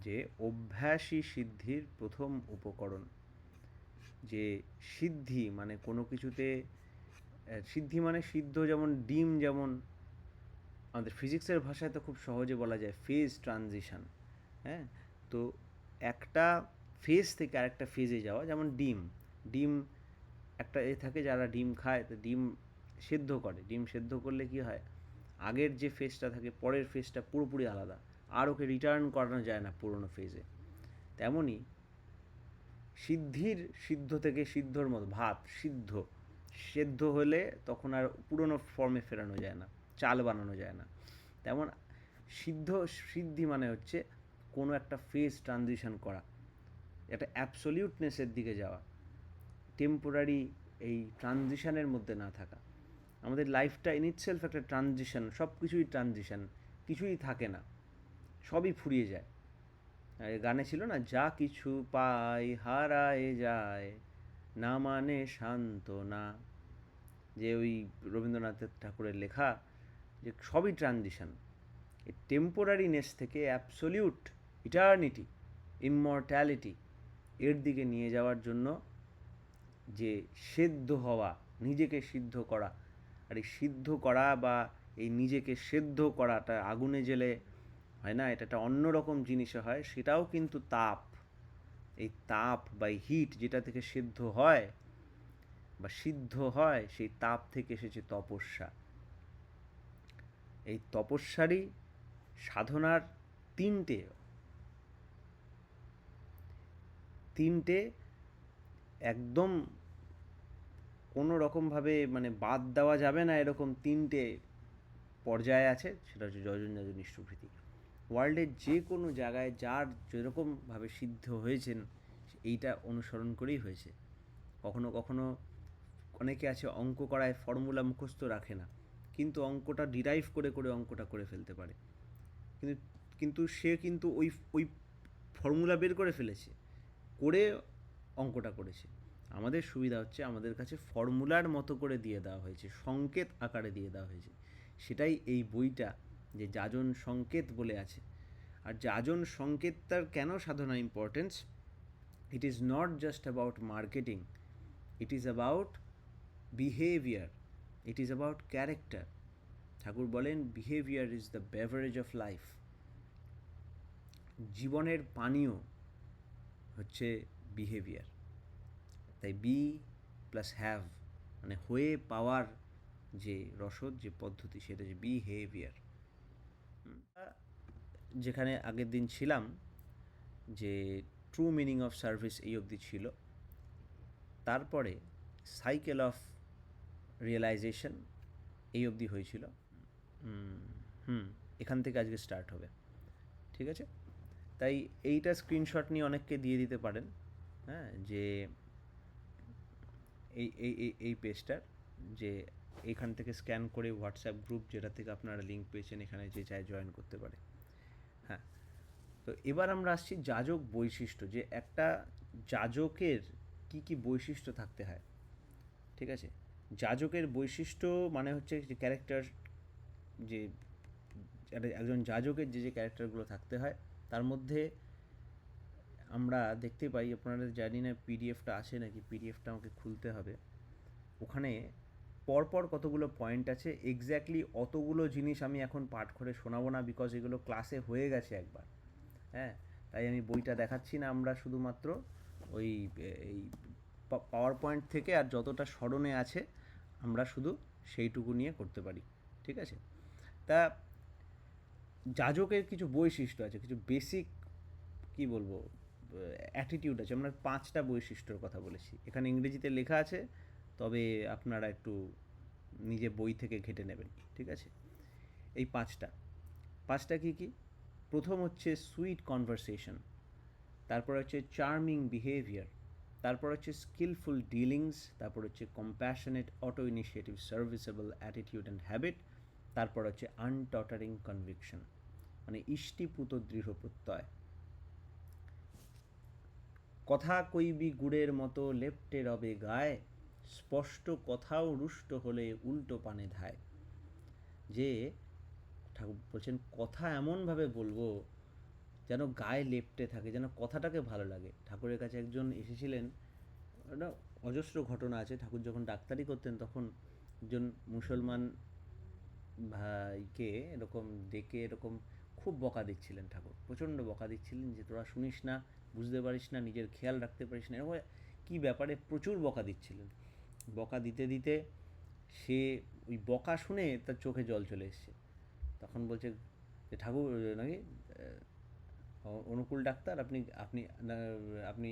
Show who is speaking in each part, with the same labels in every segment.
Speaker 1: যে অভ্যাসই সিদ্ধির প্রথম উপকরণ। যে সিদ্ধি মানে কোনো কিছুতে সিদ্ধি মানে সিদ্ধ, যেমন ডিম, যেমন আমাদের ফিজিক্সের ভাষায় তো খুব সহজে বলা যায় ফেজ ট্রানজিশন। হ্যাঁ, তো একটা ফেজ থেকে আরেকটা ফেজে যাওয়া, যেমন ডিম। ডিম একটা থাকে, যারা ডিম খায় তো ডিম সেদ্ধ করে, ডিম সেদ্ধ করলে কি হয়, আগের যে ফেজটা থাকে পরের ফেজটা পুরোপুরি আলাদা, আর ওকে রিটার্ন করানো যায় না পুরনো ফেজে। তেমনই সিদ্ধ থেকে সিদ্ধর মতো, ভাত সেদ্ধ হলে তখন আর পুরনো ফর্মে ফেরানো যায় না, চাল বানানো যায় না। তেমন সিদ্ধি মানে হচ্ছে কোনো একটা ফেজ ট্রানজিশন করা, একটা অ্যাবসলিউটনেসের দিকে যাওয়া, টেম্পোরারি এই ট্রানজিশনের মধ্যে না থাকা। আমাদের লাইফটা ইন ইটসেলফ একটা ট্রানজিশন, সব কিছুই ট্রানজিশন, কিছুই থাকে না, সবই ফুরিয়ে যায়। আর গানে ছিল না, যা কিছু পাই হারায় যায়, না মানে সান্ত্বনা, যে ওই রবীন্দ্রনাথ ঠাকুরের লেখা, যে সবই ট্রানজিশন। এই টেম্পোরারিনেস থেকে অ্যাবসলিউট ইটার্নিটি, ইমমর্ট্যালিটি, এর দিকে নিয়ে যাওয়ার জন্য যে সেদ্ধ হওয়া, নিজেকে সিদ্ধ করা। আর এই সিদ্ধ করা বা এই নিজেকে সেদ্ধ করাটা আগুনে জেলে হয় না, এটা একটা অন্যরকম জিনিসে হয়, সেটাও কিন্তু তাপ। এই তাপ বা হিট যেটা থেকে সেদ্ধ হয় বা সিদ্ধ হয়, সেই তাপ থেকে এসেছে তপস্যা। এই তপস্যারই সাধনার তিনটে তিনটে একদম কোনো রকমভাবে মানে বাদ দেওয়া যাবে না, এরকম তিনটে পর্যায়ে আছে। সেটা হচ্ছে যজন যাজনী সুকৃতি। ওয়ার্ল্ডের যে কোনো জায়গায় যার যেরকমভাবে সিদ্ধ হয়েছেন, এইটা অনুসরণ করেই হয়েছে। কখনো কখনো অনেকে আছে অঙ্ক করায় ফর্মুলা মুখস্থ রাখে না, কিন্তু অঙ্কটা ডিরাইভ করে করে অঙ্কটা করে ফেলতে পারে। কিন্তু কিন্তু সে কিন্তু ওই ফর্মুলা বের করে ফেলেছে, করে অঙ্কটা করেছে। আমাদের সুবিধা হচ্ছে আমাদের কাছে ফর্মুলার মতো করে দিয়ে দেওয়া হয়েছে, সংকেত আকারে দিয়ে দেওয়া হয়েছে। সেটাই এই বইটা, যে যাজন সংকেত বলে আছে। আর যাজন সংকেতটার কেন সাধনা importance, it is not just about marketing, it is about behaviour, it is about character. Thakur বলেন behaviour is the beverage of life. জীবনের পানীয় হচ্ছে বিহেভিয়ার। তাই বি প্লাস হ্যাভ মানে হয়ে পাওয়ার যে রসদ, যে পদ্ধতি, সেটা যে বিহেভিয়ার। যেখানে আগের দিন ছিলাম, যে ট্রু মিনিং অফ সার্ভিস এই অবধি ছিল, তারপরে সাইকেল অফ রিয়েলাইজেশন এই অবধি হয়েছিল। এখান থেকে আজকে স্টার্ট হবে, ঠিক আছে? তাই এইটা স্ক্রিনশট নিয়ে অনেককে দিয়ে দিতে পারেন। হ্যাঁ, যে এই পেজটার, যে এইখান থেকে স্ক্যান করে হোয়াটসঅ্যাপ গ্রুপ যেটা থেকে আপনারা লিঙ্ক পেয়েছেন, এখানে যে চায় জয়েন করতে পারে। হ্যাঁ, তো এবার আমরা আসছি যাজক বৈশিষ্ট্য, যে একটা যাজকের কি কি বৈশিষ্ট্য থাকতে হয়। ঠিক আছে, যাজকের বৈশিষ্ট্য মানে হচ্ছে যে ক্যারেক্টার, যে একজন যাজকের যে যে ক্যারেক্টারগুলো থাকতে হয়, তার মধ্যে আমরা দেখতে পাই, আপনারা জানি না পিডিএফটা আছে নাকি, পিডিএফটা আমাকে খুলতে হবে। ওখানে পরপর কতগুলো পয়েন্ট আছে, এক্স্যাক্টলি অতগুলো জিনিস আমি এখন পাঠ করে শোনাবো না, বিকজ এগুলো ক্লাসে হয়ে গেছে একবার। হ্যাঁ, তাই আমি বইটা দেখাচ্ছি না, আমরা শুধুমাত্র ওই এই পাওয়ার পয়েন্ট থেকে আর যতটা স্মরণে আছে আমরা শুধু সেইটুকু নিয়ে করতে পারি, ঠিক আছে? তা যাজকের কিছু বৈশিষ্ট্য আছে, কিছু বেসিক কি বলবো অ্যাটিটিউড আছে। আমরা 5টা বৈশিষ্ট্যর কথা বলেছি, এখানে ইংরেজিতে লেখা আছে, তবে আপনারা একটু নিজে বই থেকে ঘেঁটে নেবেন, ঠিক আছে? এই পাঁচটা কি কি? প্রথম হচ্ছে সুইট কনভারসেশন, তারপর হচ্ছে চার্মিং বিহেভিয়ার, তারপর হচ্ছে স্কিলফুল ডিলিংস, তারপর হচ্ছে compassionate auto initiative serviceable attitude and habit, তারপর হচ্ছে আনটটারিং কনভিকশন মানে ইষ্টিপুত দৃঢ় প্রত্যয়। কথা কইবি গুড়ের মতো লেপ্টে রবে গায়ে, স্পষ্ট কথাও রুষ্ট হলে উল্টো পানে ধায়। যে ঠাকুর বলছেন কথা এমনভাবে বলবো যেন গায়ে লেপ্টে থাকে, যেন কথাটাকে ভালো লাগে। ঠাকুরের কাছে একজন এসেছিলেন, একটা অজস্র ঘটনা আছে। ঠাকুর যখন ডাক্তারি করতেন তখন একজন মুসলমান ভাইকে এরকম ডেকে এরকম খুব বকা দিচ্ছিলেন ঠাকুর, প্রচণ্ড বকা দিচ্ছিলেন যে তোরা শুনিস না, বুঝতে পারিস না, নিজের খেয়াল রাখতে পারিস না, এরকম কী ব্যাপারে প্রচুর বকা দিচ্ছিলেন। বকা দিতে দিতে সে ওই বকা শুনে তার চোখে জল চলে এসছে। তখন বলছে যে ঠাকুর নাকি অনুকূল ডাক্তার, আপনি আপনি আপনি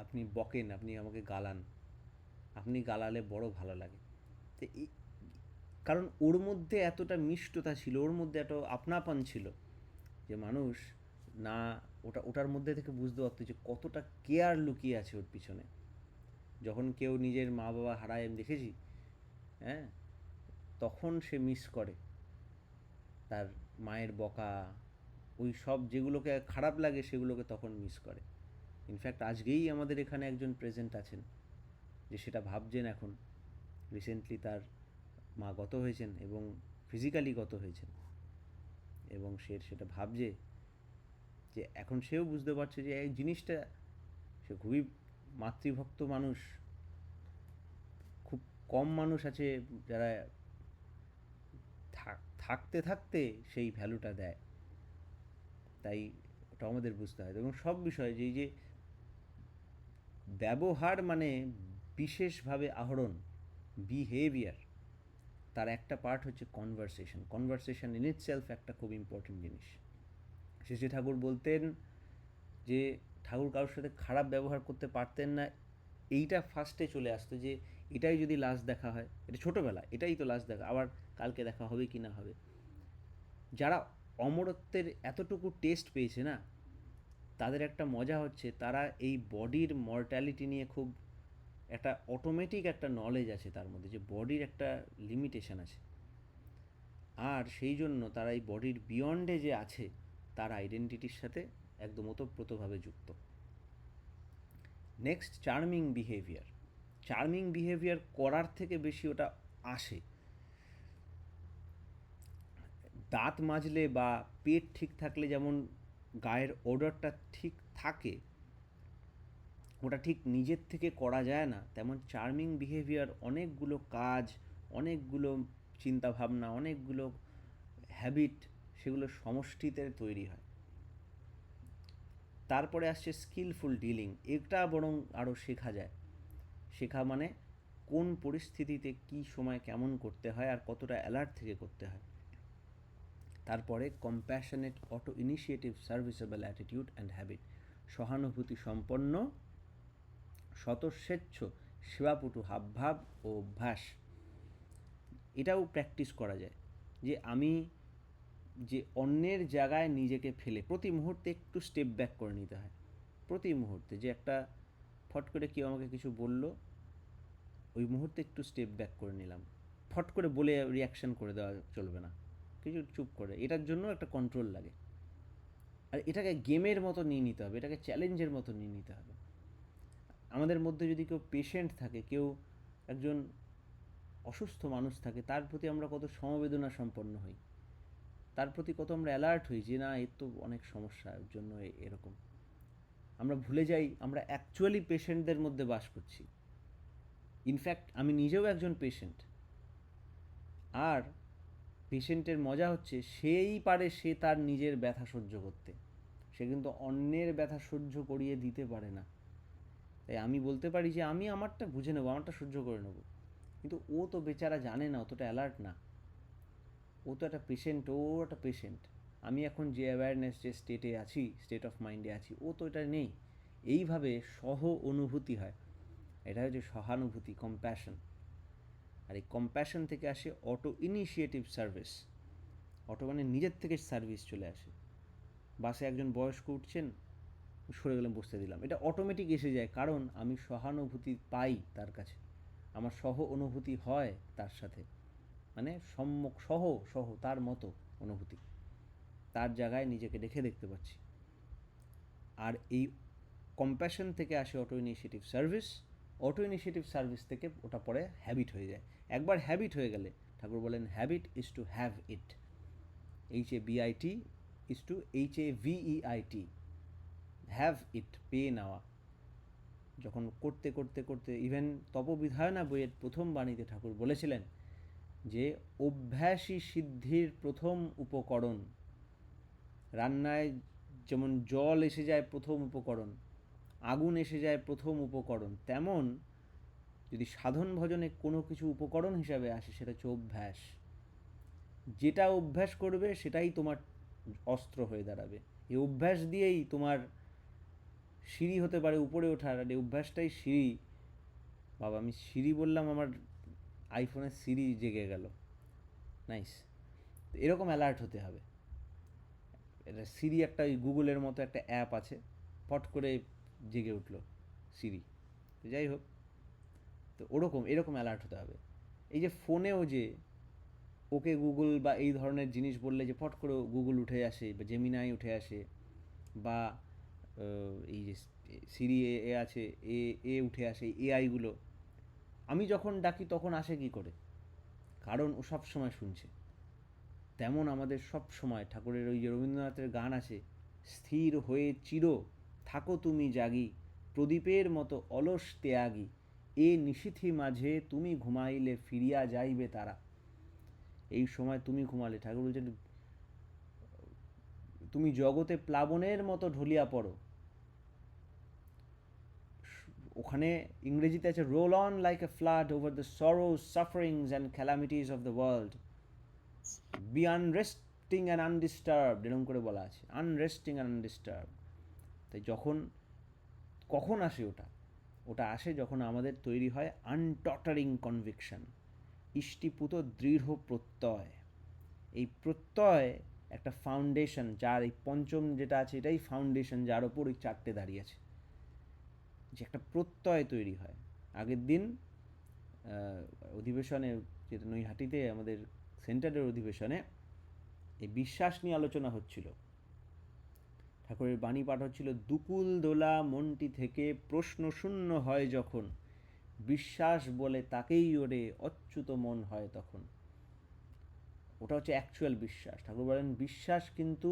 Speaker 1: আপনি বকেন, আপনি আমাকে গালান, আপনি গালালে বড় ভালো লাগে। তো এই কারণ ওর মধ্যে এতটা মিষ্টতা ছিল, ওর মধ্যে এত আপনাপন ছিল যে মানুষ না ওটার মধ্যে থেকে বুঝতে পারতো যে কতটা কেয়ার লুকিয়ে আছে ওর পিছনে। যখন কেউ নিজের মা বাবা হারায় আমি দেখেছি, হ্যাঁ, তখন সে মিস করে তার মায়ের বকা, ওই সব যেগুলোকে খারাপ লাগে সেগুলোকে তখন মিস করে। ইনফ্যাক্ট আজকেই আমাদের এখানে একজন প্রেজেন্ট আছেন যে সেটা ভাবছেন এখন, রিসেন্টলি তার মা গত হয়েছেন এবং ফিজিক্যালি গত হয়েছেন, এবং সে সেটা ভাবছে যে এখন সেও বুঝতে পারছে যে এই জিনিসটা, সে খুবই মাতৃভক্ত মানুষ, খুব কম মানুষ আছে যারা থাকতে থাকতে সেই ভ্যালুটা দেয়। তাই ওটা আমাদের বুঝতে হয়। এবং সব বিষয়ে যে এই যে ব্যবহার মানে বিশেষভাবে আহরণ, বিহেভিয়ার, তার একটা পার্ট হচ্ছে কনভারসেশন। কনভারসেশন ইন ইটসেলফ একটা খুব ইম্পর্টেন্ট জিনিস। শেষে ঠাকুর বলতেন যে ঠাকুর কারোর সাথে খারাপ ব্যবহার করতে পারতেন না, এইটা ফার্স্টে চলে আসতো যে এটাই যদি লাস্ট দেখা হয়, এটা ছোটোবেলা, এটাই তো লাস্ট দেখা, আবার কালকে দেখা হবে কি না হবে। যারা অমরত্বের এতটুকু টেস্ট পেয়েছে না, তাদের একটা মজা হচ্ছে তারা এই বডির মর্টালিটি নিয়ে খুব একটা অটোমেটিক একটা নলেজ আছে তার মধ্যে, যে বডির একটা লিমিটেশন আছে, আর সেই জন্য তারা এই বডির বিয়ন্ডে যে আছে তার আইডেন্টিটির সাথে একদম ওতপ্রোতভাবে যুক্ত। Next, charming behaviour. Charming behaviour করার থেকে বেশি ওটা আসে। দাঁত মাজলে বা পেট ঠিক থাকলে যেমন গায়ের ওডরটা ঠিক থাকে, ওটা ঠিক নিজের থেকে করা যায় না, তেমন চার্মিং বিহেভিয়ার অনেকগুলো কাজ, অনেকগুলো চিন্তাভাবনা, অনেকগুলো হ্যাবিট, সেগুলো সমষ্টিতে তৈরি হয়। তারপরে আসছে স্কিলফুল ডিলিং। এটা বরং আরও শেখা যায়। শেখা মানে কোন পরিস্থিতিতে কী সময় কেমন করতে হয় আর কতটা অ্যালার্ট থেকে করতে হয়। তারপরে compassionate auto initiative serviceable attitude and habit. সহানুভূতি সম্পন্ন স্বতঃস্বেচ্ছ সেবাপটু হাবভাব ও অভ্যাস। এটাও প্র্যাকটিস করা যায় যে আমি যে অন্যের জায়গায় নিজেকে ফেলে প্রতি মুহূর্তে একটু স্টেপ ব্যাক করে নিতে হয়। প্রতি মুহূর্তে যে একটা ফট করে কেউ আমাকে কিছু বলল, ওই মুহূর্তে একটু স্টেপ ব্যাক করে নিলাম, ফট করে বলে রিয়াকশান করে দেওয়া চলবে না, কিছু চুপ করে, এটার জন্য একটা কন্ট্রোল লাগে। আর এটাকে গেমের মতো নিয়ে নিতে হবে, এটাকে চ্যালেঞ্জের মতো নিয়ে নিতে হবে। আমাদের মধ্যে যদি কেউ পেশেন্ট থাকে, কেউ একজন অসুস্থ মানুষ থাকে, তার প্রতি আমরা কত সমবেদনা সম্পন্ন হই, তার প্রতি কত আমরা অ্যালার্ট হই যে না এর তো অনেক সমস্যা, এর জন্য এরকম। আমরা ভুলে যাই আমরা অ্যাকচুয়ালি পেশেন্টদের মধ্যে বাস করছি। ইনফ্যাক্ট আমি নিজেও একজন পেশেন্ট। আর পেশেন্টের মজা হচ্ছে সেই পারে সে তার নিজের ব্যথা সহ্য করতে, সে কিন্তু অন্যের ব্যথা সহ্য করিয়ে দিতে পারে না। তাই আমি বলতে পারি যে আমি আমারটা বুঝে নেবো, আমারটা সহ্য করে নেবো, কিন্তু ও তো বেচারা জানে না, অতটা অ্যালার্ট না, ও তো একটা পেশেন্ট, ও একটা পেশেন্ট। আমি এখন যে অ্যাওয়ারনেস, যে স্টেটে আছি, স্টেট অফ মাইন্ডে আছি, ও তো এটা নেই। এইভাবে সহ অনুভূতি হয়, এটা হচ্ছে সহানুভূতি, কম্প্যাশন। আর এই কম্প্যাশন থেকে আসে অটো ইনিশিয়েটিভ সার্ভিস। অটো মানে নিজের থেকে সার্ভিস চলে আসে। বাসে একজন বয়স্ক উঠছেন, সরে গেলাম, বসতে দিলাম, এটা অটোমেটিক এসে যায়, কারণ আমি সহানুভূতি পাই তার কাছে, আমার সহ অনুভূতি হয় তার সাথে, মানে সম্মুখ সহ তার মতো অনুভূতি, তার জায়গায় নিজেকে রেখে দেখতে পাচ্ছি। আর এই কম্প্যাশন থেকে আসে auto initiative service. Auto initiative service থেকে ওটা পরে হ্যাবিট হয়ে যায়। একবার হ্যাবিট হয়ে গেলে ঠাকুর বলেন habit is to have it, HABIT is to HAVEIT, have it, পেয়ে নেওয়া। যখন করতে করতে করতে, ইভেন তপবিধায়না বইয়ের প্রথম বাণীতে ঠাকুর বলেছিলেন যে অভ্যাসই সিদ্ধির প্রথম উপকরণ। রান্নায় যেমন জল এসে যায় প্রথম উপকরণ, আগুন এসে যায় প্রথম উপকরণ, তেমন যদি সাধন ভজনে কোনো কিছু উপকরণ হিসাবে আসে সেটা হচ্ছে অভ্যাস। যেটা অভ্যাস করবে সেটাই তোমার অস্ত্র হয়ে দাঁড়াবে। এই অভ্যাস দিয়েই তোমার সিঁড়ি হতে পারে উপরে ওঠার, আর এই অভ্যাসটাই সিঁড়ি। বাবা, আমি সিঁড়ি বললাম, আমার আইফোনের সিঁড়ি জেগে গেল। নাইস। এরকম অ্যালার্ট হতে হবে। এটা সিরি একটা, ওই গুগলের মতো একটা অ্যাপ আছে, ফট করে জেগে উঠলো সিরি। তো যাই হোক, তো এরকম অ্যালার্ট হতে হবে। এই যে ফোনেও যে ওকে গুগল বা এই ধরনের জিনিস বললে যে ফট করে গুগল উঠে আসে, বা জেমিনাই উঠে আসে, বা এই যে সিরি এ আছে, এ উঠে আসে, এআইগুলো, আমি যখন ডাকি তখন আসে কি করে? কারণ ও সব সময় শুনছে। তেমন আমাদের সব সময় ঠাকুরের ওই যে রবীন্দ্রনাথের গান আছে, স্থির হয়ে চির থাকো তুমি জাগি, প্রদীপের মতো অলস ত্যাগী, এ নিশীথি মাঝে তুমি ঘুমাইলে ফিরিয়া যাইবে তারা। এই সময় তুমি ঘুমালে, ঠাকুর বলছেন তুমি জগতে প্লাবনের মতো ঢলিয়া পড়ো। ওখানে ইংরেজিতে আছে roll on like a flood over the sorrows, sufferings and calamities of the world, be unresting and undisturbed, এরকম করে বলা আছে, আনরেস্টিং অ্যান্ড আনডিস্টার্বড। তাই কখন আসে ওটা আসে যখন আমাদের তৈরি হয় আনটটারিং কনভিকশন, ইষ্টিপুত দৃঢ় প্রত্যয়। এই প্রত্যয় একটা ফাউন্ডেশন, যার এই পঞ্চম যেটা আছে এটাই ফাউন্ডেশন, যার ওপর ওই চারটে দাঁড়িয়ে আছে, যে একটা প্রত্যয় তৈরি হয়। আগের দিন অধিবেশনে, যেটা নৈহাটিতে আমাদের সেন্টারের অধিবেশনে, এই বিশ্বাস নিয়ে আলোচনা হচ্ছিল। ঠাকুরের বাণী পাঠ হচ্ছিল, দুকুল দোলা মনটি থেকে প্রশ্ন শূন্য হয় যখন, বিশ্বাস বলে তাকেই ওরে অচ্যুত মন হয় তখন। ওটা হচ্ছে অ্যাকচুয়াল বিশ্বাস। ঠাকুর বলেন বিশ্বাস কিন্তু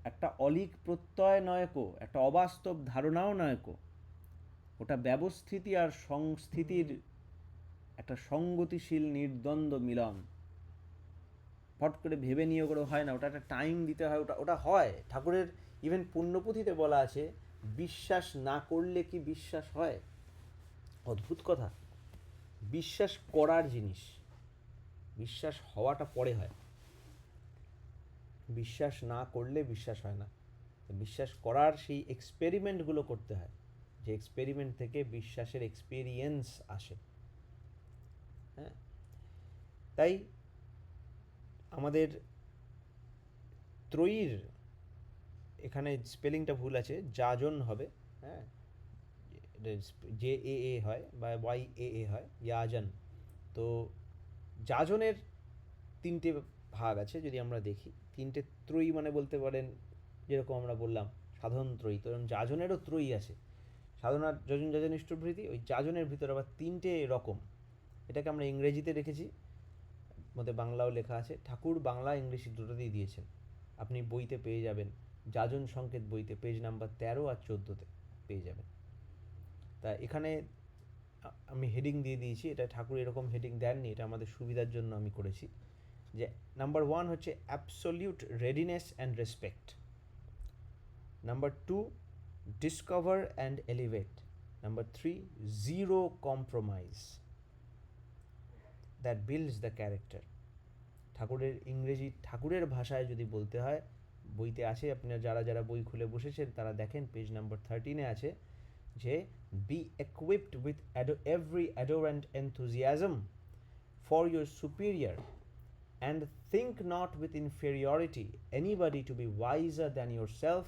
Speaker 1: একটা অলিক প্রত্যয় নয় কো, একটা অবাস্তব ধারণাও নয় কো, ওটা ব্যবস্থিতি আর সংস্থিতির একটা সঙ্গতিশীল নির্দ্বন্দ্ব মিলন। ফট করে ভেবে নিয়ে করে হয় না, ওটা একটা টাইম দিতে হয়। ওটা হয়। ঠাকুরের ইভেন পুণ্যপুঁথিতে বলা আছে, বিশ্বাস না করলে কি বিশ্বাস হয়? অদ্ভুত কথা। বিশ্বাস করার জিনিস, বিশ্বাস হওয়াটা পরে হয়। বিশ্বাস না করলে বিশ্বাস হয় না। বিশ্বাস করার সেই এক্সপেরিমেন্টগুলো করতে হয়, যে এক্সপেরিমেন্ট থেকে বিশ্বাসের এক্সপিরিয়েন্স আসে। হ্যাঁ, তাই আমাদের ত্রয়ীর এখানে স্পেলিংটা ভুল আছে, যাজন হবে। হ্যাঁ, JAA হয় বা YAA হয়, ইয়াজন। তো যাজনের তিনটে ভাগ আছে যদি আমরা দেখি। তিনটে ত্রয়ী মানে বলতে পারেন, যেরকম আমরা বললাম সাধন ত্রয়ী, তো যাজনেরও ত্রয়ী আছে। সাধনার যজন যজন ইষ্টভৃতি, ওই যাজনের ভিতরে আবার তিনটে রকম। এটাকে আমরা ইংরেজিতে রেখেছি, মধ্যে বাংলাও লেখা আছে। ঠাকুর বাংলা ইংলিশ দুটোতেই দিয়েছেন, আপনি বইতে পেয়ে যাবেন। যাজন সংকেত বইতে পেজ নাম্বার 13 আর 14-তে পেয়ে যাবেন। তা এখানে আমি হেডিং দিয়ে দিয়েছি, এটা ঠাকুর এরকম হেডিং দেননি, এটা আমাদের সুবিধার জন্য আমি করেছি। যে নাম্বার 1 হচ্ছে absolute readiness and respect. Number 2 discover and elevate. Number 3 zero compromise that builds the character. ঠাকুরের ইংরেজি, ঠাকুরের ভাষায় যদি বলতে হয়, বইতে আছে, আপনারা যারা বই খুলে বসেছেন তারা দেখেন পেজ নাম্বার 13-এ আছে যে B equipped with every adorant enthusiasm for your superior and think not with inferiority anybody to be wiser than yourself,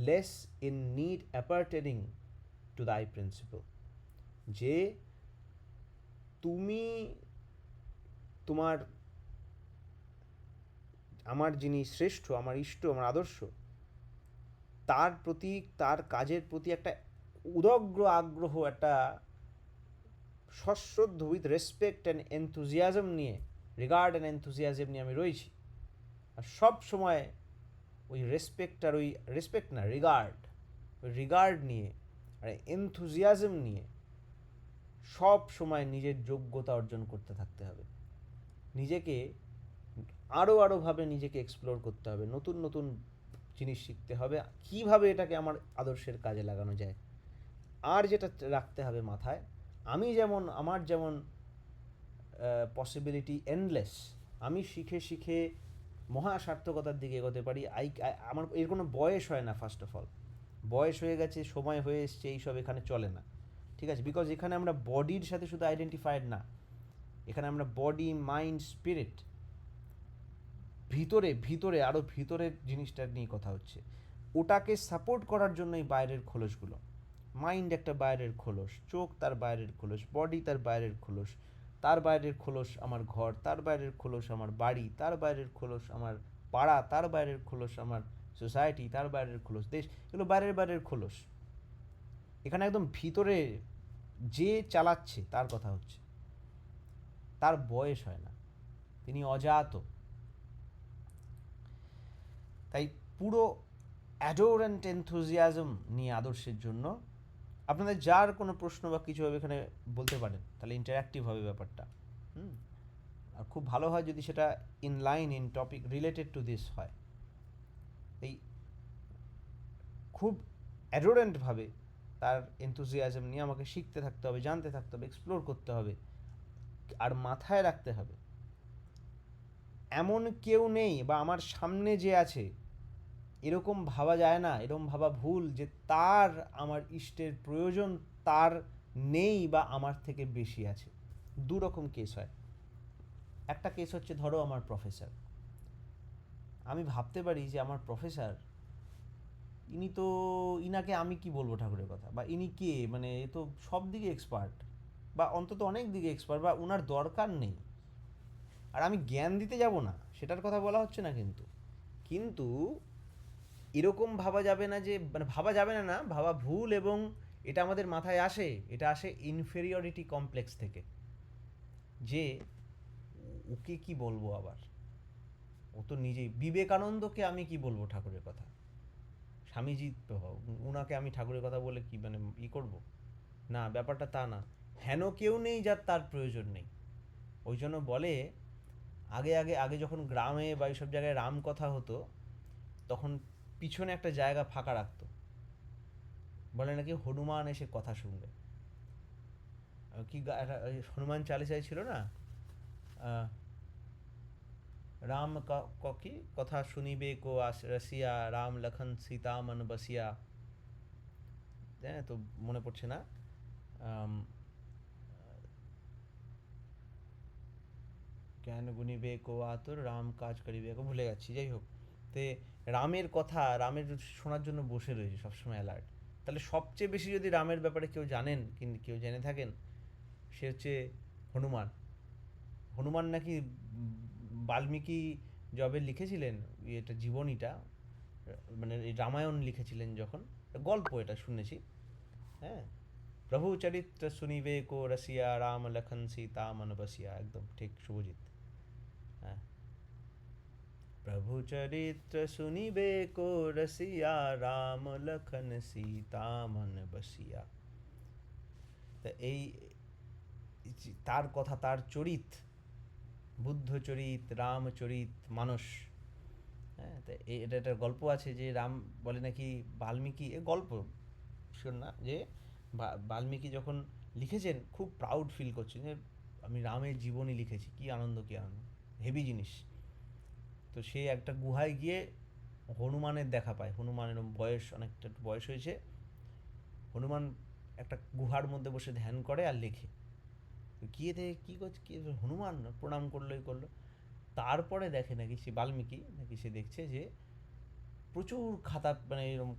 Speaker 1: less in need appertaining to thy principle. যে তুমি তোমার, আমার যিনি শ্রেষ্ঠ, আমার ইষ্ট, আমার আদর্শ, তার প্রতি, তার কাজের প্রতি একটা উদগ্র আগ্রহ, একটা সশ্রদ্ধ উইথ রেসপেক্ট অ্যান্ড এনথুজিয়াজম নিয়ে, রিগার্ড অ্যান্ড এনথুজিয়াজম নিয়ে আমি রয়েছি। আর সব সময় ওই রেসপেক্ট আর ওই রেসপেক্ট না, রিগার্ড নিয়ে আর এনথুজিয়াজম নিয়ে সব সময় নিজের যোগ্যতা অর্জন করতে থাকতে হবে। নিজেকে আরোভাবে নিজেকে এক্সপ্লোর করতে হবে, নতুন নতুন জিনিস শিখতে হবে, কীভাবে এটাকে আমার আদর্শের কাজে লাগানো যায়। আর যেটা রাখতে হবে মাথায়, আমার যেমন পসিবিলিটি এন্ডলেস, আমি শিখে শিখে মহা সার্থকতার দিকে এগোতে পারি। আমার এর কোনো বয়স হয় না। ফার্স্ট অফ অল, বয়স হয়ে গেছে, সময় হয়ে এসছে, এইসব এখানে চলে না, ঠিক আছে? বিকজ এখানে আমরা বডির সাথে শুধু আইডেন্টিফাইড না, এখানে আমরা বডি, মাইন্ড, স্পিরিট, ভিতরে আরও ভিতরের জিনিসটা নিয়ে কথা হচ্ছে। ওটাকে সাপোর্ট করার জন্যই বাইরের খোলসগুলো। মাইন্ড একটা বাইরের খোলস, চোখ তার বাইরের খোলস, বডি তার বাইরের খোলস, তার বাইরের খোলস আমার ঘর, তার বাইরের খোলস আমার বাড়ি, তার বাইরের খোলস আমার পাড়া, তার বাইরের খোলস আমার সোসাইটি, তার বাইরের খোলস দেশ। এগুলো বাইরের খোলস। এখানে একদম ভিতরে যে চালাচ্ছে তার কথা হচ্ছে। তার বয়স হয় না, তিনি অজাত। তাই পুরো অ্যাডোর অ্যান্ড এনথুজিয়াজম নিয়ে আদর্শের জন্য আপনাদের যার কোনো প্রশ্ন বা কিছু হবে এখানে বলতে পারেন, তাহলে ইন্টারঅ্যাক্টিভ হবে ব্যাপারটা। আর খুব ভালো হয় যদি সেটা in topic related to this হয়। এই খুব অ্যাডোরেন্টভাবে তার এনথুজিয়াজম নিয়ে আমাকে শিখতে থাকতে হবে, জানতে থাকতে হবে, এক্সপ্লোর করতে হবে। আর মাথায় রাখতে হবে, এমন কেউ নেই বা আমার সামনে যে আছে এরকম ভাবা যায় না, এরকম ভাবা ভুল যে তার আমার ইষ্টের প্রয়োজন তার নেই বা আমার থেকে বেশি আছে। দু রকম কেস হয়। একটা কেস হচ্ছে, ধরো আমার প্রফেসর, আমি ভাবতে পারি যে আমার প্রফেসর, ইনাকে আমি কি বলবো ঠাকুরের কথা, বা ইনি কে, মানে এ তো সব দিকে এক্সপার্ট, বা অন্তত অনেক দিকে এক্সপার্ট, বা ওনার দরকার নেই। আর আমি জ্ঞান দিতে যাব না, সেটার কথা বলা হচ্ছে না। কিন্তু এরকম ভাবা যাবে না যে, মানে ভাবা যাবে না, ভাবা ভুল। এবং এটা আমাদের মাথায় আসে, এটা আসে ইনফেরিয়রিটি কমপ্লেক্স থেকে, যে ওকে কি বলবো আবার, ও তো নিজেই, বিবেকানন্দকে আমি কি বলবো ঠাকুরের কথা, স্বামীজি তো, উনাকে আমি ঠাকুরের কথা বলে কি মানে করবো না? ব্যাপারটা তা না। হেন কেউ নেই যার তার প্রয়োজন নেই। ওই জন্য বলে, আগে যখন গ্রামে বা এইসব জায়গায় রাম কথা হতো, তখন পিছনে একটা জায়গা ফাঁকা রাখতো, বলে নাকি হনুমান এসে কথা শুনবে। কি হনুমান চালিসায় ছিল না, রাম কি কথা শুনিবে কো রসিয়া, রাম লখন সীতা মন বসিয়া। হ্যাঁ, তো মনে পড়ছে না। জ্ঞান গুণিবে কো আতুর, রাম কাজ করিবে কো, ভুলে যাচ্ছি। যাই হোক, তে রামের শোনার জন্য বসে রয়েছে সবসময় অ্যালার্ট। তাহলে সবচেয়ে বেশি যদি রামের ব্যাপারে কেউ জানেন, কিন্তু কেউ জেনে থাকেন, সে হচ্ছে হনুমান। হনুমান নাকি বাল্মীকি যবে লিখেছিলেন এটা জীবনীটা, মানে এই রামায়ণ লিখেছিলেন যখন, গল্প এটা শুনেছি। হ্যাঁ, প্রভু চরিত্র শুনিবে কো রসিয়া, রাম লখন সীতা মন বসিয়া। একদম ঠিক, শুভজিৎ। হ্যাঁ, প্রভু চরিত্র শুনিবে কো রসিয়া, রাম লখন সীতা মন বসিয়া। তা এই তার কথা, তার চরিত, বুদ্ধচরিত, রামচরিত মানস। হ্যাঁ, তা এটা একটা গল্প আছে যে রাম বলে নাকি বাল্মীকি, এ গল্প শোন না, যে বাল্মীকি যখন লিখেছেন খুব প্রাউড ফিল করছেন যে আমি রামের জীবনী লিখেছি, কি আনন্দ, হেভি জিনিস। তো সে একটা গুহায় গিয়ে হনুমানের দেখা পায়। হনুমানের অনেকটা বয়স হয়েছে। হনুমান একটা গুহার মধ্যে বসে ধ্যান করে আর লেখে। গিয়ে দেখে কী করছে, কি হনুমান প্রণাম করলো। তারপরে দেখে নাকি সে বাল্মীকি, নাকি সে দেখছে যে প্রচুর খাতা, মানে এরকম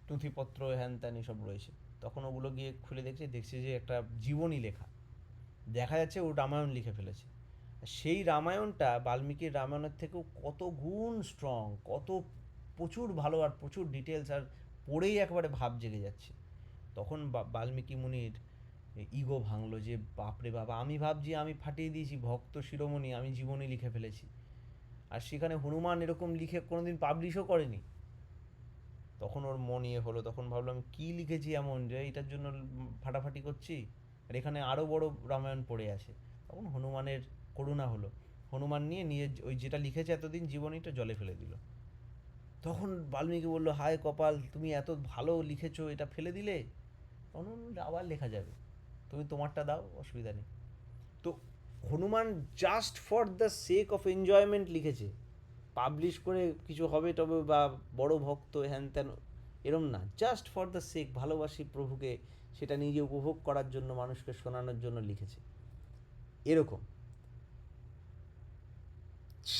Speaker 1: নথিপত্র হ্যান ত্যান এসব রয়েছে। তখন ওগুলো গিয়ে খুলে দেখছে যে একটা জীবনী লেখা, দেখা যাচ্ছে ও রামায়ণ লিখে ফেলেছে। সেই রামায়ণটা বাল্মীকির রামায়ণের থেকেও কত গুণ স্ট্রং, প্রচুর ভালো, আর প্রচুর ডিটেলস, আর পড়েই একেবারে ভাব জেগে যাচ্ছে। তখন বাল্মীকি মুনির ইগো ভাঙলো যে বাপরে বাবা, আমি ভাবছি আমি ফাটিয়ে দিয়েছি, ভক্ত শিরোমণি, আমি জীবনী লিখে ফেলেছি। আর সেখানে হনুমান এরকম লিখে কোনোদিন পাবলিশও করেনি। তখন ওর মন ইয়ে হলো, তখন ভাবলাম কী লিখেছি এমন যে এটার জন্য ফাটাফাটি করছি, আর এখানে আরও বড় রামায়ণ পড়ে আছে। তখন হনুমানের করুণা হলো, হনুমান নিয়ে নিজের ওই যেটা লিখেছে এতদিন জীবনীটা জলে ফেলে দিল। তখন বাল্মীকি বললো, হায় কপাল, তুমি এত ভালো লিখেছো, এটা ফেলে দিলে। তখন আবার লেখা যাবে, তুমি তোমারটা দাও, অসুবিধা নেই। তো Hanuman just for the sake of enjoyment লিখেছে, পাবলিশ করে কিছু হবে তবে বা বড় ভক্ত হ্যান ত্যান এরম না, জাস্ট ফর দ্য সেক, ভালোবাসি প্রভুকে, সেটা নিজে উপভোগ করার জন্য, মানুষকে শোনানোর জন্য লিখেছে এরকম।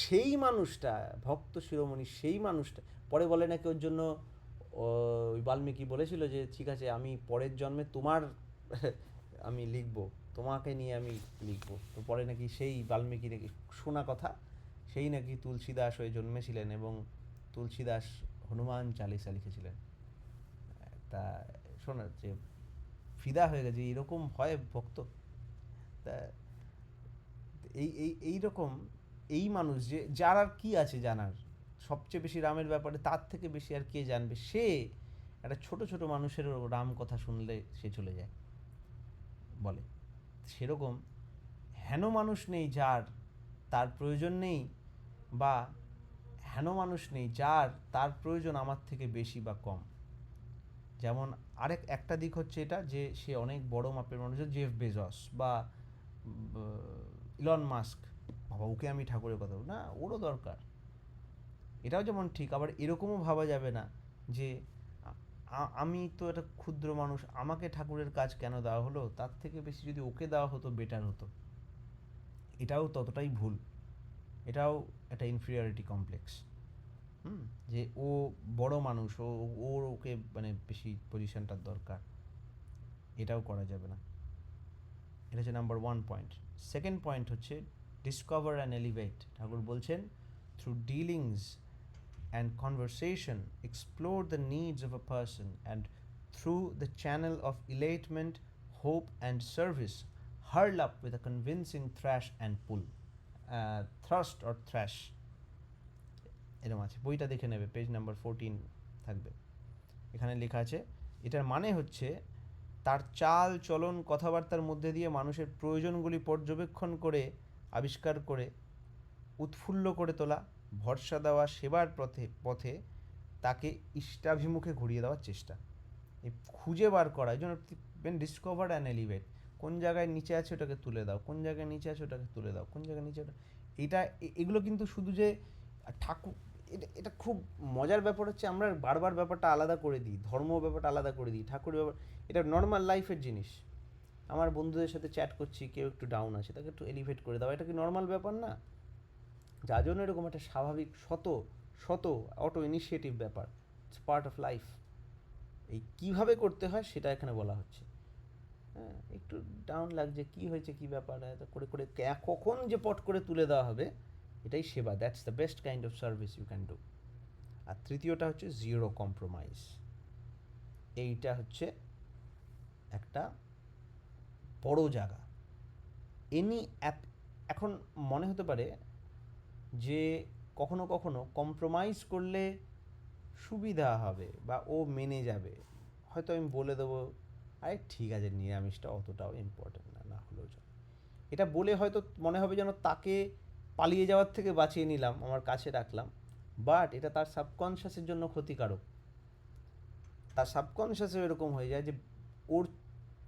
Speaker 1: সেই মানুষটা ভক্ত শিরোমণি, সেই মানুষটা পরে বলে নাকি ওর জন্য ওই বাল্মীকি বলেছিল যে ঠিক আছে, আমি পরের জন্মে তোমার আমি লিখবো, তোমাকে নিয়ে আমি লিখবো। তো পরে নাকি সেই বাল্মীকি নাকি, শোনা কথা, সেই নাকি তুলসীদাস হয়ে জন্মেছিলেন এবং তুলসীদাস হনুমান চালিসা লিখেছিলেন। তা শোনা যে ফিদা হয়ে গেছে, এরকম হয় ভক্ত। তা এই রকম এই মানুষ যে, যার আর কী আছে জানার, সবচেয়ে বেশি রামের ব্যাপারে তার থেকে বেশি আর কে জানবে, সে একটা ছোট ছোট মানুষেরও রাম কথা শুনলে সে চলে যায় বলে। সেরকম হেন মানুষ নেই যার তার প্রয়োজন নেই, বা হেন মানুষ নেই যার তার প্রয়োজন আমার থেকে বেশি বা কম। যেমন একটা দিক হচ্ছে এটা যে সে অনেক বড় মাপের মানুষ, জেফ বেজস বা ইলন মাস্ক, বাবা ওকে আমি ঠাকুরের কথা বলবো না, ওরও দরকার, এটাও যেমন ঠিক। আবার এরকমও ভাবা যাবে না যে আমি তো একটা ক্ষুদ্র মানুষ, আমাকে ঠাকুরের কাজ কেন দেওয়া হলো, তার থেকে বেশি যদি ওকে দেওয়া হতো বেটার হতো, এটাও ততটাই ভুল। এটাও একটা ইনফিরিয়রিটি কমপ্লেক্স। যে ও বড় মানুষ, ওর ওকে মানে বেশি পজিশনটার দরকার, এটাও করা যাবে না। এটা হচ্ছে নাম্বার 1 পয়েন্ট। সেকেন্ড পয়েন্ট হচ্ছে ডিসকভার অ্যান্ড এলিভেট। ঠাকুর বলছেন, through dealings and conversation, explore the needs of a person, and through the channel of elatment, hope, and service, hurl up with a convincing thrash and pull. Thrust or thrash, এরকম আছে, বইটা দেখে নেবে, page number 14 থাকবে। এখানে লেখা আছে, এটার মানে হচ্ছে তার চাল চলন কথাবার্তার মধ্যে দিয়ে মানুষের প্রয়োজনগুলি পর্যবেক্ষণ করে, আবিষ্কার করে, উৎফুল্ল করে তোলা, ভরসা দেওয়া, সেবার পথে পথে তাকে ইষ্টাভিমুখে ঘুরিয়ে দেওয়ার চেষ্টা, এই খুঁজে বার করা। এই জন্য ডিসকভার অ্যান্ড এলিভেট, কোন জায়গায় নিচে আছে ওটাকে তুলে দাও, কোন জায়গায় নিচে আছে ওটাকে তুলে দাও, কোন জায়গায় নিচে ওটা, এটা এগুলো কিন্তু শুধু যে ঠাকুর, এটা খুব মজার ব্যাপার হচ্ছে আমরা বারবার ব্যাপারটা আলাদা করে দিই, ধর্ম ব্যাপারটা আলাদা করে দিই, ঠাকুর ব্যাপার, এটা নর্মাল লাইফের জিনিস। আমার বন্ধুদের সাথে চ্যাট করছি, কেউ একটু ডাউন আছে, তাকে একটু এলিভেট করে দাও, এটা কি নর্মাল ব্যাপার না? যার জন্য এরকম একটা স্বাভাবিক শত শত অটো ইনিশিয়েটিভ ব্যাপার, ইটস পার্ট অফ লাইফ। এই কীভাবে করতে হয় সেটা এখানে বলা হচ্ছে। হ্যাঁ, একটু ডাউন লাগছে, কী হয়েছে, কী ব্যাপার, করে করে কখন যে পট করে তুলে দেওয়া হবে, এটাই সেবা। That's the best kind of service you can do. আর তৃতীয়টা হচ্ছে জিরো কম্প্রোমাইজ। এইটা হচ্ছে একটা বড় জায়গা। এখন মনে হতে পারে যে কখনো কখনো কম্প্রোমাইজ করলে সুবিধা হবে বা ও মেনে যাবে, হয়তো আমি বলে দেবো, আরে ঠিক আছে, নিরামিষটা অতটাও ইম্পর্টেন্ট না, না হলেও চলে। এটা বলে হয়তো মনে হবে যেন তাকে পালিয়ে যাওয়ার থেকে বাঁচিয়ে নিলাম, আমার কাছে রাখলাম, বাট এটা তার সাবকনশিয়াসের জন্য ক্ষতিকারক। তার সাবকনশিয়াসে এরকম হয়ে যায় যে ওর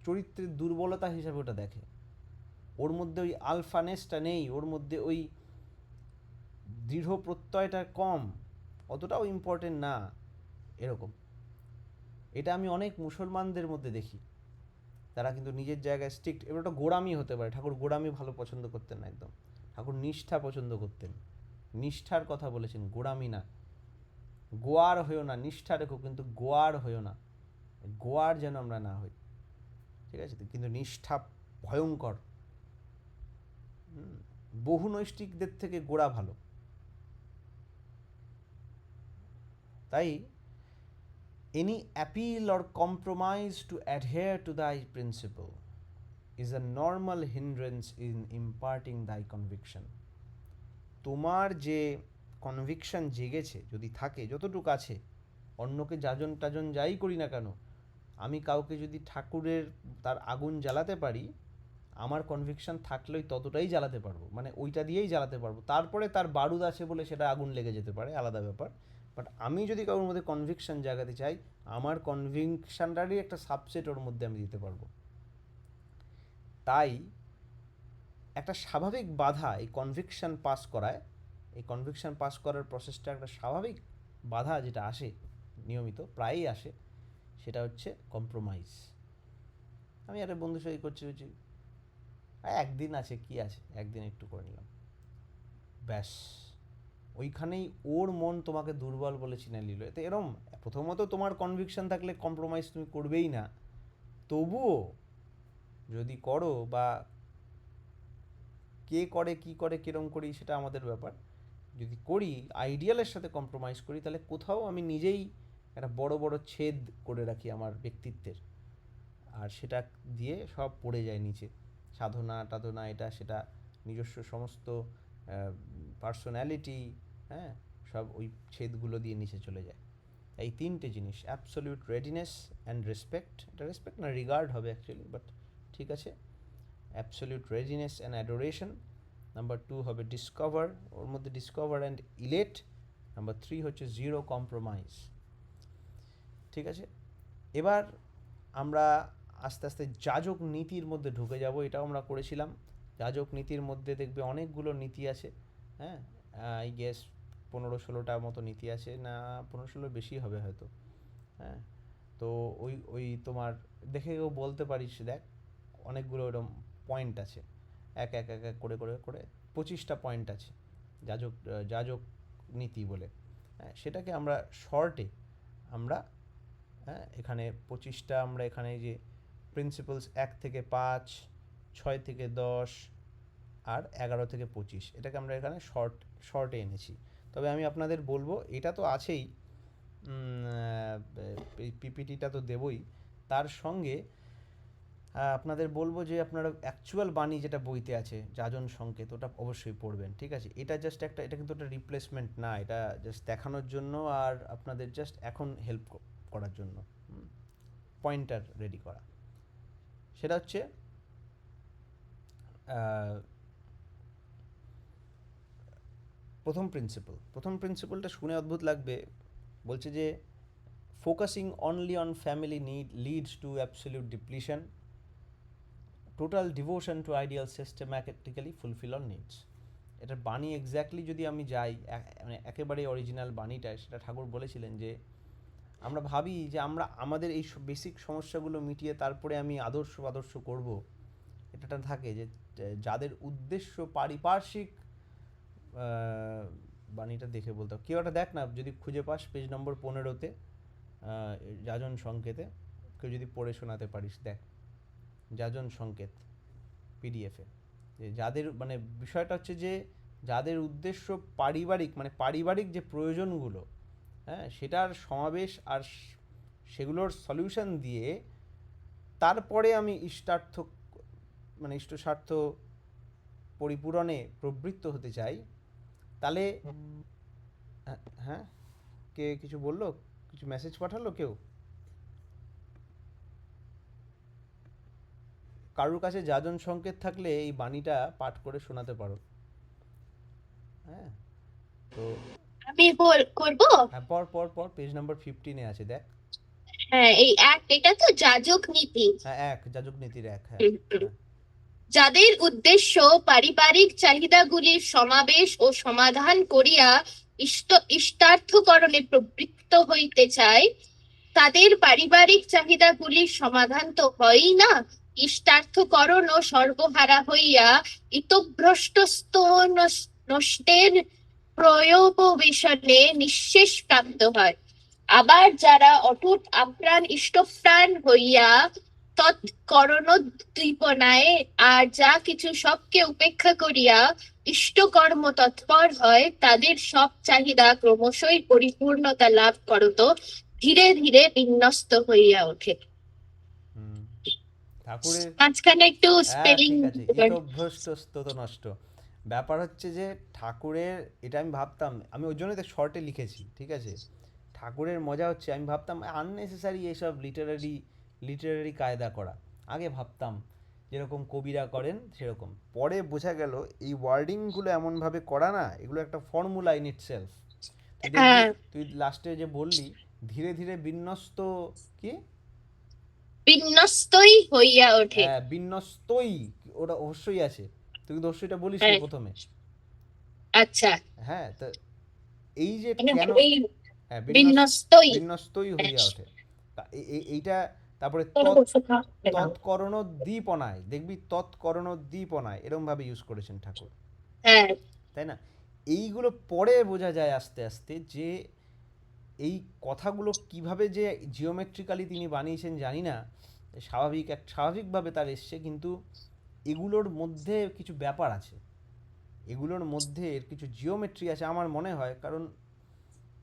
Speaker 1: চরিত্রের দুর্বলতা হিসাবে ওটা দেখে, ওর মধ্যে ওই আলফানেসটা নেই, ওর মধ্যে ওই দৃঢ় প্রত্যয়টা কম, অতটাও ইম্পর্টেন্ট না, এরকম। এটা আমি অনেক মুসলমানদের মধ্যে দেখি, তারা কিন্তু নিজের জায়গায় স্ট্রিক্ট। এবার ওটা গোড়ামি হতে পারে, ঠাকুর গোড়ামি ভালো পছন্দ করতেন না একদম, ঠাকুর নিষ্ঠা পছন্দ করতেন, নিষ্ঠার কথা বলেছেন, গোড়ামি না। গোয়ার হয়েও না, নিষ্ঠা রেখো, কিন্তু গোয়ার হয়েও না, গোয়ার যেন আমরা না হই, ঠিক আছে? কিন্তু নিষ্ঠা ভয়ঙ্কর, বহু নৈষ্ঠিকদের থেকে গোড়া ভালো। তাই any appeal or compromise to adhere to thy principle is a normal hindrance in imparting thy conviction. তোমার যে কনভিকশন জেগেছে যদি থাকে, যতটুকু আছে, অন্যকে যাজন টাজন যাই করি না কেন, আমি কাউকে যদি ঠাকুরের তার আগুন জ্বালাতে পারি, আমার কনভিকশন থাকলেই ততটাই জ্বালাতে পারবো, মানে ওইটা দিয়েই জ্বালাতে পারবো। তারপরে তার বারুদ আছে বলে সেটা আগুন লেগে যেতে পারে, আলাদা ব্যাপার। বাট আমি যদি কারোর মধ্যে কনভিকশন জাগাতে চাই, আমার কনভিকশনটারই একটা সাবসেট ওর মধ্যে আমি দিতে পারবো। তাই একটা স্বাভাবিক বাধা এই কনভিকশন পাস করায়, এই কনভিকশন পাস করার প্রসেসটা একটা স্বাভাবিক বাধা যেটা আসে নিয়মিত, প্রায়ই আসে, সেটা হচ্ছে কম্প্রোমাইজ। আমি একটা বন্ধুর সাথে করছি একদিন আছে, কি আছে, একদিন একটু করে নিলাম, ব্যাস ওইখানেই ওর মন তোমাকে দুর্বল বলে চিনে নিল। এতে এরম, প্রথমত তোমার কনভিকশন থাকলে কম্প্রোমাইজ তুমি করবেই না, তবুও যদি করো, বা কে করে কী করে কীরম করি সেটা আমাদের ব্যাপার, যদি করি আইডিয়ালের সাথে কম্প্রোমাইজ করি, তাহলে কোথাও আমি নিজেই একটা বড় বড় ছেদ করে রাখি আমার ব্যক্তিত্বের, আর সেটা দিয়ে সব পড়ে যায় নিচে, সাধনা টাধনা এটা সেটা, নিজস্ব সমস্ত পার্সোনালিটি, হ্যাঁ, সব ওই ছেদগুলো দিয়ে নিচে চলে যায়। এই তিনটে জিনিস, অ্যাবসলিউট রেডিনেস অ্যান্ড রেসপেক্ট, এটা রেসপেক্ট না রিগার্ড হবে অ্যাকচুয়ালি, বাট ঠিক আছে, absolute readiness and adoration. Number 2 হবে ডিসকভার, ওর মধ্যে ডিসকভার অ্যান্ড ইলেট। নাম্বার 3 হচ্ছে জিরো কম্প্রোমাইজ। ঠিক আছে, এবার আমরা আস্তে আস্তে যাজক নীতির মধ্যে ঢুকে যাব। এটাও আমরা করেছিলাম। যাজক নীতির মধ্যে দেখবে অনেকগুলো নীতি আছে, হ্যাঁ, আই গেস 15-16টার মতো নীতি আছে, না 15-16 বেশি হবে হয়তো, হ্যাঁ। তো ওই ওই তোমার দেখে বলতে পারিস, দেখ অনেকগুলো এরকম পয়েন্ট আছে, এক এক এক এক করে করে করে 25টা পয়েন্ট আছে যাজক যাজক নীতি বলে, হ্যাঁ। সেটাকে আমরা শর্টে আমরা, হ্যাঁ, এখানে 25টা আমরা এখানে যে প্রিন্সিপালস 1 থেকে 5, 6 থেকে 10 আর 11 থেকে 25, এটাকে আমরা এখানে শর্টে এনেছি। তবে আমি আপনাদের বলবো, এটা তো আছেই, পিপিটিটা তো দেবই, তার সঙ্গে আপনাদের বলবো যে আপনারা অ্যাকচুয়াল বাণী যেটা বইতে আছে যাজন সংকেত, ওটা অবশ্যই পড়বেন, ঠিক আছে। এটা জাস্ট একটা, এটা কিন্তু একটা রিপ্লেসমেন্ট না, এটা জাস্ট দেখানোর জন্য আর আপনাদের জাস্ট এখন হেল্প করার জন্য, পয়েন্টার রেডি করা। সেটা হচ্ছে প্রথম প্রিন্সিপালটা শুনে অদ্ভুত লাগবে, বলছে যে focusing only on family need leads to absolute depletion, total devotion to ideal systematically fulfil on needs. এটার বাণী এক্স্যাক্টলি যদি আমি যাই, মানে একেবারে অরিজিনাল বাণীটা, সেটা ঠাকুর বলেছিলেন যে আমরা ভাবি যে আমরা আমাদের এই বেসিক সমস্যাগুলো মিটিয়ে তারপরে আমি আদর্শ করব, এটা থাকে যে যাদের উদ্দেশ্য পারিপার্শ্বিক, বাণীটা দেখে বলতে কেউ একটা দেখ না, যদি খুঁজে পাস পেজ নম্বর 15-তে যাজন সংকেতে, কেউ যদি পড়ে শোনাতে পারিস, দেখ যাজন সংকেত পিডিএফে, যে যাদের মানে বিষয়টা হচ্ছে যে যাদের উদ্দেশ্য পারিবারিক, মানে পারিবারিক যে প্রয়োজনগুলো, হ্যাঁ, সেটার সমাবেশ আর সেগুলোর সলিউশন দিয়ে তারপরে আমি ইষ্টার্থ, মানে ইষ্টস্বার্থ পরিপূরণে প্রবৃত্ত হতে চাই, তাহলে হ্যাঁ, কে কিছু বললো, কিছু মেসেজ পাঠালো কেউ? কারুর কাছে যাজন সংকেত থাকলে এই বাণীটা পাঠ করে শোনাতে পারো, হ্যাঁ। তো
Speaker 2: আমি করব।
Speaker 1: হ্যাঁ, পর পেজ নাম্বার 15-এ আছে, দেখ।
Speaker 2: হ্যাঁ, এটা তো যাজক নীতি।
Speaker 1: হ্যাঁ, যাজক নীতির হ্যাঁ,
Speaker 2: হুম, হুম।
Speaker 1: হ্যাঁ।
Speaker 2: যাদের উদ্দেশ্য পারিবারিক চাহিদাগুলির সমাবেশ ও সমাধান করিয়া ইষ্টার্থকরণে প্রবৃত্ত হইতে চায়, তাদের পারিবারিক চাহিদাগুলির সমাধান তো হয়ই না, ইষ্টার্থকরণ ও সর্বহারা হইয়া ইতভ্রষ্টস্ত নষ্টের প্রয়োপবেশনে নিঃশেষ প্রাপ্ত হয়। আবার যারা অটুট আপ্রাণ ইষ্টপ্রাণ হইয়া তৎকরণোদ্দীপনায় আর যা কিছু সবকে উপেক্ষা করিয়া ইষ্টকর্ম তৎপর হয়, তাদের সব চাহিদা ক্রমশই পরিপূর্ণতা লাভ করত ধীরে ধীরে বিন্যস্ত হইয়া ওঠে।
Speaker 1: ঠাকুরের
Speaker 2: মাঝখানে একটু
Speaker 1: হ্যাঁ
Speaker 2: স্পেলিং।
Speaker 1: ঠিক আছে, ইতভ্রষ্টস্তত নষ্ট। ব্যাপার হচ্ছে যে ঠাকুরের, এটা আমি ভাবতাম, আমি ওই জন্যই তো শর্টে লিখেছি, ঠিক আছে। ঠাকুরের মজা হচ্ছে আমি ভাবতাম আননেসেসারি এসব লিটারারি কায়দা করা, আগে ভাবতাম যেরকম কবিরা করেন সেরকম, পরে বোঝা গেল এই ওয়ার্ডিংগুলো এমনভাবে করা না, এগুলো একটা ফর্মুলা ইন ইটসেলফ। তুই দেখবি,
Speaker 2: হ্যাঁ,
Speaker 1: তুই লাস্টে যে বললি ধীরে ধীরে বিন্যস্ত, কি
Speaker 2: বিন্যস্তই হইয়া ওঠে।
Speaker 1: বিন্যস্তই, ওটা অবশ্যই আছে, তুই কিন্তু অবশ্যইটা বলিসনি
Speaker 2: হ্যাঁ,
Speaker 1: প্রথমে।
Speaker 2: আচ্ছা,
Speaker 1: হ্যাঁ, তো এই যে
Speaker 2: মানে
Speaker 1: কেন,
Speaker 2: এই
Speaker 1: হ্যাঁ
Speaker 2: বিন্যস্তই।
Speaker 1: বিন্যস্তই
Speaker 2: হ্যাঁ,
Speaker 1: হইয়া ওঠে। এইটা, তারপরে
Speaker 2: তোর ওষুধ খাওয়াতে দাও।
Speaker 1: তৎকরণোদ্দীপনায়, দেখবি তৎকরণোদ্দীপনায় এরম ভাবে ইউজ করেছেন ঠাকুর,
Speaker 2: হ্যাঁ,
Speaker 1: তাই না? এইগুলো পরে বোঝা যায় আস্তে আস্তে যে এই কথাগুলো কিভাবে যে জিওমেট্রিক্যালি তিনি বানিয়েছেন জানি না, স্বাভাবিকভাবে তার এসছে, কিন্তু এগুলোর মধ্যে কিছু ব্যাপার আছে, এগুলোর মধ্যে এর কিছু জিওমেট্রি আছে আমার মনে হয়, কারণ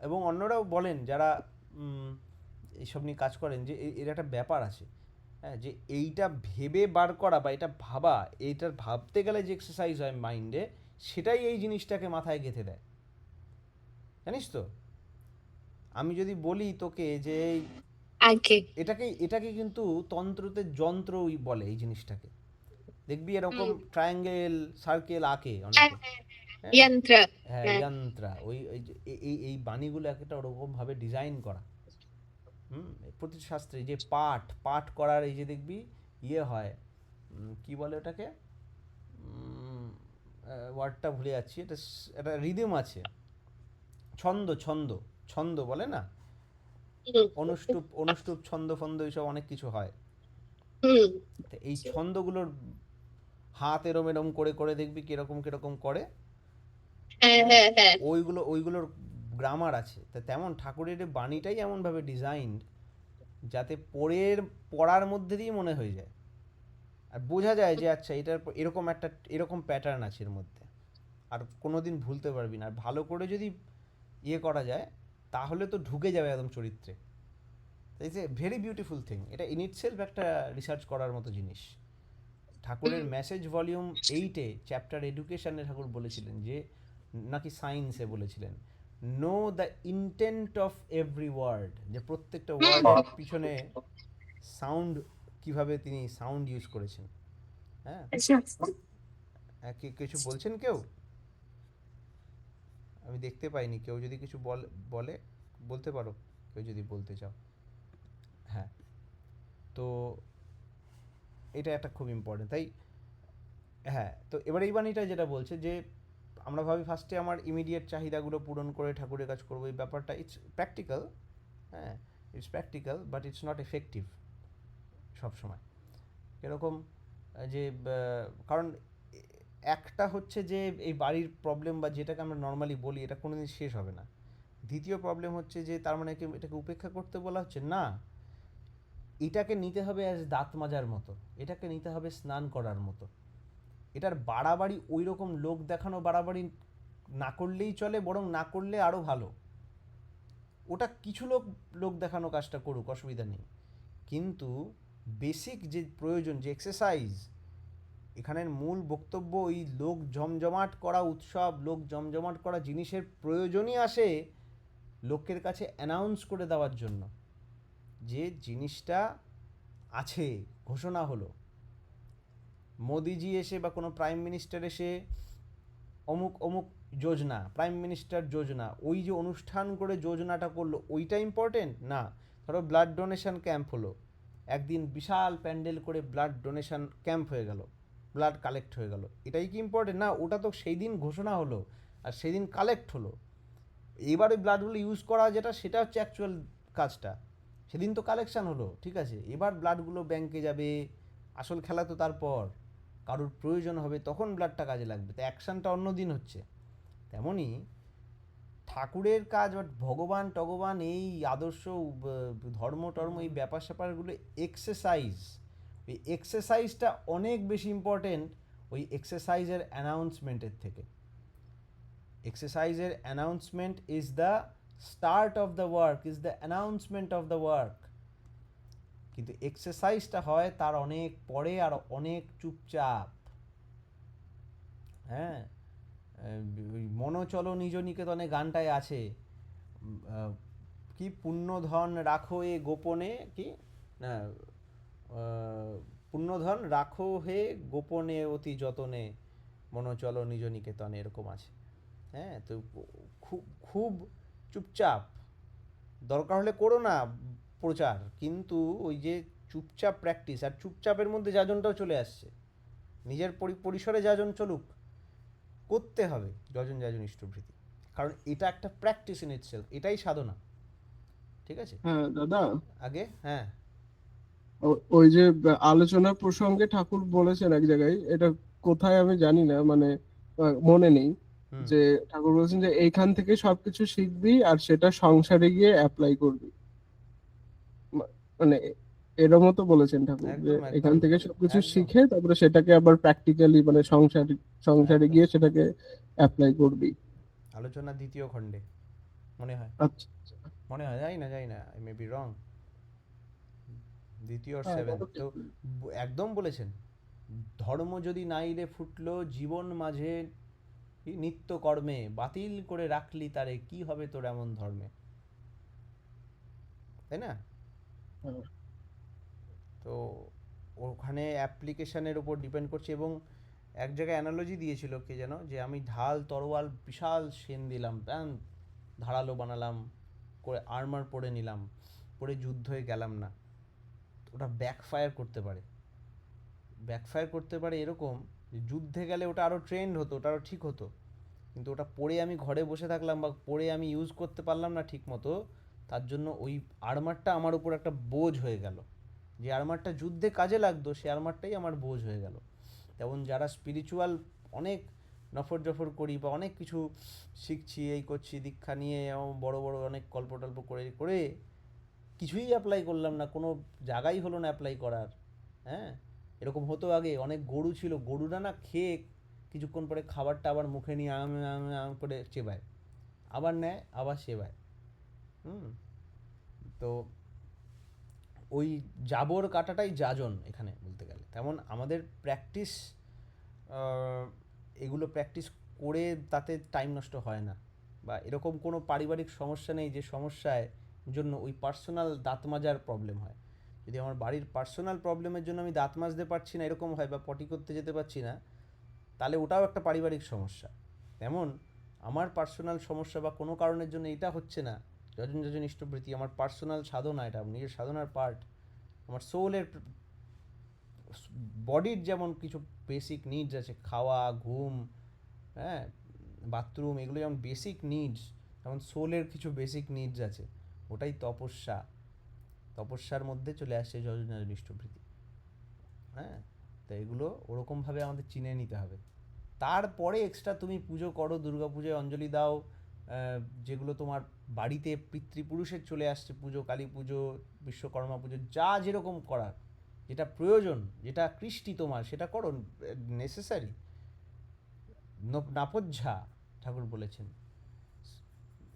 Speaker 1: এবং অন্যরাও বলেন যারা উম, এইসব নিয়ে কাজ করেন যে এর একটা ব্যাপার আছে, হ্যাঁ, যে এইটা ভেবে বার করা বা এটা ভাবা, এইটার ভাবতে গেলে যে এক্সারসাইজ হয় মাইন্ডে, সেটাই এই জিনিসটাকে মাথায় গেঁথে দেয়, জানিস তো। আমি যদি বলি তোকে যে
Speaker 2: আগে।
Speaker 1: এটাকে এটাকে কিন্তু তন্ত্রতে যন্ত্রই বলে এই জিনিসটাকে, দেখবি এরকম
Speaker 2: হুম,
Speaker 1: ট্রায়াঙ্গেল সার্কেল আঁকে
Speaker 2: হ্যাঁ,
Speaker 1: অনেকে,
Speaker 2: হ্যাঁ,
Speaker 1: হ্যাঁ,
Speaker 2: যন্ত্র।
Speaker 1: হ্যাঁ
Speaker 2: হ্যাঁ,
Speaker 1: যন্ত্রা, ওই ওই যে এই বাণীগুলো একটা ওরকমভাবে ডিজাইন করা। হুম, প্রতি শাস্ত্রে যে পাঠ পাঠ করার এই যে দেখবি ইয়ে হয়, কি বলে ওটাকে, ওয়ার্ডটা ভুলে যাচ্ছি, এটা রিদম আছে, ছন্দ ছন্দ ছন্দ বলে না,
Speaker 2: হুম,
Speaker 1: অনুষ্টুপ অনুষ্টুপ ছন্দ ফন্দ এইসব অনেক কিছু হয়।
Speaker 2: হুম,
Speaker 1: তো এই ছন্দগুলোর হাত এরম এরম করে করে দেখবি কিরকম কিরকম করে,
Speaker 2: হ্যাঁ,
Speaker 1: হ্যাঁ,
Speaker 2: হ্যাঁ, হ্যাঁ,
Speaker 1: ওইগুলোর গ্রামার আছে, তা তেমন ঠাকুরের এই বাণীটাই এমনভাবে ডিজাইনড যাতে পড়ার মধ্যে দিয়ে মনে হয়ে যায়, আর বোঝা যায় যে আচ্ছা এটার এরকম প্যাটার্ন আছে এর মধ্যে, আর কোনো দিন ভুলতে পারবি না, আর ভালো করে যদি ইয়ে করা যায় তাহলে তো ঢুকে যাবে একদম চরিত্রে। It's a very beautiful thing, এটা ইন ইটসেলফ একটা রিসার্চ করার মতো জিনিস। ঠাকুরের
Speaker 2: হুম,
Speaker 1: মেসেজ ভলিউম 8-এ চ্যাপ্টার এডুকেশনে ঠাকুর বলেছিলেন যে, নাকি সায়েন্সে বলেছিলেন, know the intent of every word, যে প্রত্যেকটা ওয়ার্ডের পিছনে সাউন্ড, কিভাবে তিনি সাউন্ড ইউজ করেছেন। হ্যাঁ,
Speaker 2: আচ্ছা।
Speaker 1: কিছু বলছেন কেউ, আমি দেখতে পাইনি, কেউ যদি কিছু বলে বলতে পারো, কেউ যদি বলতে চাও। হ্যাঁ, তো এটা একটা খুব ইম্পর্টেন্ট, তাই হ্যাঁ, তো এবার এই বাণীটা যেটা বলছে যে আমরা ভাবি ফার্স্টে আমার ইমিডিয়েট চাহিদাগুলো পূরণ করে ঠাকুরের কাজ করবো, এই ব্যাপারটা ইটস প্র্যাকটিক্যাল, হ্যাঁ, it's practical but it's not effective সবসময়। এরকম যে কারণ একটা হচ্ছে যে এই বাড়ির প্রবলেম বা যেটাকে আমরা নর্মালি বলি এটা কোনোদিন শেষ হবে না। দ্বিতীয় প্রবলেম হচ্ছে যে তার মানে এটাকে উপেক্ষা করতে বলা হচ্ছে না, এটাকে নিতে হবে অ্যাজ দাঁত মাজার মতো, এটাকে নিতে হবে স্নান করার মতো, এটার বাড়াবাড়ি ওই রকম লোক দেখানো বাড়াবাড়ি না করলেই চলে, বরং না করলে আরও ভালো। ওটা কিছু লোক লোক দেখানো কাজটা করুক, অসুবিধা নেই, কিন্তু বেসিক যে প্রয়োজন, যে এক্সারসাইজ, এখানের মূল বক্তব্য ওই লোক জমজমাট করা উৎসব, লোক জমজমাট করা জিনিসের প্রয়োজনই আসে লোকের কাছে অ্যানাউন্স করে দেওয়ার জন্য, যে জিনিসটা আছে, ঘোষণা হলো, মোদিজি এসে বা কোনো প্রাইম মিনিস্টার এসে অমুক অমুক যোজনা, প্রাইম মিনিস্টার যোজনা, ওই যে অনুষ্ঠান করে যোজনাটা করলো ওইটা ইম্পর্টেন্ট না। ধরো ব্লাড ডোনেশন ক্যাম্প হলো, একদিন বিশাল প্যান্ডেল করে ব্লাড ডোনেশন ক্যাম্প হয়ে গেল, ব্লাড কালেক্ট হয়ে গেল, এটাই কি ইম্পর্টেন্ট না? ওটা তো সেই দিন ঘোষণা হলো আর সেই দিন কালেক্ট হলো, এবার ওই ব্লাডগুলো ইউজ করা যেটা সেটা হচ্ছে অ্যাকচুয়াল কাজটা, সেদিন তো কালেকশন হলো, ঠিক আছে, এবার ব্লাডগুলো ব্যাংকে যাবে, আসল খেলা তো তারপর, কারোর প্রয়োজন হবে তখন ব্লাডটা কাজে লাগবে, তো অ্যাকশনটা অন্য দিন হচ্ছে। তেমনই ঠাকুরের কাজ বা ভগবান টগবান এই আদর্শ ধর্ম টর্ম এই ব্যাপার স্যাপারগুলো এক্সারসাইজ, ওই এক্সারসাইজটা অনেক বেশি ইম্পর্টেন্ট ওই এক্সারসাইজের অ্যানাউন্সমেন্টের থেকে। এক্সারসাইজের announcement is the start of the work, is the announcement of the work, কিন্তু এক্সারসাইজটা হয় তার অনেক পরে আর অনেক চুপচাপ। হ্যাঁ, ওই মনো চলো নিজ নিকেতনে গানটায় আছে, কি পুণ্যধন রাখো এ গোপনে, কি না, পুণ্যধন রাখো হে গোপনে অতি যতনে, মনো চলো নিজ নিকেতনে, এরকম আছে। হ্যাঁ, তো খুব খুব চুপচাপ, দরকার হলে করো না প্রচার, কিন্তু ওই যে চুপচাপ প্র্যাকটিস, আর চুপচাপের মধ্যে যাজনটাও চলে আসছে, নিজের পরিসরে যাজন চলুক, করতে হবে যজন যাজন ইষ্টভৃতি, কারণ এটা একটা প্র্যাকটিস ইন ইটসেলফ, এটাই সাধনা। ঠিক আছে?
Speaker 3: হ্যাঁ দাদা,
Speaker 1: আগে হ্যাঁ।
Speaker 3: ওই যে আলোচনা প্রসঙ্গে ঠাকুর বলেছেন এক জায়গায়, এটা কোথায় আমি জানি না, মানে মনে নেই,
Speaker 1: হুম।
Speaker 3: যে ঠাকুর বলেছেন যে এইখান থেকে সবকিছু শিখবি আর সেটা সংসারে গিয়ে অ্যাপ্লাই করবি। মানে এরকমও তো বলেছেন ঠাকুর, যে
Speaker 1: একদম
Speaker 3: এখান
Speaker 1: একদম
Speaker 3: থেকে সবকিছু
Speaker 1: একদম
Speaker 3: শিখে তারপরে সেটাকে আবার প্র্যাকটিক্যালি মানে সংসারে
Speaker 1: একদম।
Speaker 3: গিয়ে সেটাকে অ্যাপ্লাই করবি।
Speaker 1: আলোচনা দ্বিতীয় খণ্ডে মনে হয়,
Speaker 3: আচ্ছা।
Speaker 1: মনে হয়, যাই না, আই মে বি রং, দ্বিতীয়
Speaker 3: হ্যাঁ
Speaker 1: সেভেন
Speaker 3: দাদা,
Speaker 1: তো
Speaker 3: ঠিক।
Speaker 1: একদম বলেছেন, ধর্ম যদি নাই রে ফুটলো জীবন মাঝে, কি নিত্য কর্মে বাতিল করে রাখলি তারে, কি হবে তোর এমন ধর্মে, তাই না?
Speaker 3: হ্যাঁ।
Speaker 1: তো ওখানে অ্যাপ্লিকেশনের উপর ডিপেন্ড করছে, এবং এক জায়গায় অ্যানালজি দিয়েছিল কে যেন, যে আমি ঢাল তরোয়াল বিশাল সেন দিলাম, ধারালো বানালাম, করে আর্মার পরে নিলাম, পরে যুদ্ধে গেলাম না, ওটা ব্যাকফায়ার করতে পারে। ব্যাকফায়ার করতে পারে এরকম, যে যুদ্ধে গেলে ওটা আরও ট্রেন্ড হতো, ওটা আরও ঠিক হতো, কিন্তু ওটা পরে আমি ঘরে বসে থাকলাম বা পরে আমি ইউজ করতে পারলাম না ঠিক মতো, তার জন্য ওই আর্মারটা আমার উপর একটা বোঝ হয়ে গেল, যে আর্মারটা যুদ্ধে কাজে লাগতো সে আর্মারটাই আমার বোঝ হয়ে গেল। তেমন যারা স্পিরিচুয়াল অনেক নফর জফর করি বা অনেক কিছু শিখছি, এই করছি, দীক্ষা নিয়ে বড় বড় অনেক গল্প টল্প করে করে কিছুই অ্যাপ্লাই করলাম না, কোনো জায়গাই হলো না অ্যাপ্লাই করার। হ্যাঁ, এরকম হতো আগে, অনেক গরু ছিল, গরুরা না খেয়ে কিছুক্ষণ পরে খাবারটা আবার মুখে নিয়ে আম আম আম করে চেবায়, আবার নেয় আবার সেবায়। হুম। তো ওই জাবর কাটাটাই যাজন এখানে বলতে গেলে, তেমন আমাদের প্র্যাকটিস, এগুলো প্র্যাকটিস করে তাতে টাইম নষ্ট হয় না, বা এরকম কোনো পারিবারিক সমস্যা নেই যে সমস্যায় জন্য ওই পার্সোনাল দাঁত মাজার প্রবলেম হয়। যদি আমার বাড়ির পার্সোনাল প্রবলেমের জন্য আমি দাঁত মাজতে পারছি না এরকম হয়, বা পটি করতে যেতে পারছি না, তাহলে ওটাও একটা পারিবারিক সমস্যা। তেমন আমার পার্সোনাল সমস্যা বা কোনো কারণের জন্য এটা হচ্ছে না, যজন যজন ইষ্টবৃত্তি আমার পার্সোনাল সাধনা, এটা নিজের সাধনার পার্ট, আমার সোলের, বডির যেমন কিছু বেসিক নিডস আছে, খাওয়া, ঘুম, হ্যাঁ, বাথরুম, এগুলো যেমন বেসিক নিডস, যেমন সোলের কিছু বেসিক নিডস আছে, ওটাই তপস্যা, তপস্যার মধ্যে চলে আসছে যজন যজন ইষ্টবৃত্তি। হ্যাঁ, তো এগুলো ওরকমভাবে আমাদের চিনে নিতে হবে। তারপরে এক্সট্রা তুমি পুজো করো, দুর্গা পুজোয় অঞ্জলি দাও, যেগুলো তোমার বাড়িতে পিতৃপুরুষের চলে আসছে পুজো, কালী পুজো, বিশ্বকর্মা পুজো, যা যেরকম করার, যেটা প্রয়োজন, যেটা কৃষ্টি তোমার, সেটা করো, নেসেসারি, নাপজ্ঝা ঠাকুর বলেছেন।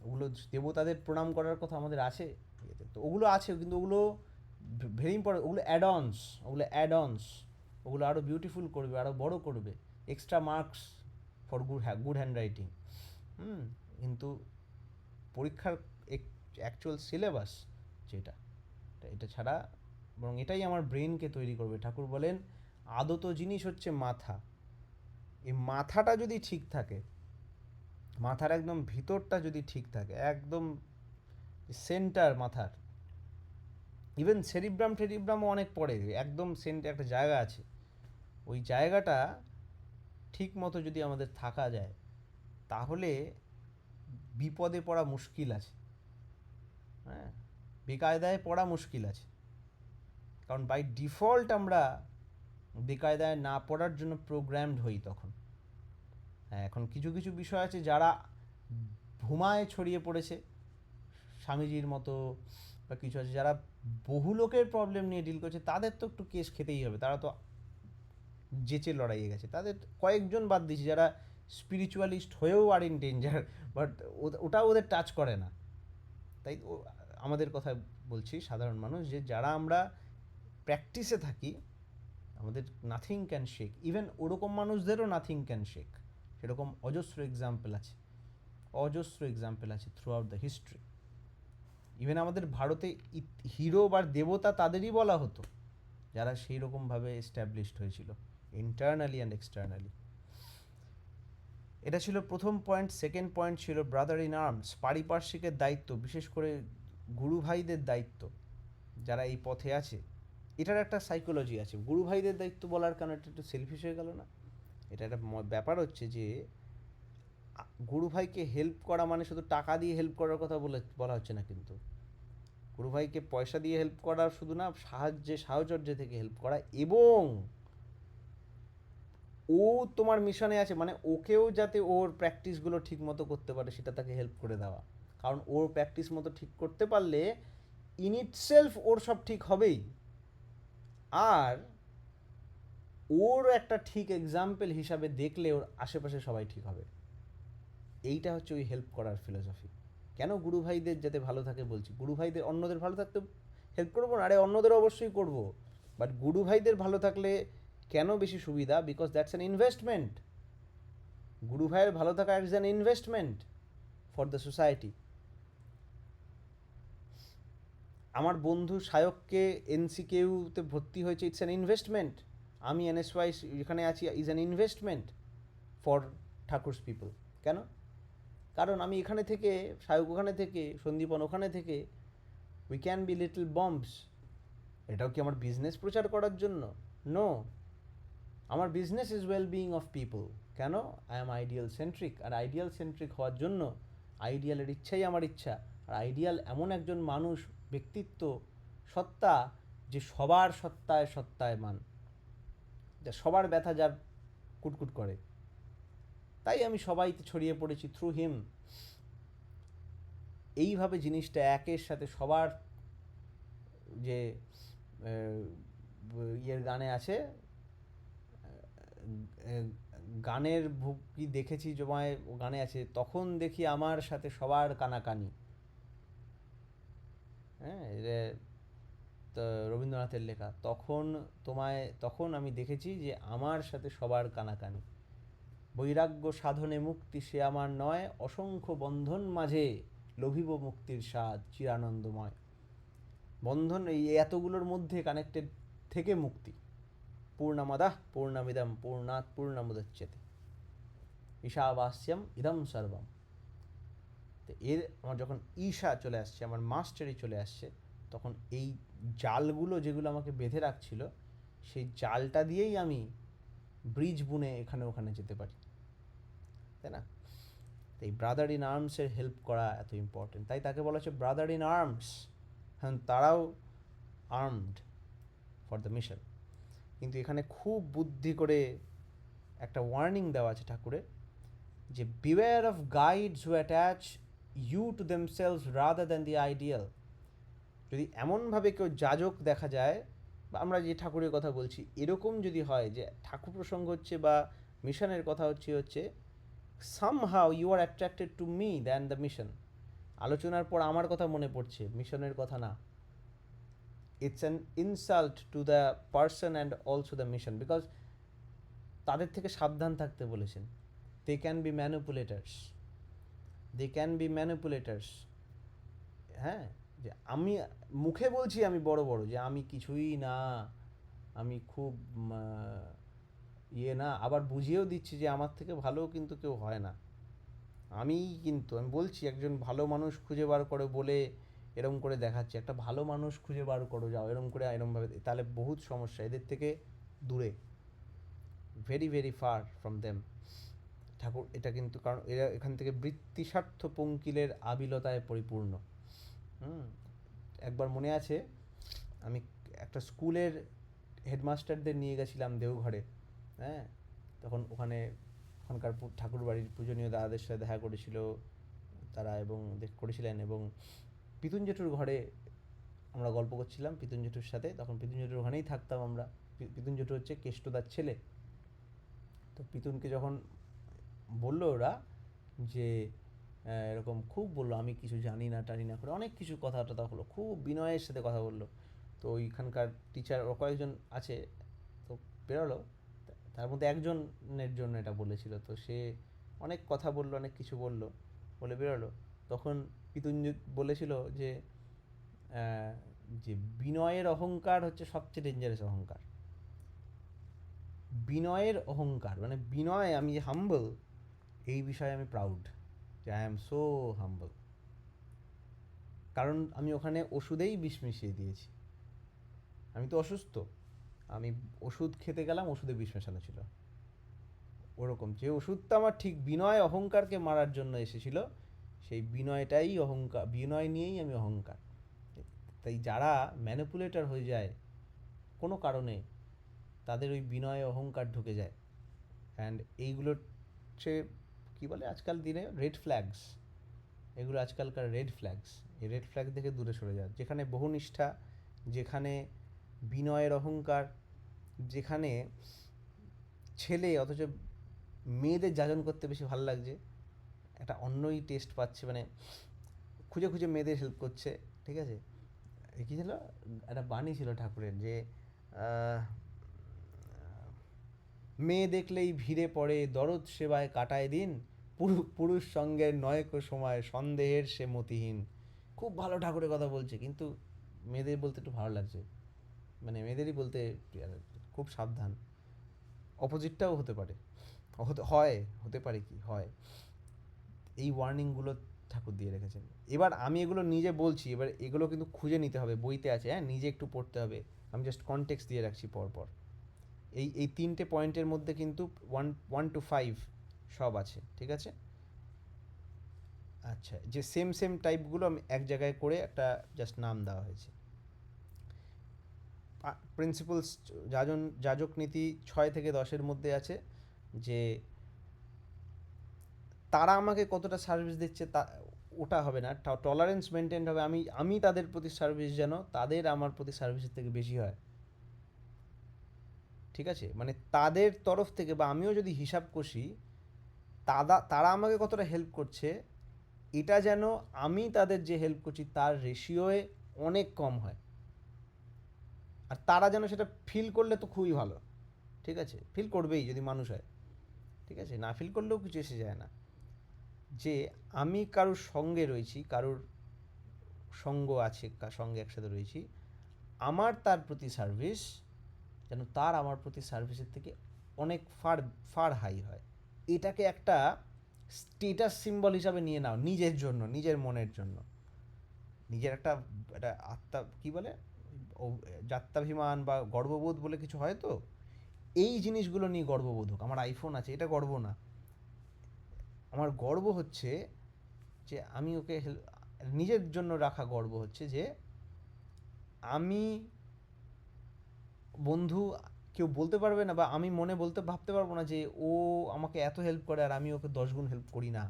Speaker 1: ওগুলো দেবতাদের প্রণাম করার কথা আমাদের আছে, তো ওগুলো আছে, কিন্তু ওগুলো ভেরি ইম্পর্টেন্ট, ওগুলো অ্যাডঅনস, ওগুলো আরও বিউটিফুল করবে, আরও বড় করবে, extra marks for good hand writing. কিন্তু পরীক্ষার অ্যাকচুয়াল সিলেবাস যেটা, এটা ছাড়া, বরং এটাই আমার ব্রেনকে তৈরি করবে। ঠাকুর বলেন আদত জিনিস হচ্ছে মাথা, এই মাথাটা যদি ঠিক থাকে, মাথার একদম ভিতরটা যদি ঠিক থাকে, একদম সেন্টার মাথার, ইভেন সেরিব্রামও অনেক পড়ে, একদম সেন্টার একটা জায়গা আছে, ওই জায়গাটা ঠিক মতো যদি আমাদের থাকা যায়, তাহলে বিপদে পড়া মুশকিল আছে। হ্যাঁ, বেকায়দায় পড়া মুশকিল আছে, কারণ বাই ডিফল্ট আমরা বেকায়দায় না পড়ার জন্য প্রোগ্রামড হই তখন। হ্যাঁ, এখন কিছু কিছু বিষয় আছে যারা ভুমায় ছড়িয়ে পড়েছে, স্বামীজির মতো, বা কিছু আছে যারা বহু লোকের প্রবলেম নিয়ে ডিল করছে, তাদের তো একটু কেস খেতেই হবে, তারা তো জেচে লড়াইয়ে গেছে, তাদের কয়েকজন বাদ দিয়েছি যারা স্পিরিচুয়ালিস্ট হয়েও আর ইন ডেঞ্জার, বাট ওটা ওদের টাচ করে না। তাই আমাদের কথা বলছি, সাধারণ মানুষ, যে যারা আমরা প্র্যাকটিসে থাকি, আমাদের নাথিং ক্যান শেক, ইভেন ওরকম মানুষদেরও নাথিং ক্যান শেক, সেরকম অজস্র এক্সাম্পল আছে through out the history. Even আমাদের ভারতে হিরো বা দেবতা তাদেরই বলা হতো যারা সেই রকমভাবে এস্টাবলিশড হয়েছিল ইন্টারনালি অ্যান্ড এক্সটার্নালি। এটা ছিল প্রথম পয়েন্ট। সেকেন্ড পয়েন্ট ছিল ব্রাদার ইন আর্মস, পারিপার্শ্বিকের দায়িত্ব, বিশেষ করে গুরু ভাইদের দায়িত্ব যারা এই পথে আছে। এটার একটা সাইকোলজি আছে। গুরু ভাইদের দায়িত্ব বলার কারণে এটা একটু সেলফিশ হয়ে গেল না? এটা একটা ব্যাপার হচ্ছে যে গুরু ভাইকে হেল্প করা মানে শুধু টাকা দিয়ে হেল্প করার কথা বলা হচ্ছে না, কিন্তু গুরু ভাইকে পয়সা দিয়ে হেল্প করা শুধু না, সাহচর্য থেকে হেল্প করা, এবং ও তোমার মিশনে আছে মানে ওকেও যাতে ওর প্র্যাকটিসগুলো ঠিক মতো করতে পারে সেটা তাকে হেল্প করে দেওয়া। কারণ ওর প্র্যাকটিস মতো ঠিক করতে পারলে ইন ইটসেলফ ওর সব ঠিক হবেই, আর ওর একটা ঠিক এক্সাম্পল হিসাবে দেখলে ওর আশেপাশে সবাই ঠিক হবে। এইটা হচ্ছে ওই হেল্প করার ফিলোসফি। কেন গুরু ভাইদের যাতে ভালো থাকে বলছি, গুরু ভাইদের অন্যদের ভালো থাকতে হেল্প করবো না, আরে অন্যদের অবশ্যই করব, বাট গুরু ভাইদের ভালো থাকলে কেন বেশি সুবিধা? Because that's an investment. গুরু ভাইয়ের ভালো থাকা is an investment for the society. আমার বন্ধু সায়ককে এনসিকেইউতে ভর্তি হয়েছে, ইটস অ্যান ইনভেস্টমেন্ট। আমি এনএসওয়াই এখানে আছি, is an investment for Thakur's people. কেন? কারণ আমি এখানে থেকে, সায়ক ওখানে থেকে, সন্দীপন ওখানে থেকে, we can be little bombs. এটাও কি আমার বিজনেস প্রচার করার জন্য? নো, আমার business is well being of people. কেন? আই এম আইডিয়াল সেন্ট্রিক, আর আইডিয়াল সেন্ট্রিক হওয়ার জন্য আইডিয়ালের ইচ্ছাই আমার ইচ্ছা। আর আইডিয়াল এমন একজন মানুষ, ব্যক্তিত্ব, সত্তা, যে সবার সত্তায় মান, যা সবার ব্যথা যার কুটকুট করে। তাই আমি সবাইতে ছড়িয়ে পড়েছি থ্রু হিম। এইভাবে জিনিসটা একের সাথে সবার, যে ইয়ের গানে আছে, গানের কি দেখেছি জমায়, ও গানে আছে, তখন দেখি আমার সাথে সবার কানাকানি। হ্যাঁ, এটা তো রবীন্দ্রনাথের লেখা। তখন আমি দেখেছি যে আমার সাথে সবার কানাকানি। বৈরাগ্য সাধনে মুক্তি সে আমার নয়, অসংখ্য বন্ধন মাঝে লোভিব মুক্তির স্বাদ চিরানন্দময়। বন্ধন এই এতগুলোর মধ্যে কানেক্টেড থেকে মুক্তি। পূর্ণমাদাঃ পূর্ণমিদং পূর্ণাৎ পূর্ণমুদচ্যতে ঈশাবাস্যম ইদম সর্বম। তো আমার যখন ঈশা চলে আসছে, আমার মাস্টারি চলে আসছে, তখন এই জালগুলো যেগুলো আমাকে বেঁধে রাখছিল, সেই জালটা দিয়েই আমি ব্রিজ বুনে এখানে ওখানে যেতে পারি, তাই না? তো এই ব্রাদার ইন আর্মসের হেল্প করা এত ইম্পর্টেন্ট, তাই তাকে বলা হচ্ছে ব্রাদার ইন আর্মস। হ্যাঁ, তারাও আর্মড ফর দ্য মিশন। কিন্তু এখানে খুব বুদ্ধি করে একটা ওয়ার্নিং দেওয়া আছে ঠাকুরের, যে beware of guides who attach you to themselves rather than the ideal. যদি এমনভাবে কেউ যাজক দেখা যায়, বা আমরা যে ঠাকুরের কথা বলছি এরকম যদি হয়, যে ঠাকুর প্রসঙ্গ হচ্ছে বা মিশনের কথা হচ্ছে somehow you are attracted to me than the mission, আলোচনার পর আমার কথা মনে পড়ছে, মিশনের কথা না। It's an insult to the person and also the mission, because তাদের থেকে সাবধান থাকতে বলেছেন। They can be manipulators. হ্যাঁ, যে আমি মুখে বলছি আমি বড় যে আমি কিছুই না, আমি খুব না, আবার বুঝিয়েও দিচ্ছি যে আমার থেকে ভালো কিন্তু কেউ হয় না। আমি বলছি একজন ভালো মানুষ খুঁজে বার করে বলে এরম করে দেখাচ্ছি, একটা ভালো মানুষ খুঁজে বার করো যাও, এরমভাবে, তাহলে বহুত সমস্যা। এদের থেকে দূরে, very very far from them Thakur. এটা কিন্তু কারণ এরা এখান থেকে বৃত্তিস্বার্থ পঙ্কিলের আবিলতায় পরিপূর্ণ। একবার মনে আছে, আমি একটা স্কুলের হেডমাস্টারদের নিয়ে গেছিলাম দেওঘরে। হ্যাঁ, তখন ওখানকার ঠাকুর বাড়ির পূজনীয় দাদাদের সাথে দেখা করেছিল তারা, এবং করেছিলেন, এবং পিতুন জেঠুর ঘরে আমরা গল্প করছিলাম পিতুন জেঠুর সাথে। তখন পিতুন জেঠুর ওখানেই থাকতাম আমরা। পিতুন জেঠু হচ্ছে কেষ্টদার ছেলে। তো পিতুনকে যখন বললো ওরা যে এরকম, খুব বললো আমি কিছু জানি না টানি না করে, অনেক কিছু কথা টথা হলো, খুব বিনয়ের সাথে কথা বললো। তো ওইখানকার টিচার ও কয়েকজন আছে, তো বেরোলো, তার মধ্যে একজনের জন্য এটা বলেছিল। তো সে অনেক কথা বললো, অনেক কিছু বললো, বলে বেরোলো। তখন পিতুঞ্জিত বলেছিল যে আহ, যে বিনয়ের অহংকার হচ্ছে সবচেয়ে ডেঞ্জারাস অহংকার। বিনয়ের অহংকার মানে বিনয়, আমি যে হাম্বল, এই বিষয়ে আমি প্রাউড যে আই অ্যাম সো হাম্বল। কারণ আমি ওখানে ওষুধেই বিষ মিশিয়ে দিয়েছি। আমি তো অসুস্থ, আমি ওষুধ খেতে গেলাম, ওষুধে বিষ মেশানো ছিল। ওরকম যে ওষুধটা আমার ঠিক বিনয় অহংকারকে মারার জন্য এসেছিল, সেই বিনয়টাই অহংকার, বিনয় নিয়েই আমি অহংকার। তাই যারা ম্যানিপুলেটর হয়ে যায় কোনো কারণে, তাদের ওই বিনয় অহংকার ঢুকে যায়। অ্যান্ড এইগুলোর হচ্ছে কী বলে আজকাল দিনে রেড ফ্ল্যাগস। এগুলো আজকালকার রেড ফ্ল্যাগস। এই রেড ফ্ল্যাগ থেকে দূরে সরে যান। যেখানে বহুনিষ্ঠা, যেখানে বিনয়ের অহংকার, যেখানে ছেলে অথচ মেয়েদের যাজন করতে বেশি ভালো লাগছে, একটা অন্যই টেস্ট পাচ্ছে, মানে খুঁজে খুঁজে মেয়েদের হেল্প করছে, ঠিক আছে। কী ছিল একটা বাণী ছিল ঠাকুরের যে আহ, মেয়ে দেখলেই ভিড়ে পড়ে দরদ সেবায় কাটায় দিন, পুরুষ সঙ্গের নয়কো সময় সন্দেহের সে মতিহীন। খুব ভালো ঠাকুরের কথা বলছে, কিন্তু মেয়েদের বলতে একটু ভালো লাগছে, মানে মেয়েদেরই বলতে খুব সাবধান। অপোজিটটাও হতে পারে, হতে পারে কি হয়, এই ওয়ার্নিংগুলো ঠাকুর দিয়ে রেখেছেন। এবার আমি এগুলো নিজে বলছি, এবার এগুলো কিন্তু খুঁজে নিতে হবে, বইতে আছে, হ্যাঁ, নিজে একটু পড়তে হবে। আমি জাস্ট কনটেক্সট দিয়ে রাখছি পরপর। এই তিনটে পয়েন্টের মধ্যে কিন্তু 1 to 5 সব আছে, ঠিক আছে। আচ্ছা, যে সেম সেম টাইপগুলো আমি এক জায়গায় করে একটা জাস্ট নাম দেওয়া হয়েছে। প্রিন্সিপালস, যাজক নীতি 6 থেকে 10-এর মধ্যে আছে যে তারা আমাকে কতটা সার্ভিস দিচ্ছে তা ওটা হবে না, টলারেন্স মেনটেন হবে। আমি তাদের প্রতি সার্ভিস যেন তাদের আমার প্রতি সার্ভিসের থেকে বেশি হয়, ঠিক আছে। মানে তাদের তরফ থেকে, বা আমিও যদি হিসাব কষি, তারা আমাকে কতটা হেল্প করছে, এটা যেন আমি তাদের যে হেল্প করছি তার রেশিওয়ে অনেক কম হয়। আর তারা যেন সেটা ফিল করলে তো খুবই ভালো, ঠিক আছে। ফিল করবেই যদি মানুষ হয়, ঠিক আছে। না ফিল করলেও কিছু এসে যায় না। যে আমি কারুর সঙ্গে রয়েছি, কারুর সঙ্গ আছে, সঙ্গে একসাথে রয়েছি, আমার তার প্রতি সার্ভিস যেন তার আমার প্রতি সার্ভিসের থেকে অনেক ফার ফার হাই হয়। এটাকে একটা স্টেটাস সিম্বল হিসাবে নিয়ে নাও নিজের জন্য, নিজের মনের জন্য, নিজের একটা একটা আত্মা কী বলে, যাত্রাভিমান বা গর্ববোধ বলে কিছু হয় তো, এই জিনিসগুলো নিয়ে গর্ববোধ হোক। আমার আইফোন আছে, এটা গর্ব না। আমার গর্ব হচ্ছে যে আমি ওকে নিজের জন্য রাখা গর্ব হচ্ছে যে আমি বন্ধু, কেউ বলতে পারবে না, বা আমি মনে ভাবতে পারবো না যে ও আমাকে এত হেল্প করে আর আমি ওকে 10 গুণ হেল্প করি না।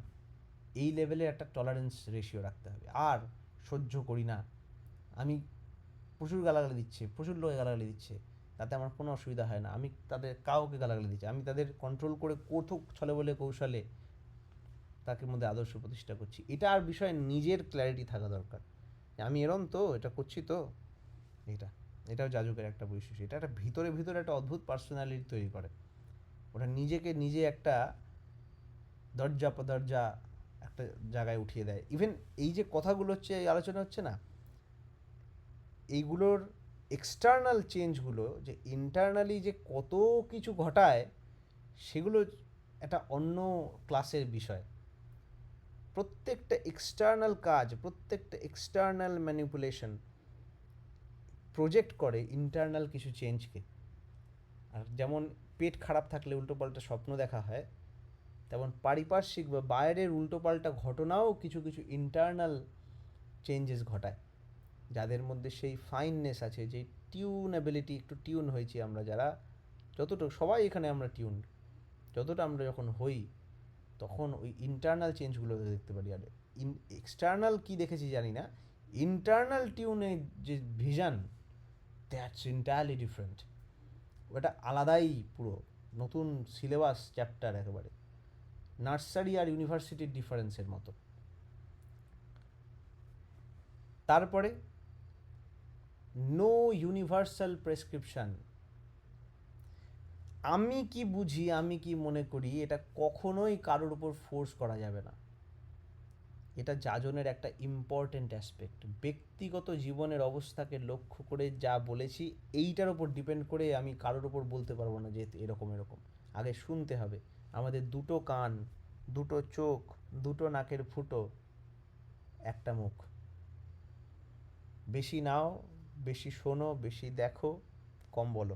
Speaker 1: এই লেভেলে একটা টলারেন্স রেশিও রাখতে হবে। আর সহ্য করি না, আমি প্রচুর গালাগালি দিচ্ছে, প্রচুর লোকে গালাগালি দিচ্ছে, তাতে আমার কোনো অসুবিধা হয় না। আমি তাদের কাউকে গালাগালি দিচ্ছি, আমি তাদের কন্ট্রোল করে কোথাও ছলে বলে কৌশলে তাকে মধ্যে আদর্শ প্রতিষ্ঠা করছি। এটা আর বিষয়ে নিজের ক্ল্যারিটি থাকা দরকার, আমি এরম তো এটা করছি তো। এটাও যাজকের একটা বৈশিষ্ট্য। এটা একটা ভিতরে ভিতরে একটা অদ্ভুত পার্সোনালিটি তৈরি করে। ওটা নিজেকে নিজে একটা দরজা পদরজা একটা জায়গায় উঠিয়ে দেয়। ইভেন এই যে কথাগুলো হচ্ছে, এই আলোচনা হচ্ছে না, এইগুলোর এক্সটার্নাল চেঞ্জগুলো যে ইন্টারনালি যে কত কিছু ঘটায়, সেগুলো একটা অন্য ক্লাসের বিষয়। প্রত্যেকটা এক্সটার্নাল কাজ, প্রত্যেকটা এক্সটার্নাল ম্যানিপুলেশন প্রজেক্ট করে ইন্টারনাল কিছু চেঞ্জকে। আর যেমন পেট খারাপ থাকলে উল্টোপাল্টা স্বপ্ন দেখা হয়, তেমন পারিপার্শ্বিক বা বাইরের উল্টোপাল্টা ঘটনাও কিছু কিছু ইন্টারনাল চেঞ্জেস ঘটায়, যাদের মধ্যে সেই ফাইননেস আছে, যে টিউনেবিলিটি, একটু টিউন হয়েছি আমরা যারা, যতটুকু সবাই এখানে আমরা টিউন, যতটা আমরা যখন হই তখন ওই ইন্টারনাল চেঞ্জগুলো দেখতে পারি। আর এক্সটার্নাল কী দেখেছি জানি না, ইন্টারনাল টিউনের যে ভিশন, দ্যাটস এন্টায়ারলি ডিফারেন্ট। ওটা আলাদাই, পুরো নতুন সিলেবাস চ্যাপ্টার, একেবারে নার্সারি আর ইউনিভার্সিটির ডিফারেন্সের মতো। তারপরে নো ইউনিভার্সাল প্রেসক্রিপশন। আমি কি বুঝি, আমি কি মনে করি, এটা কখনোই কারোর উপর ফোর্স করা যাবে না। এটা যাজনের একটা ইম্পর্ট্যান্ট অ্যাসপেক্ট। ব্যক্তিগত জীবনের অবস্থাকে লক্ষ্য করে যা বলেছি, এইটার ওপর ডিপেন্ড করে আমি কারোর ওপর বলতে পারবো না যে এরকম এরকম। আগে শুনতে হবে। আমাদের দুটো কান, দুটো চোখ, দুটো নাকের ফুটো, একটা মুখ। বেশি নাও, বেশি শোনো, বেশি দেখো, কম বলো,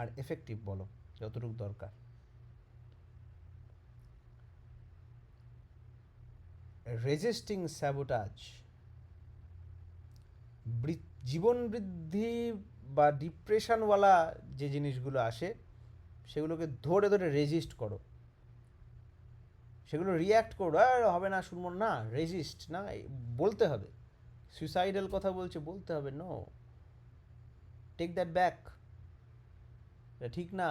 Speaker 1: আর এফেক্টিভ বলো যতটুকু দরকার। রেজিস্টিং স্যাবোটাজ, জীবন বৃদ্ধি বা ডিপ্রেশনওয়ালা যে জিনিসগুলো আসে সেগুলোকে ধরে ধরে রেজিস্ট করো, সেগুলো রিয়্যাক্ট করো, আর হবে না, শুনবো না, রেজিস্ট না, বলতে হবে। সুইসাইডাল কথা বলছে, বলতে হবে, নো, টেক দ্যাট ব্যাক, এটা ঠিক না।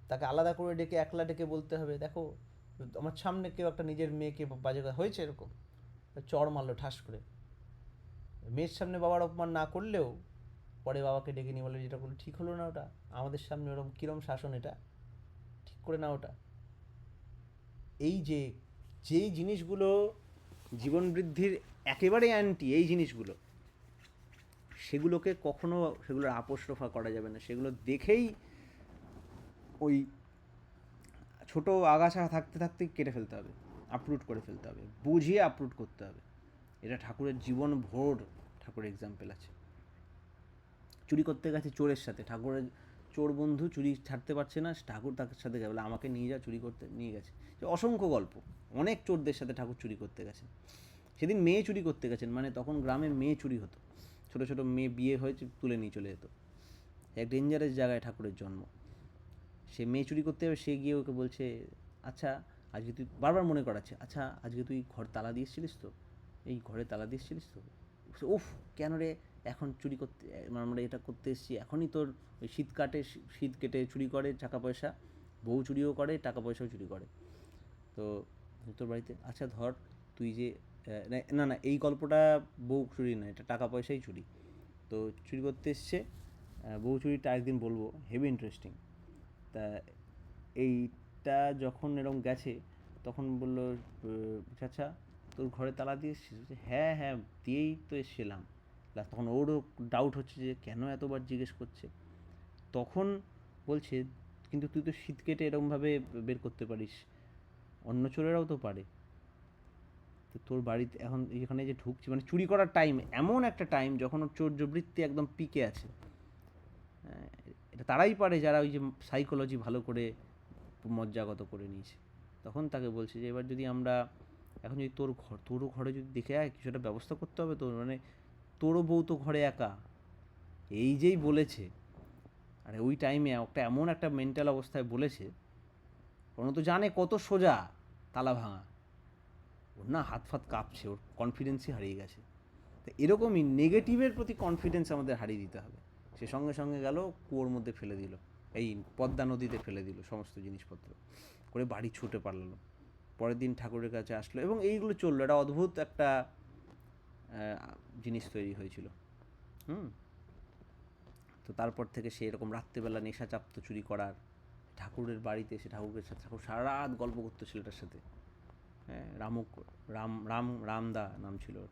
Speaker 1: তাকে আলাদা করে ডেকে, একলা ডেকে বলতে হবে, দেখো আমার সামনে কেউ একটা নিজের মেয়েকে বাজে কথা হয়েছে, এরকম চড় মারলো ঠাস করে, মেয়ের সামনে বাবার অপমান না করলেও পরে বাবাকে ডেকে নিয়ে বলে যেটা করলো ঠিক হলো না, ওটা আমাদের সামনে ওরকম কিরম শাসন, এটা ঠিক করে না ওটা। এই যে যেই জিনিসগুলো জীবন বৃদ্ধির একেবারে অ্যান্টি, এই জিনিসগুলো, সেগুলোকে কখনো সেগুলোর আপোষরফা করা যাবে না। সেগুলো দেখেই ওই ছোট আগাছা থাকতে থাকতে কেটে ফেলতে হবে, আপরুট করে ফেলতে হবে, বুঝিয়ে আপরুট করতে হবে। এটা ঠাকুরের জীবন ভোর ঠাকুরের এক্সাম্পল আছে। চুরি করতে গেছে চোরের সাথে, ঠাকুরের চোর বন্ধু চুরি ছাড়তে পারছে না, ঠাকুর তার সাথে গেছে, বলে আমাকে নিয়ে যা, চুরি করতে নিয়ে গেছে। অসংখ্য গল্প, অনেক চোরদের সাথে ঠাকুর চুরি করতে গেছেন। সেদিন মেয়ে চুরি করতে গেছেন, মানে তখন গ্রামে মেয়ে চুরি হতো, ছোটো ছোটো মেয়ে বিয়ে হয়েছে তুলে নিয়ে চলে যেত। এক ডেঞ্জারাস জায়গায় ঠাকুরের জন্ম। সে মেয়ে চুরি করতে হবে, সে গিয়ে ওকে বলছে, আচ্ছা আজকে তুই, বারবার মনে করাচ্ছে, আচ্ছা আজকে তুই ঘর তালা দিয়েছিলিস তো, এই ঘরে তালা দিয়েছিলিস তো? উফ, কেন রে, এখন চুরি করতে, আমরা এটা করতে এসেছি, এখনই তোর ওই শীত কেটে চুরি করে টাকা পয়সা, বউ চুরিও করে, টাকা পয়সাও চুরি করে, তো তোর বাড়িতে, আচ্ছা ধর তুই যে, না না এই গল্পটা বউ চুরি না, এটা টাকা পয়সাই চুরি। তো চুরি করতে এসছে, বউ চুরিটা একদিন বলবো, হেভি ইন্টারেস্টিং। তা এইটা যখন এরকম গেছে, তখন বললো, চাচা তোর ঘরে তালা দিয়ে এসছিস? হ্যাঁ হ্যাঁ দিয়েই তো এসছিলাম। তখন ওরও ডাউট হচ্ছে যে কেন এতবার জিজ্ঞেস করছে। তখন বলছে, কিন্তু তুই তো শীত কেটে এরকমভাবে বের করতে পারিস, অন্য চোরেরাও তো পারে, তো তোর বাড়িতে এখন এখানে যে ঢুকছি, মানে চুরি করার টাইম, এমন একটা টাইম যখন ওর চৌর্যবৃত্তি একদম পিকে আছে। এটা তারাই পারে যারা ওই যে সাইকোলজি ভালো করে মজ্জাগত করে নিয়েছে। তখন তাকে বলছে যে এবার যদি আমরা, এখন যদি তোরও ঘরে যদি দেখে আয়, কিছু একটা ব্যবস্থা করতে হবে তোর, মানে তোরও বউ তো ঘরে একা, এই যেই বলেছে, আরে ওই টাইমে একটা এমন একটা মেন্টাল অবস্থায় বলেছে, কোনো তো জানে কত সোজা তালা ভাঙা, ওর না হাত ফাত কাঁপছে, ওর কনফিডেন্সই হারিয়ে গেছে। তো এরকমই নেগেটিভের প্রতি কনফিডেন্স আমাদের হারিয়ে দিতে হবে। সে সঙ্গে সঙ্গে গেল কুয়োর মধ্যে ফেলে দিল, এই পদ্মা নদীতে ফেলে দিল সমস্ত জিনিসপত্র, করে বাড়ি ছুটে পারল। পরের দিন ঠাকুরের কাছে আসলো এবং এইগুলো চললো, একটা অদ্ভুত একটা জিনিস তৈরি হয়েছিল। তো তারপর থেকে সে এরকম রাত্রেবেলা নেশা চাপতো চুরি করার, ঠাকুরের বাড়িতে এসে ঠাকুরের সাথে, ঠাকুর সারা রাত গল্প করতো ছেলেটার সাথে। হ্যাঁ, রামদা নাম ছিল ওর।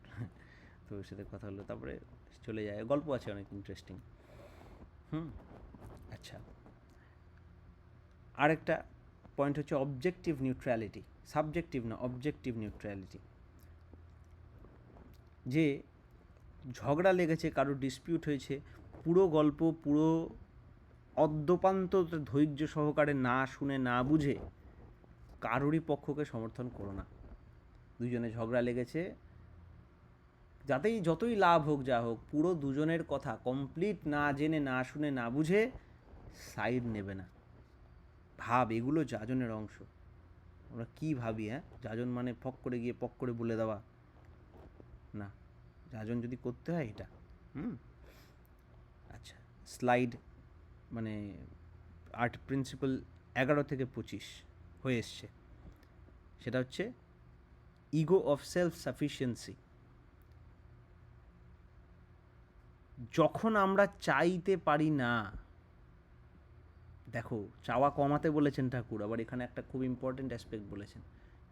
Speaker 1: তো ওর সাথে কথা হলো, তারপরে চলে যায়, গল্প আছে অনেক ইন্টারেস্টিং। আচ্ছা, আরেকটা পয়েন্ট হচ্ছে অবজেক্টিভ নিউট্রালিটি, সাবজেক্টিভ না, অবজেক্টিভ নিউট্রালিটি। যে ঝগড়া লেগেছে, কারোর ডিসপিউট হয়েছে, পুরো গল্প পুরো অদ্যপান্ত ধৈর্য সহকারে না শুনে না বুঝে কারোরই পক্ষকে সমর্থন করো না। দুজনে ঝগড়া লেগেছে, যতই লাভ হোক যা হোক, পুরো দুজনের কথা কমপ্লিট না জেনে না শুনে না বুঝে সাইড নেবে না। এগুলো যাজনের অংশ। আমরা কী ভাবি, যাজন মানে ফক করে গিয়ে পক করে বলে দেওয়া না, যাজন যদি করতে হয় এটা। আচ্ছা, স্লাইড মানে আর্ট প্রিন্সিপাল 11 থেকে 25 হয়ে এসছে, সেটা হচ্ছে ইগো অফ সেলফ সাফিসিয়েন্সি। যখন আমরা চাইতে পারি না, দেখো, চাওয়া কমাতে বলেছেন ঠাকুর, আবার এখানে একটা খুব ইম্পর্টেন্ট অ্যাসপেক্ট বলেছেন।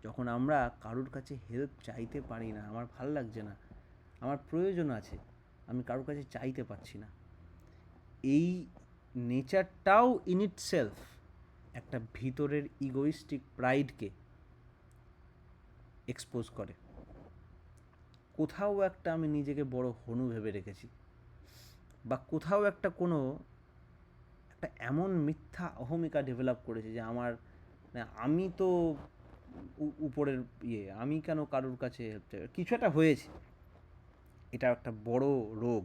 Speaker 1: যখন আমরা কারোর কাছে হেল্প চাইতে পারি না, আমার ভাল লাগছে না, আমার প্রয়োজন আছে, আমি কারোর কাছে চাইতে পারছি না, এই নেচারটাও ইন ইটসেলফ একটা ভিতরের ইগোইস্টিক প্রাইডকে এক্সপোজ করে। কোথাও একটা আমি নিজেকে বড় হনু ভেবে রেখেছি, বা কোথাও একটা কোনো একটা এমন মিথ্যা অহমিকা ডেভেলপ করেছে যে আমার মানে আমি তো উপরের আমি কেন কারোর কাছে কিছু একটা হয়েছে। এটা একটা বড় রোগ।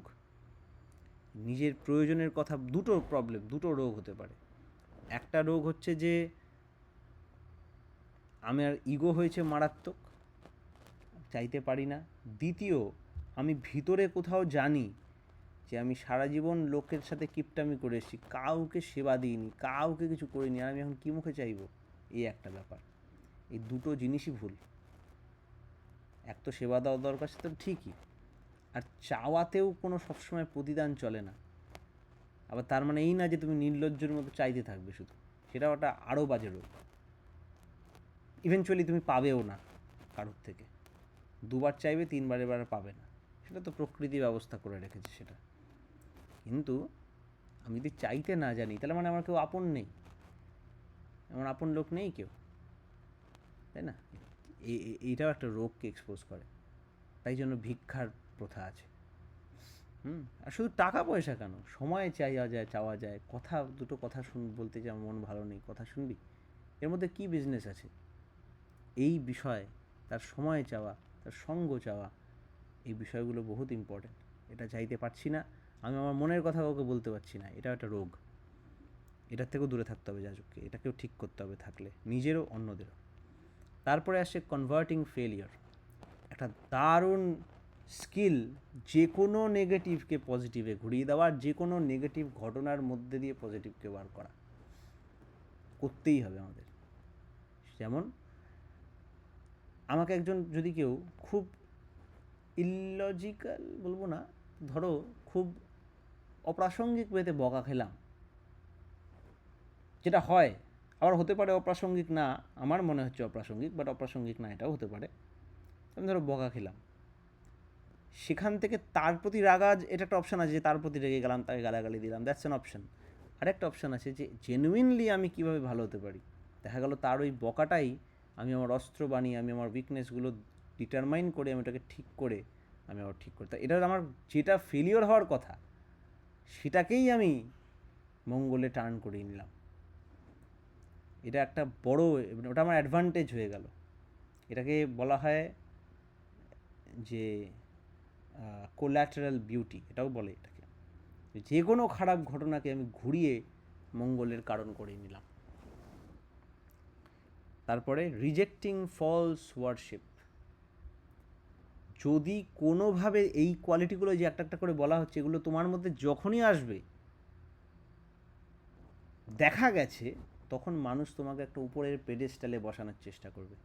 Speaker 1: নিজের প্রয়োজনের কথা, দুটো রোগ হতে পারে। একটা রোগ হচ্ছে যে আমার ইগো হয়েছে মারাত্মক, চাইতে পারি না। দ্বিতীয়, আমি ভিতরে কোথাও জানি যে আমি সারা জীবন লোকের সাথে কিপটামি করে এসেছি, কাউকে সেবা দিইনি, কাউকে কিছু করিনি, আর আমি এখন কী মুখে চাইবো, এই একটা ব্যাপার। এই দুটো জিনিসই ভুল। এক তো সেবা দেওয়া দরকার, সেটা ঠিকই, আর চাওয়াতেও কোনো সবসময় প্রতিদান চলে না। আবার তার মানে এই না যে তুমি নির্লজ্জের মতো চাইতে থাকবে শুধু, সেটাও একটা আরও বাজে রোগ। ইভেনচুয়ালি তুমি পাবেও না কারোর থেকে, দুবার চাইবে, তিনবারের বার পাবে না, সেটা তো প্রকৃতি ব্যবস্থা করে রেখেছে সেটা। কিন্তু আমি যদি চাইতে না জানি, তাহলে মানে আমার কেউ আপন নেই, আমার আপন লোক নেই কেউ, তাই না? এইটাও একটা রোগকে এক্সপোজ করে। তাই জন্য ভিক্ষার প্রথা আছে। আর শুধু টাকা পয়সা কেন, সময় চাওয়া যায়, দুটো কথা বলতে যে আমার মন ভালো নেই, কথা শুনবি, এর মধ্যে কি বিজনেস আছে? এই বিষয়, তার সময় চাওয়া, তার সঙ্গ চাওয়া, এই বিষয়গুলো বহুত ইম্পর্ট্যান্ট। এটা চাইতে পারছি না, আমি আমার মনের কথা কাউকে বলতে পারছি না, এটা একটা রোগ। এটার থেকেও দূরে থাকতে হবে যাজককে, এটাকেও ঠিক করতে হবে, থাকলে নিজেরও অন্যদেরও। তারপরে আসে কনভার্টিং ফেলিয়ার, একটা দারুণ স্কিল, যে কোনো নেগেটিভকে পজিটিভে ঘুরিয়ে দেওয়া, যে কোনো নেগেটিভ ঘটনার মধ্যে দিয়ে পজিটিভকে বার করা, করতেই হবে আমাদের। যেমন আমাকে একজন যদি কেউ খুব ইললজিক্যাল বলবো না, ধরো খুব অপ্রাসঙ্গিক ওয়েতে বকা খেলাম, যেটা হয়, আবার হতে পারে অপ্রাসঙ্গিক না, আমার মনে হচ্ছে অপ্রাসঙ্গিক, বাট অপ্রাসঙ্গিক না এটাও হতে পারে। আমি ধরো বকা খেলাম, সেখান থেকে তার প্রতি রাগাজ, এটা একটা অপশান আছে যে তার প্রতি রেগে গেলাম, তাকে গালাগালি দিলাম, দ্যাটস অ্যান অপশান। আরেকটা অপশান আছে যে জেনুইনলি আমি কীভাবে ভালো হতে পারি। দেখা গেল তার ওই বকাটাই আমি আমার অস্ত্র বানিয়ে, আমি আমার উইকনেসগুলো ডিটারমাইন করে, আমি ওটাকে ঠিক করে আমি আবার ঠিক করতে, এটা আমার যেটা ফেলিওর হওয়ার কথা সেটাকেই আমি মঙ্গলে টার্ন করিয়ে নিলাম। এটা একটা বড়, ওটা আমার অ্যাডভান্টেজ হয়ে গেল। এটাকে বলা হয় যে কোল্যাটারাল বিউটি, এটাও বলে এটাকে। যে কোনো খারাপ ঘটনাকে আমি ঘুরিয়ে মঙ্গলের কারণ করে নিলাম। তারপরে রিজেক্টিং ফলস ওয়ারশিপ। যদি কোনোভাবে এই কোয়ালিটিগুলো যে একটা একটা করে বলা হচ্ছে, এগুলো তোমার মধ্যে যখনই আসবে, দেখা গেছে তখন মানুষ তোমাকে একটা উপরের পেডেস্টালে বসানোর চেষ্টা করবে।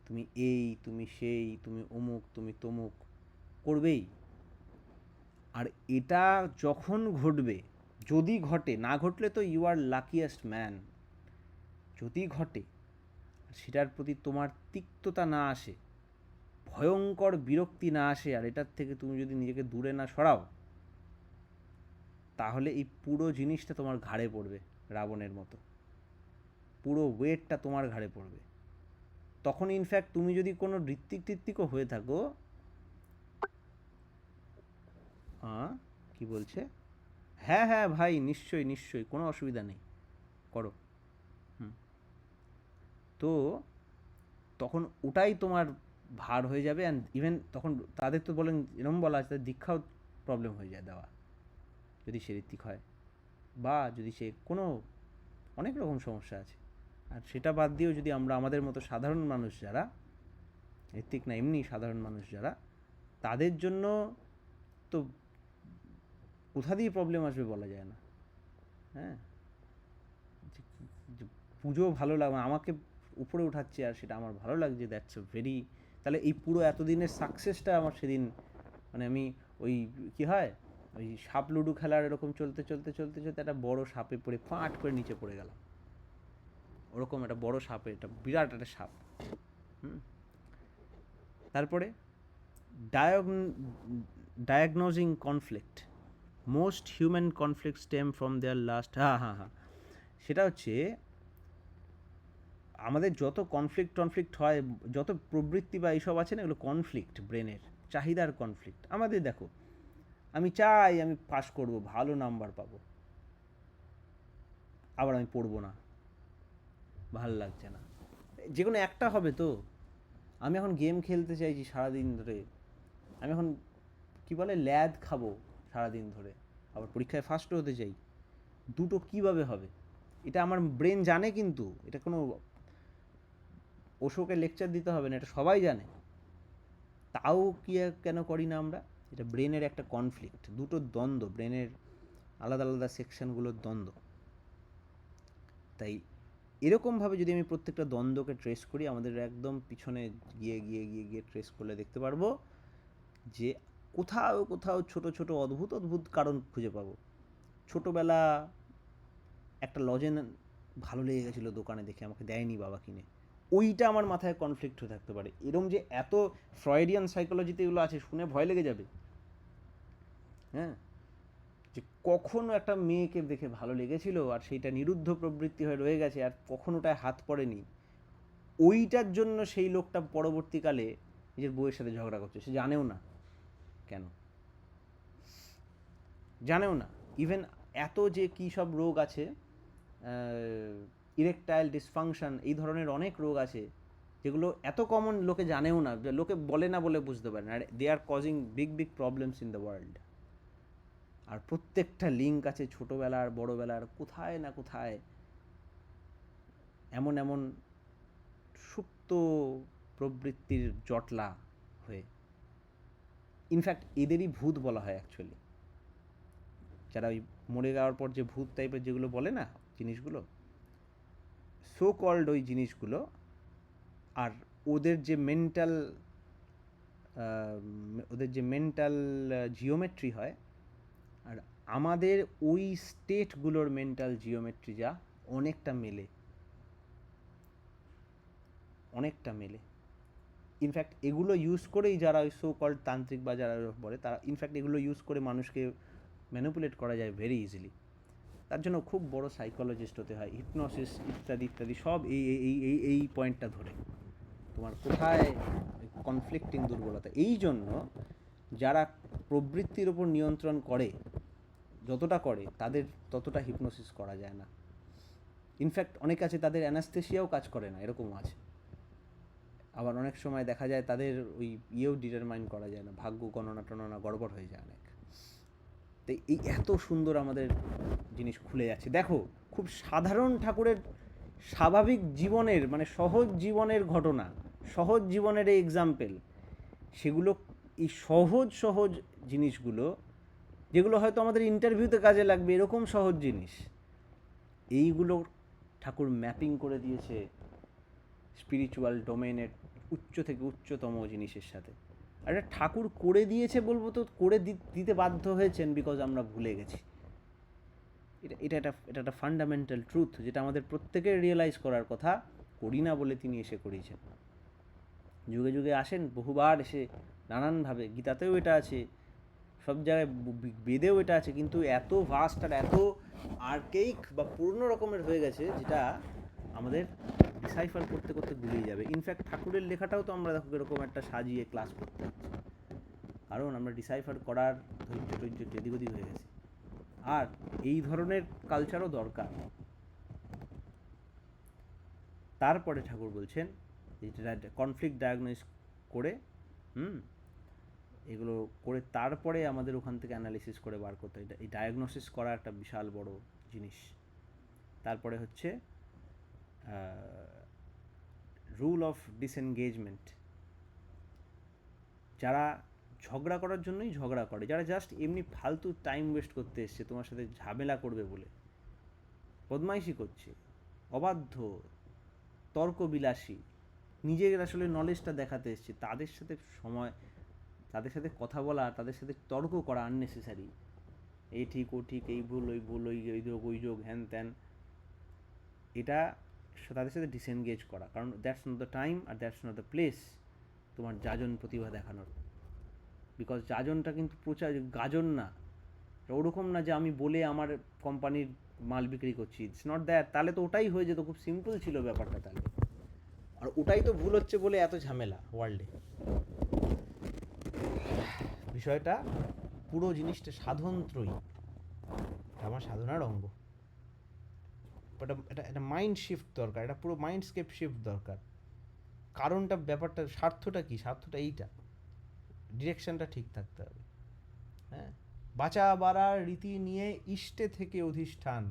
Speaker 1: তুমি এই, তুমি সেই, তুমি অমুক, তুমি তমুক করবেই। আর এটা যখন ঘটবে, যদি ঘটে, না ঘটলে তো ইউ আর লাকিয়েস্ট ম্যান। যদি ঘটে, সেটার প্রতি তোমার তিক্ততা না আসে, ভয়ঙ্কর বিরক্তি না আসে, আর এটার থেকে তুমি যদি নিজেকে দূরে না সরাও, তাহলে এই পুরো জিনিসটা তোমার ঘাড়ে পড়বে রাবণের মতো, পুরো ওয়েটটা তোমার ঘাড়ে পড়বে। তখন ইনফ্যাক্ট তুমি যদি কোনো ঋত্বিকও হয়ে থাকো, কি বলছে, হ্যাঁ হ্যাঁ ভাই, নিশ্চয়ই নিশ্চয়ই, কোনো অসুবিধা নেই, করো। তো তখন ওটাই তোমার ভার হয়ে যাবে। অ্যান্ড ইভেন তখন তাদের তো বলেন, এরকম বলা আছে, তাদের দীক্ষাও প্রবলেম হয়ে যায় দেওয়া, যদি সে ঋত্বিক হয়, বা যদি সে কোনো অনেক রকম সমস্যা আছে। আর সেটা বাদ দিয়েও যদি আমরা আমাদের মতো সাধারণ মানুষ যারা, ঋত্বিক না এমনি সাধারণ মানুষ যারা, তাদের জন্য তো কোথা দিয়ে প্রবলেম আসবে বলা যায় না। হ্যাঁ, পুজো ভালো লাগে, আমাকে উপরে উঠাচ্ছে আর সেটা আমার ভালো লাগছে, দ্যাটস ভেরি, তাহলে এই পুরো এতদিনের সাকসেসটা আমার সেদিন, মানে আমি ওই কী হয়, ওই সাপ লুডো খেলার এরকম চলতে চলতে চলতে চলতে একটা বড় সাপে পড়ে ফাঁট করে নিচে পড়ে গেলাম, ওরকম একটা বড় সাপে, এটা বিরাট একটা সাপ। তারপরে diagnosing conflict, most human conflict stem from their last, সেটা হচ্ছে আমাদের যত কনফ্লিক্ট হয়, যত প্রবৃত্তি বা এইসব আছে না, এগুলো কনফ্লিক্ট, ব্রেনের চাহিদার কনফ্লিক্ট। আমাদের দেখো, আমি চাই আমি পাস করব, ভালো নাম্বার পাবো, আবার আমি পড়বো না, ভাল লাগছে না, যে কোনো একটা হবে তো। আমি এখন গেম খেলতে চাইছি সারাদিন ধরে, আমি এখন কি বলে ল্যাদ খাবো সারাদিন ধরে, আবার পরীক্ষায় ফার্স্টও হতে চাই, দুটো কিভাবে হবে? এটা আমার ব্রেন জানে, কিন্তু এটা কোনো ওশোকে লেকচার দিতে হবে না, এটা সবাই জানে। তাও কি কেন করি না আমরা? এটা ব্রেনের একটা কনফ্লিক্ট, দুটো দ্বন্দ্ব, ব্রেনের আলাদা আলাদা সেকশনগুলোর দ্বন্দ্ব। তাই এরকমভাবে যদি আমি প্রত্যেকটা দ্বন্দ্বকে ট্রেস করি, আমাদের একদম পিছনে গিয়ে গিয়ে গিয়ে গিয়ে ট্রেস করলে দেখতে পারবো যে কোথাও কোথাও ছোট ছোট অদ্ভুত অদ্ভুত কারণ খুঁজে পাবো। ছোটোবেলা একটা লজেন ভালো লেগে গেছিলো দোকানে দেখে, আমাকে দেয়নি বাবা কিনে, ওইটা আমার মাথায় কনফ্লিক্ট হয়ে থাকতে পারে। এরম যে এত ফ্রয়েডিয়ান সাইকোলজিতে এগুলো আছে, শুনে ভয় লেগে যাবে। হ্যাঁ, যে কখনো একটা মেয়েকে দেখে ভালো লেগেছিল আর সেইটা নিরুদ্ধ প্রবৃত্তি হয়ে রয়ে গেছে, আর কখনো ওটায় হাত পড়েনি, ওইটার জন্য সেই লোকটা পরবর্তীকালে নিজের বউয়ের সাথে ঝগড়া করছে, সে জানেও না কেন, জানেও না। ইভেন এত যে কী সব রোগ আছে, ইরেকটাইল ডিসফাংশন, এই ধরনের অনেক রোগ আছে যেগুলো এত কমন, লোকে জানেও না, লোকে বলে না বলে বুঝতে পারে না, আর they are causing big big problems in the world. আর প্রত্যেকটা লিঙ্ক আছে ছোটোবেলার বড়োবেলার, কোথায় না কোথায় এমন এমন সুপ্ত প্রবৃত্তির জটলা হয়ে। ইনফ্যাক্ট এদেরই ভূত বলা হয় অ্যাকচুয়ালি, যারা ওই মরে যাওয়ার পর যে ভূত টাইপের যেগুলো বলে না জিনিসগুলো, সো কল্ড ওই জিনিসগুলো, আর ওদের যে মেন্টাল জিওমেট্রি হয়, আর আমাদের ওই স্টেটগুলোর মেন্টাল জিওমেট্রি যা অনেকটা মেলে, অনেকটা মেলে। ইনফ্যাক্ট এগুলো ইউজ করেই যারা ওই সো কল্ড তান্ত্রিক বা যারা বলে, তারা ইনফ্যাক্ট এগুলো ইউজ করে মানুষকে ম্যানিপুলেট করা যায় ভেরি ইজিলি। তার জন্য খুব বড় সাইকোলজিস্ট হতে হয়, হিপনোসিস ইত্যাদি ইত্যাদি, সব এই এই এই এই পয়েন্টটা ধরে তোমার কোথায় কনফ্লিক্টিং দুর্বলতা। এই জন্য যারা প্রবৃত্তির ওপর নিয়ন্ত্রণ করে, যতটা করে, তাদের ততটা হিপনোসিস করা যায় না। ইনফ্যাক্ট অনেক আছে তাদের অ্যানাস্থেসিয়াও কাজ করে না, এরকমও আছে। আবার অনেক সময় দেখা যায় তাদের ওই ইয়েও ডিটারমাইন করা যায় না, ভাগ্য গণনা টননা গড়বড় হয়ে যায় অনেক। তো এই এত সুন্দর আমাদের জিনিস খুলে যাচ্ছে। দেখো, খুব সাধারণ ঠাকুরের স্বাভাবিক জীবনের, মানে সহজ জীবনের ঘটনা, সহজ জীবনের এই এক্সাম্পল, সেগুলো, এই সহজ সহজ জিনিসগুলো যেগুলো হয়তো আমাদের ইন্টারভিউতে কাজে লাগবে, এরকম সহজ জিনিস, এইগুলো ঠাকুর ম্যাপিং করে দিয়েছে স্পিরিচুয়াল ডোমেনের উচ্চ থেকে উচ্চতম জিনিসের সাথে। আর এটা ঠাকুর করে দিয়েছে বলবো তো, করে দিতে বাধ্য হয়েছেন বিকজ আমরা ভুলে গেছি। এটা একটা ফান্ডামেন্টাল ট্রুথ, যেটা আমাদের প্রত্যেকের রিয়েলাইজ করার কথা, করি না বলে তিনি এসে করিয়েছেন। যুগে যুগে আসেন, বহুবার এসে নানানভাবে, গীতাতেও এটা আছে, সব জায়গায় বেদেও এটা আছে, কিন্তু এত ভাস্ট আর এত আর্কেইক বা পুরনো রকমের হয়ে গেছে, যেটা আমাদের ডিসাইফার করতে করতে গুলিয়ে যাবে। ইনফ্যাক্ট ঠাকুরের লেখাটাও তো আমরা দেখো এরকম একটা সাজিয়ে ক্লাস করতে হচ্ছে, কারণ আমরা ডিসাইফার করার ধৈর্য এদিক ওদিক হয়ে গেছে। আর এই ধরনের কালচারও দরকার। তারপরে ঠাকুর বলছেন কনফ্লিক্ট ডায়াগনোস করে, এগুলো করে তারপরে আমাদের ওখান থেকে অ্যানালিসিস করে বার করতে হয়। এই ডায়াগনোসিস করা একটা বিশাল বড় জিনিস। তারপরে হচ্ছে রুল অফ ডিসএনগেজমেন্ট। যারা ঝগড়া করার জন্যই ঝগড়া করে, যারা জাস্ট এমনি ফালতু টাইম ওয়েস্ট করতে এসছে, তোমার সাথে ঝামেলা করবে বলে বদমাইশি করছে, অবাধ্য, তর্কবিলাসী, নিজের আসলে নলেজটা দেখাতে এসছে, তাদের সাথে কথা বলা, তাদের সাথে তর্ক করা আননেসেসারি, এই ঠিক ও ঠিক, এই ভুল ওই ভুল, ওই যোগ ওই যোগ, হ্যান ত্যান, এটা তাদের সাথে ডিসএনগেজ করা, কারণ দ্যাটস নট দ্য টাইম আর দ্যাটস নট দ্য প্লেস তোমার যাজন প্রতিভা দেখানোর। বিকজ যাজনটা কিন্তু প্রচার, গাজন না, ওরকম না যে আমি বলে আমার কোম্পানির মাল বিক্রি করছি, ইটস নট দ্যাট। তাহলে তো ওটাই হয়ে যেত, খুব সিম্পল ছিল ব্যাপারটা তাহলে। আর ওটাই তো ভুল হচ্ছে বলে এত ঝামেলা ওয়ার্ল্ডে। বিষয়টা পুরো জিনিসটা সাধনত্রয়ী, আমার সাধনার অঙ্গ। এটা মাইন্ড শিফট দরকার, এটা পুরো মাইন্ডস্কেপ শিফট দরকার। কারণটা, ব্যাপারটা, স্বার্থটা কি? স্বার্থটা এইটা, ডিরেকশনটা ঠিক থাকতে হবে। হ্যাঁ, বাঁচা বাড়ার রীতি নিয়ে ইষ্টে থেকে অধিষ্ঠান,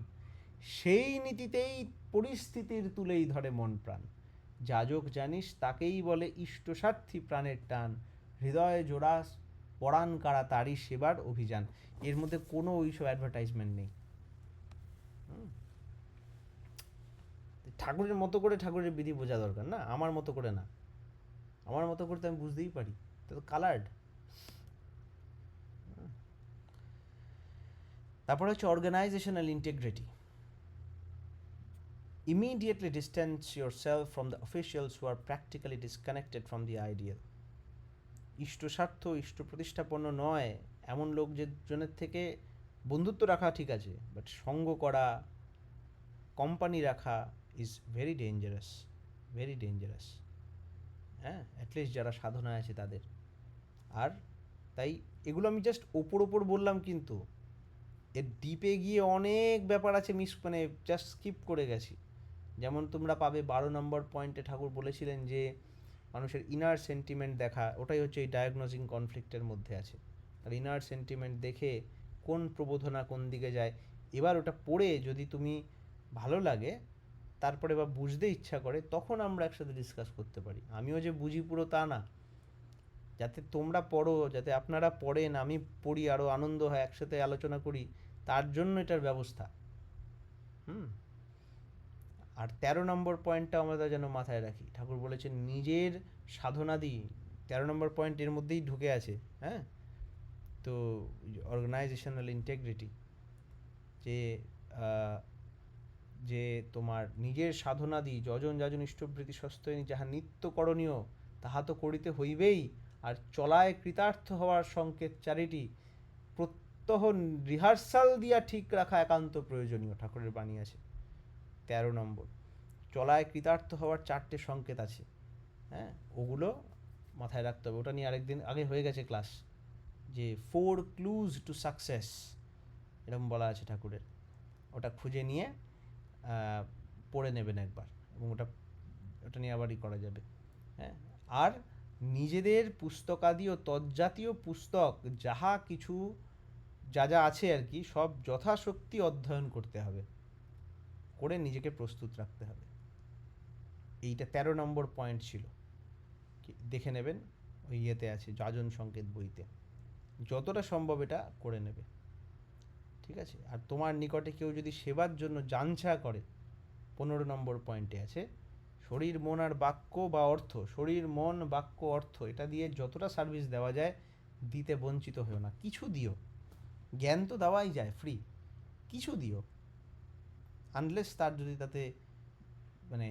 Speaker 1: সেই নীতিতেই পরিস্থিতির তুলেই ধরে মন প্রাণ। যাজক জানিস তাকেই বলে ইষ্টস্বার্থী প্রাণের টান, হৃদয়ে জোড়া পরাণ কারা তারই সেবার অভিযান। এর মধ্যে কোনো ওইসব অ্যাডভার্টাইজমেন্ট নেই। ঠাকুরের মতো করে ঠাকুরের বিধি বোঝা দরকার না, আমার মতো করে না। আমার মতো করতে আমি বুঝতেই পারি, তো কালার্ড। তারপরে হচ্ছে organisational integrity. Immediately distance yourself from the officials who are practically disconnected from the ideal. ইষ্ট স্বার্থ, ইষ্ট প্রতিষ্ঠাপন্ন নয় এমন লোক যে জনের থেকে বন্ধুত্ব রাখা ঠিক আছে, বাট সঙ্গ করা, কোম্পানি রাখা is very dangerous, very dangerous. হ্যাঁ, অ্যাটলিস্ট যারা সাধনায় আছে তাদের। আর তাই এগুলো আমি জাস্ট ওপর বললাম, কিন্তু এর ডিপে গিয়ে অনেক ব্যাপার আছে, মানে জাস্ট স্কিপ করে গেছি। যেমন তোমরা পাবে 12 নম্বর পয়েন্টে ঠাকুর বলেছিলেন যে মানুষের ইনার সেন্টিমেন্ট দেখা, ওটাই হচ্ছে এই ডায়াগনোজিং কনফ্লিক্টের মধ্যে আছে। আর ইনার সেন্টিমেন্ট দেখে কোন প্রবোধনা কোন দিকে যায়, এবার ওটা পড়ে যদি তুমি ভালো লাগে, তারপরে বা বুঝতে ইচ্ছা করে, তখন আমরা একসাথে ডিসকাস করতে পারি। আমিও যে বুঝি পুরো তা না, যাতে তোমরা পড়ো, যাতে আপনারা পড়েন, আমি পড়ি, আরও আনন্দ হয়, একসাথে আলোচনা করি, তার জন্য এটার ব্যবস্থা। আর 13 নম্বর পয়েন্টটা আমরা যেন মাথায় রাখি। ঠাকুর বলেছেন নিজের সাধনাদি, 13 নম্বর পয়েন্ট এর মধ্যেই ঢুকে আছে। হ্যাঁ, তো অর্গানাইজেশনাল ইন্টিগ্রিটি, যে তোমার নিজের সাধনাদি যজন যাজন ইষ্টভৃতি সস্তয়নী যাহা নিত্য করণীয় তাহা তো করিতে হইবেই, আর চলায় কৃতার্থ হওয়ার সংকেত চারিটি, প্রত্যহ রিহার্সাল দিয়া ঠিক রাখা একান্ত প্রয়োজনীয়। ঠাকুরের বাণী আছে 13 নম্বর। চলায় কৃতার্থ হওয়ার 4টে সংকেত আছে। হ্যাঁ, ওগুলো মাথায় রাখতে হবে। ওটা নিয়ে আরেকদিন আগে হয়ে গেছে ক্লাস, যে 4 ক্লুজ টু সাকসেস এরকম বলা আছে ঠাকুরের। ওটা খুঁজে নিয়ে পড়ে নেবেন একবার, এবং ওটা নিয়ে আবারই করা যাবে। হ্যাঁ, আর নিজেদের পুস্তকাদি ও তজ্জাতীয় পুস্তক যাহা কিছু যা আছে আর কি, সব যথাশক্তি অধ্যয়ন করতে হবে, করে নিজেকে প্রস্তুত রাখতে হবে। এইটা 13 নম্বর পয়েন্ট ছিল, দেখে নেবেন, ওই ইয়েতে আছে, যাজন সংকেত বইতে। যতটা সম্ভব এটা করে নেবে, ঠিক আছে? আর তোমার নিকটে কেউ যদি সেবার জন্য যাঞ্ছা করে, 15 নম্বর পয়েন্টে আছে, শরীর মন আর বাক্য বা অর্থ, শরীর মন বাক্য অর্থ, এটা দিয়ে যতটা সার্ভিস দেওয়া যায় দিতে বঞ্চিত হয়েও না। কিছু দিও, জ্ঞান তো দেওয়াই যায় ফ্রি, কিছু দিও, আনলেস তার যদি তাতে মানে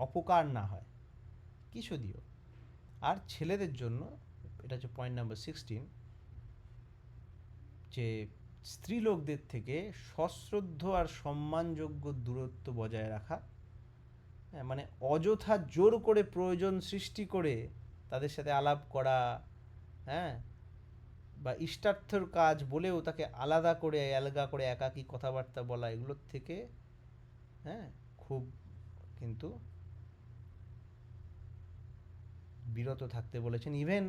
Speaker 1: অপকার না হয়, কিছু দিও। আর ছেলেদের জন্য এটা হচ্ছে পয়েন্ট নাম্বার 16, যে স্ত্রীলোকদের থেকে সশ্রদ্ধ আর সম্মানযোগ্য দূরত্ব বজায় রাখা। হ্যাঁ, মানে অযথা জোর করে প্রয়োজন সৃষ্টি করে তাদের সাথে আলাপ করা, হ্যাঁ, বা ইষ্টার্থর কাজ বলেও তাকে আলাদা করে আলগা করে একাকী কথাবার্তা বলা, এগুলোর থেকে হ্যাঁ খুব কিন্তু বিরত থাকতে বলেছেন। ইভেন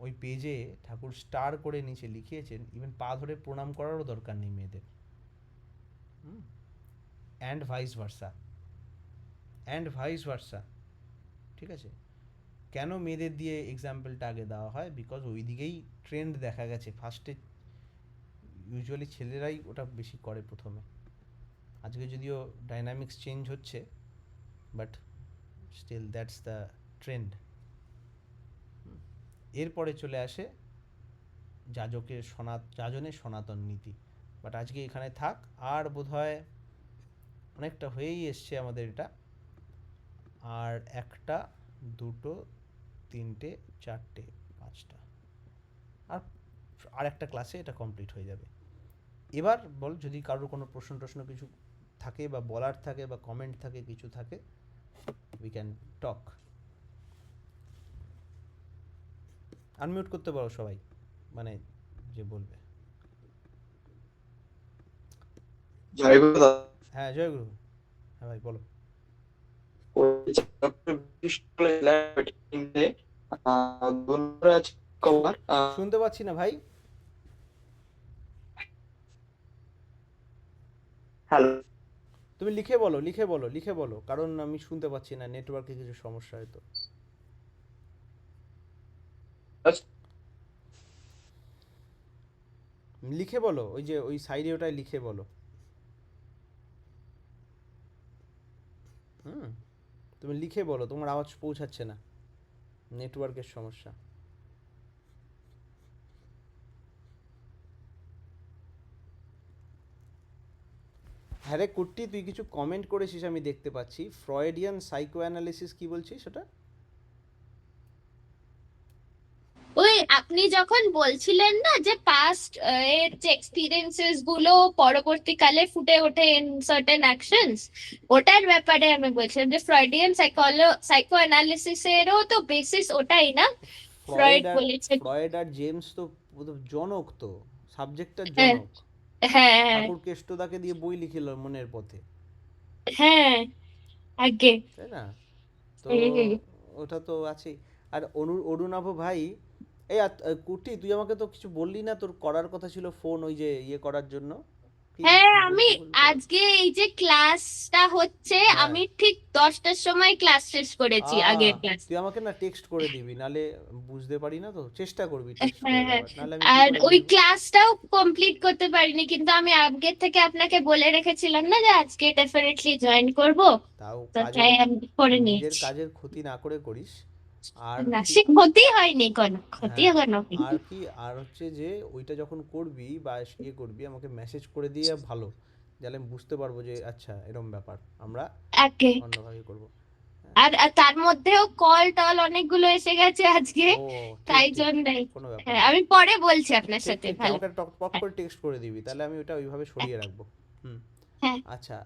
Speaker 1: ওই পেজে ঠাকুর স্টার করে নিচে লিখিয়েছেন, ইভেন পা ধরে প্রণাম করারও দরকার নেই মেয়েদের। অ্যান্ড ভাইস ভার্সা, ঠিক আছে? কেন মেয়েদের দিয়ে এক্সাম্পলটা আগে দেওয়া হয়? বিকজ ওই দিকেই ট্রেন্ড দেখা গেছে। ফার্স্টে ইউজুয়ালি ছেলেরাই ওটা বেশি করে প্রথমে। আজকে যদিও ডাইনামিক্স চেঞ্জ হচ্ছে, but still that's the trend. এরপরে চলে আসে যাজনের সনাতন নীতি। বাট আজকে এখানে থাক, আর বোধহয় অনেকটা হয়েই এসছে আমাদের এটা। আর একটা, দুটো, তিনটে, চারটে, পাঁচটা, আর একটা ক্লাসে এটা কমপ্লিট হয়ে যাবে। এবার বল, যদি কারোর কোনো প্রশ্ন কিছু থাকে বা বলার থাকে বা কমেন্ট থাকে, কিছু থাকে, উই ক্যান টক। আনমিউট করতে পারো সবাই, মানে যে বলবে।
Speaker 4: জয় গুরু দাদা।
Speaker 1: হ্যাঁ, জয় গুরু। হ্যাঁ ভাই বলো।
Speaker 4: ওই যে ডক্টর বিষ্ণু ল্যাব মিটিংয়ে ধন্যবাদ কভার
Speaker 1: শুনতে পাচ্ছি না ভাই।
Speaker 4: হ্যালো,
Speaker 1: তুমি লিখে বলো, কারণ আমি শুনতে পাচ্ছি না, নেটওয়ার্কে কিছু সমস্যা হয়তো। লিখে বলো, ওই যে ওই সাইডে ওটাই লিখে বলো। তুমি লিখে বলো, তোমার আওয়াজ পৌঁছাচ্ছে না, নেটওয়ার্কের সমস্যা। হ্যাঁ রে কুট্টি, তুই কিছু কমেন্ট করেছিস আমি দেখতে পাচ্ছি। ফ্রয়েডিয়ান সাইকো অ্যানালিসিস কি বলছিস ওটা?
Speaker 2: ওই আপনি যখন বলছিলেন না যে পাস্ট এর যে এক্সপিরিয়েন্সেস গুলো পরবর্তীকালে ফুটে ওঠে ইন সার্টেন অ্যাকশনস, ওটার ব্যাপারে আমি বলছিলাম যে ফ্রয়েডিয়ান সাইকো অ্যানালিসিসেরও তো বেসিস ওটাই না। ফ্রয়েড বলেছেন।
Speaker 1: ফ্রয়েড আর জেমস তো জনক, তো সাবজেক্টটার
Speaker 2: হ্যাঁ,
Speaker 1: জনক।
Speaker 2: হ্যাঁ,
Speaker 1: ঠাকুর কেষ্টদাকে দিয়ে বই লিখিল মনের পথে,
Speaker 2: হ্যাঁ, আগে।
Speaker 1: তাই না? তো
Speaker 2: হুম।
Speaker 1: ওটা তো আছেই। আর অরুণাভ ভাই, এই কুটি, তুই আমাকে তো কিছু বললি না, তোর করার কথা ছিল ফোন, ওই যে ইয়ে করার জন্য, কি
Speaker 2: হ্যাঁ, আমি
Speaker 1: বলতে বলতে?
Speaker 2: আজকে এই যে ক্লাসটা হচ্ছে,
Speaker 1: হ্যাঁ।
Speaker 2: আমি ঠিক 10টার সময় ক্লাস শেষ করেছি, আগের ক্লাস।
Speaker 1: তুই আমাকে না টেক্সট করে দিবি, নালে বুঝতে পারি না, তো চেষ্টা করবি টেক্সট
Speaker 2: হ্যাঁ,
Speaker 1: করে
Speaker 2: হ্যাঁ।
Speaker 1: দেওয়ার, নালে আমি কি
Speaker 2: আর
Speaker 1: করে
Speaker 2: ওই
Speaker 1: বুঝবো?
Speaker 2: ক্লাসটাও কমপ্লিট করতে পারিনি, কিন্তু আমি আগের থেকে আপনাকে বলে রেখেছিলাম না যে আজকে ডেফিনেটলি জয়েন করব,
Speaker 1: তাও
Speaker 2: তো
Speaker 1: কাজের,
Speaker 2: তাই আমি করে
Speaker 1: নিজের
Speaker 2: নিয়েছি।
Speaker 1: কাজের ক্ষতি না করে করিস। আর
Speaker 2: না,
Speaker 1: কি,
Speaker 2: সে ক্ষতি হয়নি, কোনো ক্ষতি
Speaker 1: হ্যাঁ,
Speaker 2: কোনো।
Speaker 1: আর কি, আর হচ্ছে যে ওইটা যখন করবি বা ইয়ে করবি, আমাকে মেসেজ করে দিয়ে ভালো, যাহলে আমি বুঝতে পারবো যে আচ্ছা এরম ব্যাপার, আমরা
Speaker 2: আগে।
Speaker 1: অন্যভাবে করবো।
Speaker 2: আর আর তার মধ্যেও কল টল অনেকগুলো এসে গেছে আজকে,
Speaker 1: ও ঠিক
Speaker 2: তাই
Speaker 1: ঠিক,
Speaker 2: জন্যই।
Speaker 1: কোনো ব্যাপার
Speaker 2: হ্যাঁ,
Speaker 1: না।
Speaker 2: আমি পরে বলছি আপনার
Speaker 1: ঠিক
Speaker 2: সাথে,
Speaker 1: ঠিক,
Speaker 2: ভালো।
Speaker 1: আমাকে টক পক
Speaker 2: হ্যাঁ,
Speaker 1: করে টেক্সট করে দিবি, তাহলে আমি ওটা ওইভাবে সরিয়ে রাখবো। হুম।
Speaker 2: হ্যাঁ।
Speaker 1: আচ্ছা,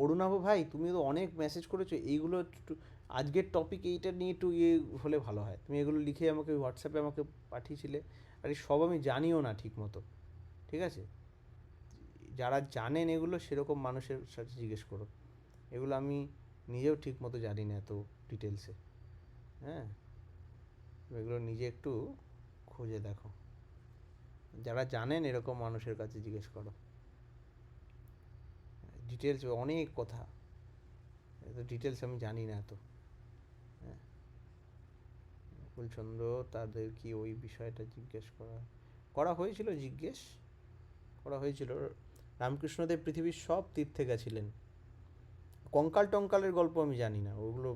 Speaker 1: অরুণাভ ভাই, তুমি তো অনেক মেসেজ করেছো, এইগুলো একটু, আজকের টপিক এইটা নিয়ে একটু ইয়ে হলে ভালো হয়। তুমি এগুলো লিখে আমাকে হোয়াটসঅ্যাপে আমাকে পাঠিয়েছিলে, আর এই সব আমি জানিও না ঠিক মতো, ঠিক আছে? যারা জানেন এগুলো, সেরকম মানুষের সাথে জিজ্ঞেস করো। এগুলো আমি নিজেও ঠিক মতো জানি না এত ডিটেলসে। হ্যাঁ, এগুলো নিজে একটু খুঁজে দেখো, যারা জানেন এরকম মানুষের কাছে জিজ্ঞেস করো। ডিটেলস অনেক কথা, এত ডিটেলস আমি জানি না এত। হ্যাঁ, ফুলচন্দ্র, তাদের কি ওই বিষয়টা জিজ্ঞেস করা হয়েছিল, করা হয়েছিল। রামকৃষ্ণদেব পৃথিবীর সব তীর্থে গেছিলেন। কঙ্কাল টঙ্কালের গল্প আমি জানি না, ওগুলো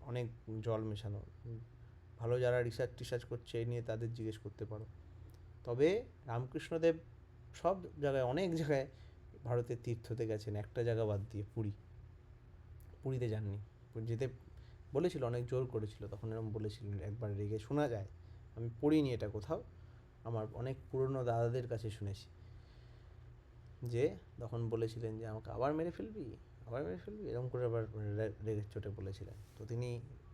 Speaker 1: অনেক জল মেশানো। ভালো যারা রিসার্চ করছে এই নিয়ে, তাদের জিজ্ঞেস করতে পারো। তবে রামকৃষ্ণদেব সব জায়গায়, অনেক জায়গায় ভারতের তীর্থতে গেছেন, একটা জায়গা বাদ দিয়ে, পুরীতে যাননি। যেতে বলেছিল, অনেক জোর করেছিল, তখন এরকম বলেছিলেন, একবার রেগে, শোনা যায়, আমি পড়িনি এটা কোথাও, আমার অনেক পুরনো দাদাদের কাছে শুনেছি, যে তখন বলেছিলেন যে আমাকে আবার মেরে ফেলবি, এরকম করে আবার রেগের চোটে বলেছিলেন। তো তিনি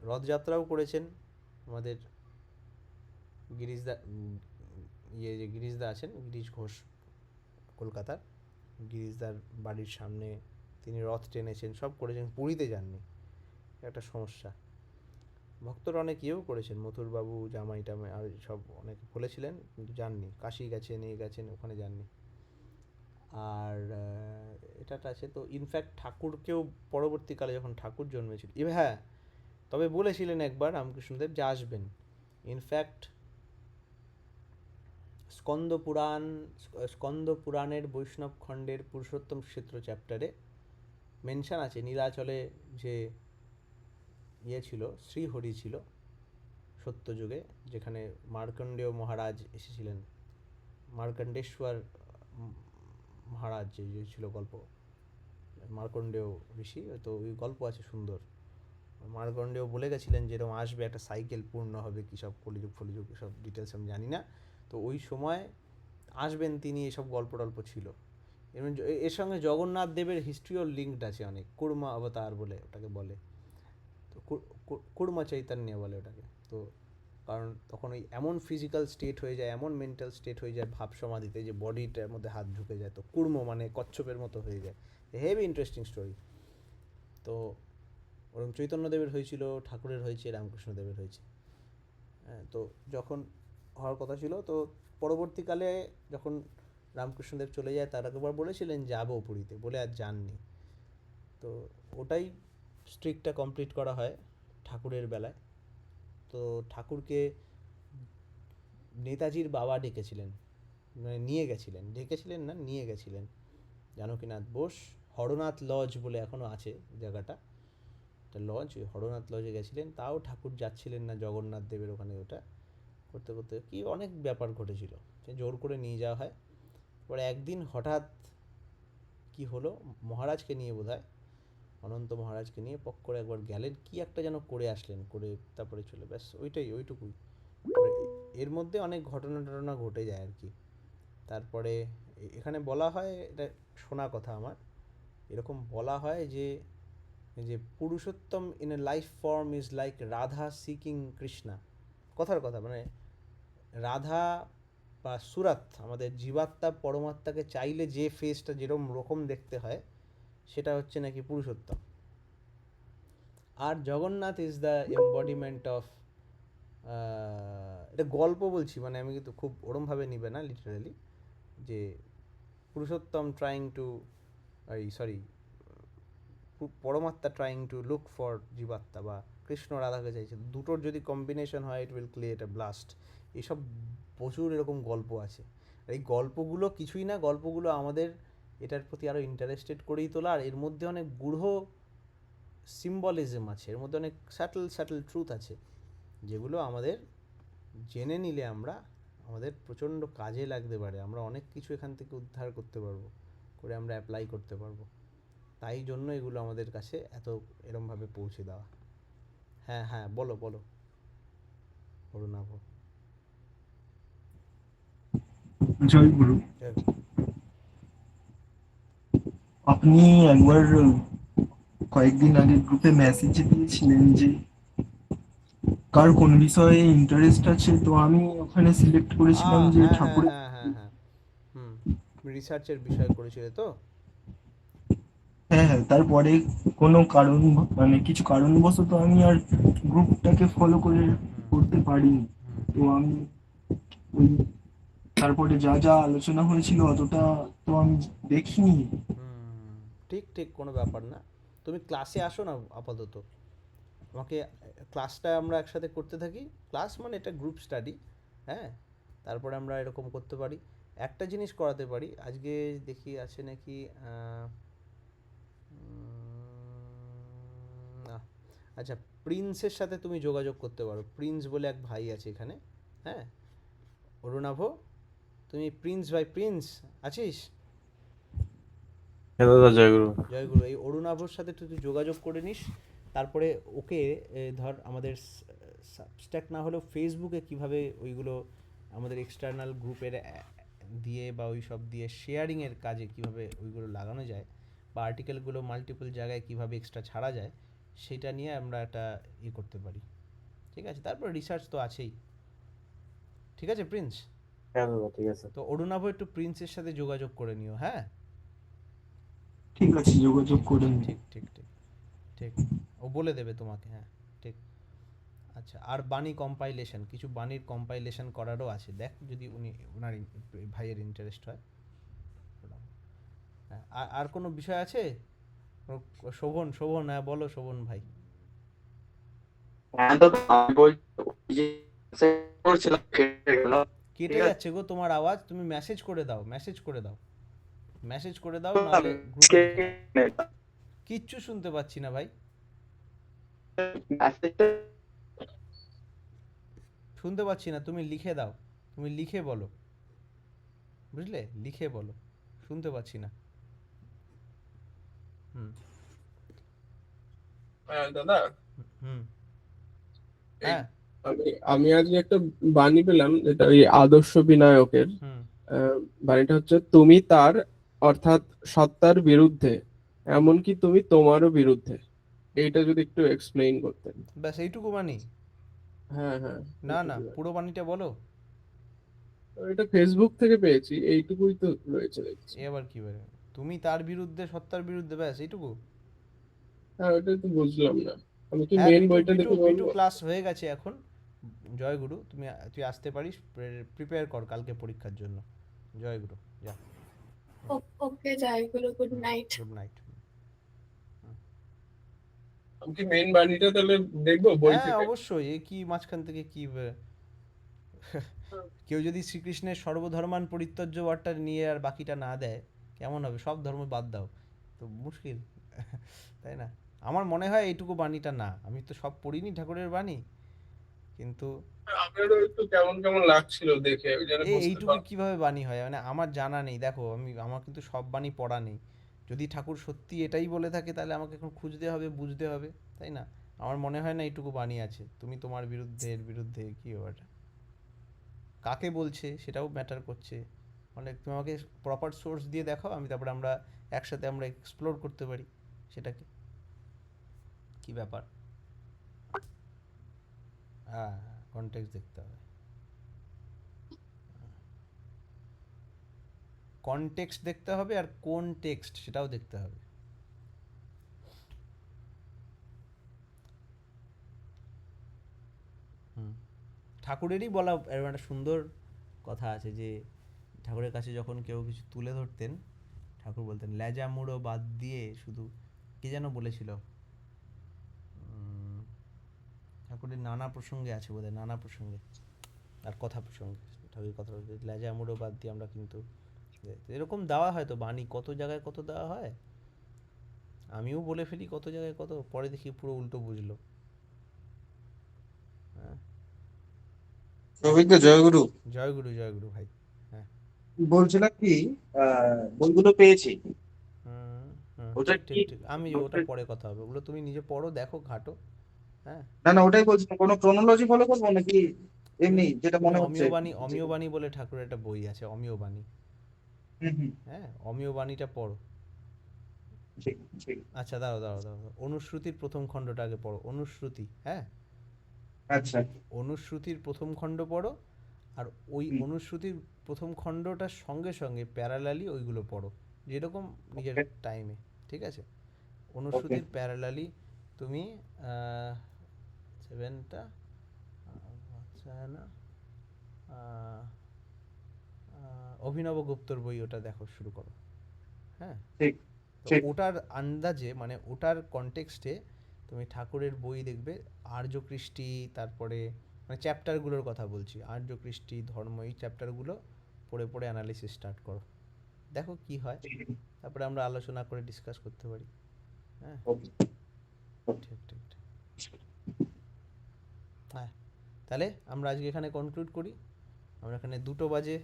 Speaker 1: রথযাত্রাও করেছেন। আমাদের গিরিশদা, যে গিরিশদা আছেন, গিরিশ ঘোষ, কলকাতার গিরিশদার বাড়ির সামনে তিনি রথ টেনেছেন, সব করেছেন, পুরীতে যাননি, একটা সমস্যা। ভক্তরা অনেক ইয়েও করেছেন, মথুরবাবু, জামাই টামাই আর সব অনেক বলেছিলেন, কিন্তু যাননি। কাশি গেছেন, গেছেন, ওখানে যাননি। আর এটা আছে তো, ইনফ্যাক্ট ঠাকুরকেও পরবর্তীকালে যখন ঠাকুর জন্মেছিল, হ্যাঁ, তবে বলেছিলেন একবার রামকৃষ্ণদেব যে আসবেন। ইনফ্যাক্ট স্কন্দ পুরাণের বৈষ্ণব খণ্ডের পুরুষোত্তম ক্ষেত্র চ্যাপ্টারে মেনশন আছে, নীলাচলে যে ইয়ে ছিল, শ্রীহরি ছিল, সত্যযুগে, যেখানে মার্কণ্ডেয় মহারাজ এসেছিলেন, মার্কণ্ডেশ্বর মহারাজ যে ছিল গল্প, মার্কণ্ডেয় ঋষি, তো ওই গল্প আছে সুন্দর। মার্কণ্ডেয় বলে গেছিলেন যে এরকম আসবে, একটা সাইকেল পূর্ণ হবে, কী সব কলিযুগ ফলিযুগ সব ডিটেলস আমি জানি না। তো ওই সময় আসবেন তিনি, এসব গল্প টল্প ছিল। এর সঙ্গে জগন্নাথ দেবের হিস্ট্রিও লিঙ্কড আছে অনেক, কুর্মা অবতার বলে ওটাকে বলে, তো কুর্মা চৈতন্য বলে ওটাকে। তো কারণ তখন ওই এমন ফিজিক্যাল স্টেট হয়ে যায়, এমন মেন্টাল স্টেট হয়ে যায় ভাব সমাধিতে, যে বডিটার মধ্যে হাত ঢুকে যায়, তো কুর্ম মানে কচ্ছপের মতো হয়ে যায়। Heavy interesting story. তো ওরকম চৈতন্যদেবের হয়েছিল, ঠাকুরের হয়েছে, রামকৃষ্ণদেবের হয়েছে। হ্যাঁ, তো যখন হওয়ার কথা ছিল, তো পরবর্তীকালে যখন রামকৃষ্ণদেব চলে যায়, তার একবার বলেছিলেন যাবো পুরীতে, বলে আর যাননি। তো ওটাই স্ট্রিকটা কমপ্লিট করা হয় ঠাকুরের বেলায়। তো ঠাকুরকে নেতাজির বাবা ডেকেছিলেন, মানে নিয়ে গেছিলেন, ডেকেছিলেন না, নিয়ে গেছিলেন জানকীনাথ বোস। হরনাথ লজ বলে এখনও আছে জায়গাটা, একটা লজ, ওই হরনাথ লজে গেছিলেন। তাও ঠাকুর যাচ্ছিলেন না জগন্নাথ দেবের ওখানে, ওটা করতে করতে কি অনেক ব্যাপার ঘটেছিল, সে জোর করে নিয়ে যাওয়া হয়। এবার একদিন হঠাৎ কি হলো, মহারাজকে নিয়ে বোধহয়, অনন্ত মহারাজকে নিয়ে পক করে একবার গেলেন, কি একটা যেন করে আসলেন, করে তারপরে চলে, ব্যাস ওইটুকুই। এর মধ্যে অনেক ঘটনা ঘটে যায় আর কি। তারপরে এখানে বলা হয়, এটা শোনা কথা আমার, এরকম বলা হয় যে যে Purushottam in a life form is like Radha seeking Krishna. কথার কথা, মানে রাধা বা সুরাত, আমাদের জীবাত্মা পরমাত্মাকে চাইলে যে ফেসটা যেরকম রকম দেখতে হয়, সেটা হচ্ছে নাকি পুরুষোত্তম। আর Jagannath is the embodiment of, এটা গল্প বলছি, মানে আমি কিন্তু খুব ওরমভাবে নিবে না লিটারালি, যে পুরুষোত্তম ট্রাইং টু, সরি, পরমাত্মা ট্রাইং টু লুক ফর জীবাত্মা, বা কৃষ্ণ রাধাকে চাইছে, দুটোর যদি কম্বিনেশন হয় it will create a blast. এসব প্রচুর এরকম গল্প আছে। এই গল্পগুলো কিছুই না, গল্পগুলো আমাদের এটার প্রতি আরও ইন্টারেস্টেড করেই তোলা, আর এর মধ্যে অনেক গূঢ় সিম্বলিজম আছে, এর মধ্যে অনেক স্যাটেল ট্রুথ আছে, যেগুলো আমাদের জেনে নিলে আমরা, আমাদের প্রচণ্ড কাজে লাগতে পারে, আমরা অনেক কিছু এখান থেকে উদ্ধার করতে পারবো, করে আমরা অ্যাপ্লাই করতে পারবো। তাই জন্য এগুলো আমাদের কাছে এত এরমভাবে পৌঁছে দেওয়া। হ্যাঁ হ্যাঁ, বলো বলো অরুণাভ।
Speaker 5: জয় গুরু। আপনি একবার কয়েকদিন আগে গ্রুপে মেসেজ দিয়েছিলেন যে কার কোন বিষয়ে ইন্টারেস্ট আছে, তো আমি ওখানে সিলেক্ট করেছিলাম যে
Speaker 1: হ্যাঁ হ্যাঁ
Speaker 5: ঠাকুরের।
Speaker 1: হ্যাঁ হ্যাঁ হ্যাঁ, হুম, রিসার্চের বিষয় করেছিলে তো?
Speaker 5: হ্যাঁ হ্যাঁ, তারপরে কোনো কারণ, মানে কিছু কারণবশত আমি আর গ্রুপটাকে ফলো করতে পারিনি। তো আমি ওই তারপরে যা যা আলোচনা হয়েছিল অতটা তো আমি দেখিনি।
Speaker 1: ঠিক ঠিক, কোনো ব্যাপার না, তুমি ক্লাসে আসো না আপাতত, আমাকে ক্লাসটা আমরা একসাথে করতে থাকি। ক্লাস মানে এটা গ্রুপ স্টাডি, হ্যাঁ। তারপরে আমরা এরকম করতে পারি, একটা জিনিস করাতে পারি আজকে, দেখি আছে নাকি, না, আচ্ছা, প্রিন্সের সাথে তুমি যোগাযোগ করতে পারো, প্রিন্স বলে এক ভাই আছে এখানে, হ্যাঁ, অরুণাভ, তুমি প্রিন্স ভাই, প্রিন্স আছিস?
Speaker 6: হ্যাঁ দাদা, জয়গুরু।
Speaker 1: জয়গুরু, এই অরুণাভর সাথে তুই যোগাযোগ করে নিস। তারপরে ওকে ধর আমাদের সাবস্ট্যাক না হলেও ফেসবুকে কিভাবে ওইগুলো আমাদের এক্সটার্নাল গ্রুপের দিয়ে বা ওই সব দিয়ে শেয়ারিংয়ের কাজে কিভাবে ওইগুলো লাগানো যায়, বা আর্টিকেলগুলো মাল্টিপল জায়গায় কিভাবে এক্সট্রা ছাড়া যায়, সেটা নিয়ে আমরা একটা করতে পারি। ঠিক আছে, তারপর রিসার্চ তো আছেই। ঠিক আছে প্রিন্স?
Speaker 6: হ্যাঁ দাদা, ঠিক আছে।
Speaker 1: তো অরুণাভ একটু প্রিন্সের সাথে যোগাযোগ করে নিও, হ্যাঁ।
Speaker 5: ঠিক আছে, যোগাযোগ করে নিন।
Speaker 1: ঠিক ঠিক ঠিক ঠিক, ও বলে দেবে তোমাকে, হ্যাঁ ঠিক। আচ্ছা, আর বাণী কম্পাইলেশন, কিছু বাণীর কম্পাইলেশন করারও আছে, দেখ যদি ওনার ভাইয়ের ইন্টারেস্ট হয়। হ্যাঁ, আর কোনো বিষয় আছে? শোভন, হ্যাঁ বলো শোভন ভাই।
Speaker 4: হ্যাঁ দাদা, আমি বলছি যে করছিলাম, কেটে গেল।
Speaker 1: কেটে যাচ্ছে গো তোমার আওয়াজ, তুমি মেসেজ করে দাও, নাহলে গ্রুপে কিচ্ছু শুনতে পাচ্ছি না ভাই। শুনতে পাচ্ছি না, তুমি লিখে দাও, তুমি লিখে বলো, বুঝলে, লিখে বলো, শুনতে পাচ্ছি না। হুম
Speaker 3: দাদা,
Speaker 1: হুম।
Speaker 3: এই
Speaker 1: হ্যাঁ।
Speaker 3: আমি আমি আজকে একটা বাণী পেলাম, যেটা ওই আদর্শ বিনায়কের।
Speaker 1: হুম।
Speaker 3: আহ, বাণীটা হচ্ছে, তুমি তার অর্থাৎ সত্তার বিরুদ্ধে, এমনকি তুমি তোমারও বিরুদ্ধে। এইটা যদি একটু এক্সপ্লেইন করতেন।
Speaker 1: ব্যাস এইটুকু বাণী?
Speaker 3: হ্যাঁ হ্যাঁ,
Speaker 1: না না,
Speaker 3: এইটুকুই বাণী।
Speaker 1: পুরো বাণীটা বলো।
Speaker 3: এটা ফেসবুক থেকে পেয়েছি, এইটুকুই তো রয়েছে দেখছি।
Speaker 1: এ আবার কি বলে, তুমি তার বিরুদ্ধে সত্তার বিরুদ্ধে, ব্যাস এইটুকু?
Speaker 3: হ্যাঁ, ওটাই তো বুঝলাম না। আমি কি
Speaker 1: হ্যাঁ,
Speaker 3: মেন
Speaker 1: বিটু
Speaker 3: বইটা
Speaker 1: বিটু
Speaker 3: দেখে
Speaker 1: বিটু
Speaker 3: বলবো?
Speaker 1: ক্লাস হয়ে গেছে এখন। জয়গুরু, তুই আসতে পারিস, প্রিপেয়ার কর কালকে পরীক্ষার জন্য। জয়গুরু, যা।
Speaker 2: ওকে জয়গুরু, গুড নাইট।
Speaker 1: Good night.
Speaker 3: আমি কি মেন বাণীটা তাহলে দেখবো বই
Speaker 1: হ্যাঁ
Speaker 3: থেকে?
Speaker 1: অবশ্যই, এ কি মাঝখান থেকে কি কেউ যদি শ্রীকৃষ্ণের সর্বধর্মান পরিত্যজ্য ওয়ার্ডটা নিয়ে আর বাকিটা না দেয়, কেমন হবে? সব ধর্ম বাদ দাও, তো মুশকিল। তাই না? আমার মনে হয় এইটুকু বাণীটা না, আমি তো সব পড়িনি ঠাকুরের বাণী, কিন্তু
Speaker 3: আমারও একটু কেমন কেমন লাগছিল দেখে, ওই জন্য বুঝতে
Speaker 1: এইটুকু
Speaker 3: পারলাম।
Speaker 1: কিভাবে বাণী হয়, মানে আমার জানা নেই, দেখো আমার কিন্তু সব বাণী পড়া নেই। যদি ঠাকুর সত্যি এটাই বলে থাকে তাহলে আমাকে এখন খুঁজতে হবে, বুঝতে হবে, তাই না? আমার মনে হয় না এইটুকু বাণী আছে, তুমি তোমার বিরুদ্ধে, এর বিরুদ্ধে, কি ব্যাপারটা, কাকে বলছে সেটাও ম্যাটার করছে অনেক। তুমি আমাকে প্রপার সোর্স দিয়ে দেখাও, আমি তারপরে আমরা একসাথে আমরা এক্সপ্লোর করতে পারি সেটাকে, কি ব্যাপার। হ্যাঁ, কনটেক্সট দেখতে হবে, কনটেক্সট দেখতে হবে, আর কোন টেক্সট সেটাও দেখতে হবে। হুম। ঠাকুরেরই বলা এরকম একটা সুন্দর কথা আছে যে, ঠাকুরের কাছে যখন কেউ কিছু তুলে ধরতেন, ঠাকুর বলতেন লেজা মুড়ো বাদ দিয়ে শুধু, কি যেন বলেছিল, উম, ঠাকুরের নানা প্রসঙ্গে আছে বোধহয়, নানা প্রসঙ্গে আর কথা প্রসঙ্গে ঠাকুরের কথা বলতে, লেজা মুড়ো বাদ দিয়ে আমরা কিন্তু, এরকম দেওয়া হয় তো বাণী, কত জায়গায় কত দেওয়া হয়। আমিও বলে ফেলি কত জায়গায় কত, পরে দেখি পুরো উল্টো বুঝলো। হ্যাঁ।
Speaker 4: অভিজ্ঞ জয়গুরু,
Speaker 1: জয়গুরু, জয়গুরু ভাই। হ্যাঁ।
Speaker 4: বলছিলাম কি, বইগুলো পেয়েছি।
Speaker 1: হুম। হুম,
Speaker 4: ওটা
Speaker 1: ঠিক ঠিক
Speaker 4: কি
Speaker 1: ঠিক, আমি ওটা পরে কথা হবে, ওগুলো তুমি নিজে পড়ো, দেখো, ঘাটো। হ্যাঁ।
Speaker 4: না না, ওটাই বলছিলাম, কোনো ক্রোনোলজি ফলো করবো নাকি
Speaker 1: তুমি
Speaker 4: এমনি যেটা
Speaker 1: তুমি
Speaker 4: মনে হচ্ছে?
Speaker 1: অমিয় বাণী, অমিয় বাণী বলে ঠাকুরের একটা বই আছে, অমিয় বাণী।
Speaker 4: হুম হুম,
Speaker 1: হ্যাঁ, অমিয় বাণীটা পড়ো।
Speaker 4: ঠিক ঠিক।
Speaker 1: আচ্ছা, দাঁড়াও দাঁড়াও দাঁড়াও, অনুশ্রুতির প্রথম খণ্ডটা আগে পড়ো, অনুশ্রুতি, হ্যাঁ।
Speaker 4: আচ্ছা।
Speaker 1: অনুশ্রুতির প্রথম খণ্ড পড়ো, আর ওই
Speaker 4: হুম,
Speaker 1: অনুশ্রুতির প্রথম খণ্ডটার সঙ্গে সঙ্গে প্যারালালি ওইগুলো পড়ো, যেরকম নিজের
Speaker 4: ওকে
Speaker 1: টাইমে, ঠিক আছে?
Speaker 4: ওকে।
Speaker 1: অনুশ্রুতির প্যারালালি তুমি সেভেনটা, আচ্ছা না, আহ, অভিনব গুপ্তর বই, ওটা দেখো, শুরু করো। হ্যাঁ।
Speaker 4: ঠিক
Speaker 1: তো
Speaker 4: ঠিক।
Speaker 1: ওটার আন্দাজে, মানে ওটার কনটেক্সটে তুমি ঠাকুরের বই দেখবে, আর্য কৃষ্টি, তারপরে মানে চ্যাপ্টারগুলোর কথা বলছি, আর্য কৃষ্টি, ধর্ম, এই চ্যাপ্টারগুলো পড়ে পড়ে অ্যানালিসিস স্টার্ট করো, দেখো কি হয়,
Speaker 4: ঠিক,
Speaker 1: তারপরে আমরা আলোচনা করে ডিসকাস করতে পারি। হ্যাঁ।
Speaker 4: ওকে।
Speaker 1: ঠিক ঠিক ঠিক। হ্যাঁ, তাহলে আমরা আজকে এখানে কনক্লুড করি। আমরা এখানে 2টো বাজে,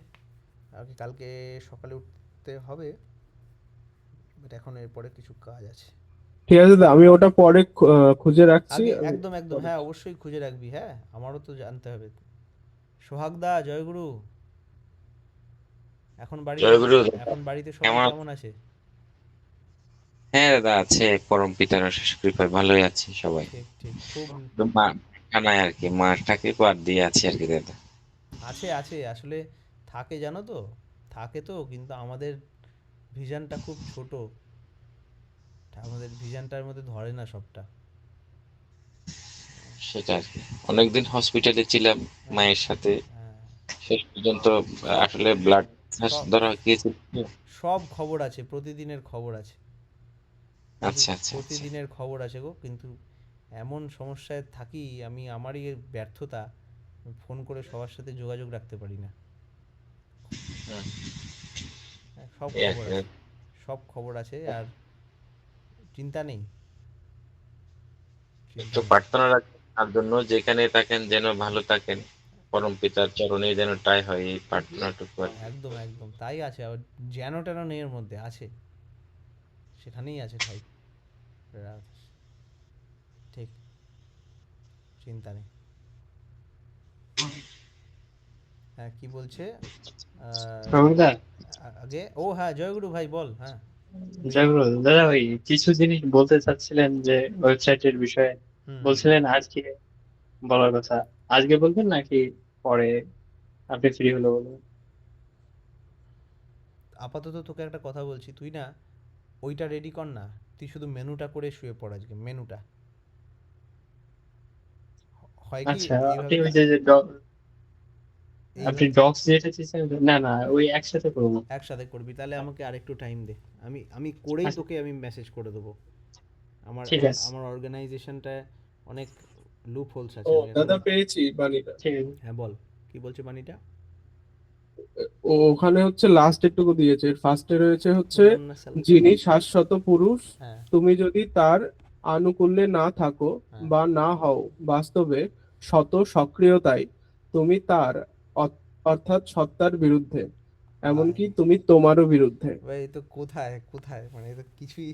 Speaker 1: আমাকে কালকে সকালে উঠতে হবে, বাট এখন এরপরে কিছু কাজ আছে।
Speaker 3: ঠিক আছে দাদা, আমি ওটা পরে খুঁজে রাখছি।
Speaker 1: আগে
Speaker 3: আমি
Speaker 1: একদম একদম,
Speaker 3: পরে।
Speaker 1: হ্যাঁ অবশ্যই খুঁজে রাখবি, হ্যাঁ আমারও তো জানতে হবে। সোহাগদা, জয়গুরু, এখন বাড়িতে,
Speaker 6: জয়গুরু দাদা,
Speaker 1: এখন বাড়িতে সবাই
Speaker 6: কেমন
Speaker 1: কেমন
Speaker 6: আছেন?
Speaker 1: আছে?
Speaker 6: হ্যাঁ দাদা, আছে পরম পিতার অশেষ কৃপায় ভালোই আছে সবাই।
Speaker 1: ঠিক ঠিক, খুব
Speaker 6: তো মা নাই আর কি, মাটাকে বাদ দিয়ে আছে আর কি দাদা।
Speaker 1: আছে আছে, আসলে থাকে জানো তো, থাকে তো, কিন্তু আমাদের ভিশনটা খুব ছোট, আমাদের ভিশনটার মধ্যে ধরে না সবটা।
Speaker 6: সেটা আর কি, অনেকদিন হসপিটালে ছিলাম
Speaker 1: হ্যাঁ।
Speaker 6: মায়ের সাথে,
Speaker 1: হ্যাঁ।
Speaker 6: শেষ পর্যন্ত
Speaker 1: সব
Speaker 6: আসলে ব্লাড
Speaker 1: সব
Speaker 6: ধরা গিয়েছিল তো।
Speaker 1: সব খবর আছে, প্রতিদিনের খবর আছে,
Speaker 6: আচ্ছা আচ্ছা আচ্ছা।
Speaker 1: প্রতিদিনের খবর আছে গো, কিন্তু এমন সমস্যায় থাকি আমি, আমারই এর ব্যর্থতা, ফোন করে সবার সাথে যোগাযোগ রাখতে পারি না।
Speaker 6: হুম,
Speaker 1: হ্যাঁ, সব
Speaker 6: এই আর
Speaker 1: খবর
Speaker 6: কি
Speaker 1: আছে,
Speaker 6: দাদা।
Speaker 1: সব খবর আছে, আর চিন্তা নেই, চিন্তা
Speaker 6: একটু
Speaker 1: নেই।
Speaker 6: প্রার্থনা রাখবেন তার জন্য, যেখানে থাকেন যেন ভালো থাকেন। পরম পিতার চরণে যেন টাই হয়, এই প্রার্থনাটুকু আর কি।
Speaker 1: একদম একদম তাই আছে, আবার যেন তেন নেই এর মধ্যে আছে, সেখানেই আছে ঠাই। ঠিক, চিন্তা নেই। হ্যাঁ কি বলছে
Speaker 7: প্রবীরদা,
Speaker 1: আগে? ও হ্যাঁ, জয়গুরু ভাই বল। হ্যাঁ
Speaker 7: জাগরুল দাদা, ওই কিছু জিনিস বলতে চাচ্ছিলেন যে ওয়েবসাইটের বিষয়ে,
Speaker 1: হুম হুম।
Speaker 7: বলছিলেন আজকে বলার কথা। আজকে বলবেন নাকি পরে আপনি ফ্রি হলে বলবেন?
Speaker 1: আপাতত তোকে একটা কথা বলছি, তুই না ওইটা রেডি কর না, তুই শুধু মেনুটা করে শুয়ে পড় আজকে, মেনুটা হয় কি
Speaker 7: আচ্ছা, আপনি
Speaker 1: এইভাবে
Speaker 7: ওই যে আপনি
Speaker 1: এইভাবে
Speaker 7: ডক্স যেটা চেয়েছেন, না না ওই একসাথে করবো।
Speaker 1: একসাথে করবি, তাহলে আমাকে আরেকটু টাইম দে, আমি করেই
Speaker 7: আচ্ছা,
Speaker 1: তোকে আমি মেসেজ করে দেবো। আমার
Speaker 7: ঠিক আছে,
Speaker 1: আমার অর্গানাইজেশনটায় অনেক লুপ হোলস
Speaker 3: ও
Speaker 1: আছে, আমি এখন
Speaker 3: দাদা পেয়েছি বাণীটা।
Speaker 7: ঠিক আছে।
Speaker 1: হ্যাঁ বল, কি বলছে বাণীটা?
Speaker 3: ও ওখানে হচ্ছে লাস্ট একটুকু দিয়েছে, ফার্স্টে রয়েছে হচ্ছে
Speaker 1: সুবর্ণ সাল-
Speaker 3: যিনি শাশ্বত পুরুষ,
Speaker 1: হ্যাঁ
Speaker 3: তুমি যদি তার আনুকূল্যে না থাকো
Speaker 1: হ্যাঁ
Speaker 3: বা না হও বাস্তবে শত সক্রিয়তায়, তুমি তার অর্থাৎ সত্তার বিরুদ্ধে,
Speaker 1: ভাই,
Speaker 3: এমনকি তুমি তোমারও বিরুদ্ধে।
Speaker 1: ভাই এ তো কোথায় কোথায়, মানে এ তো কিছুই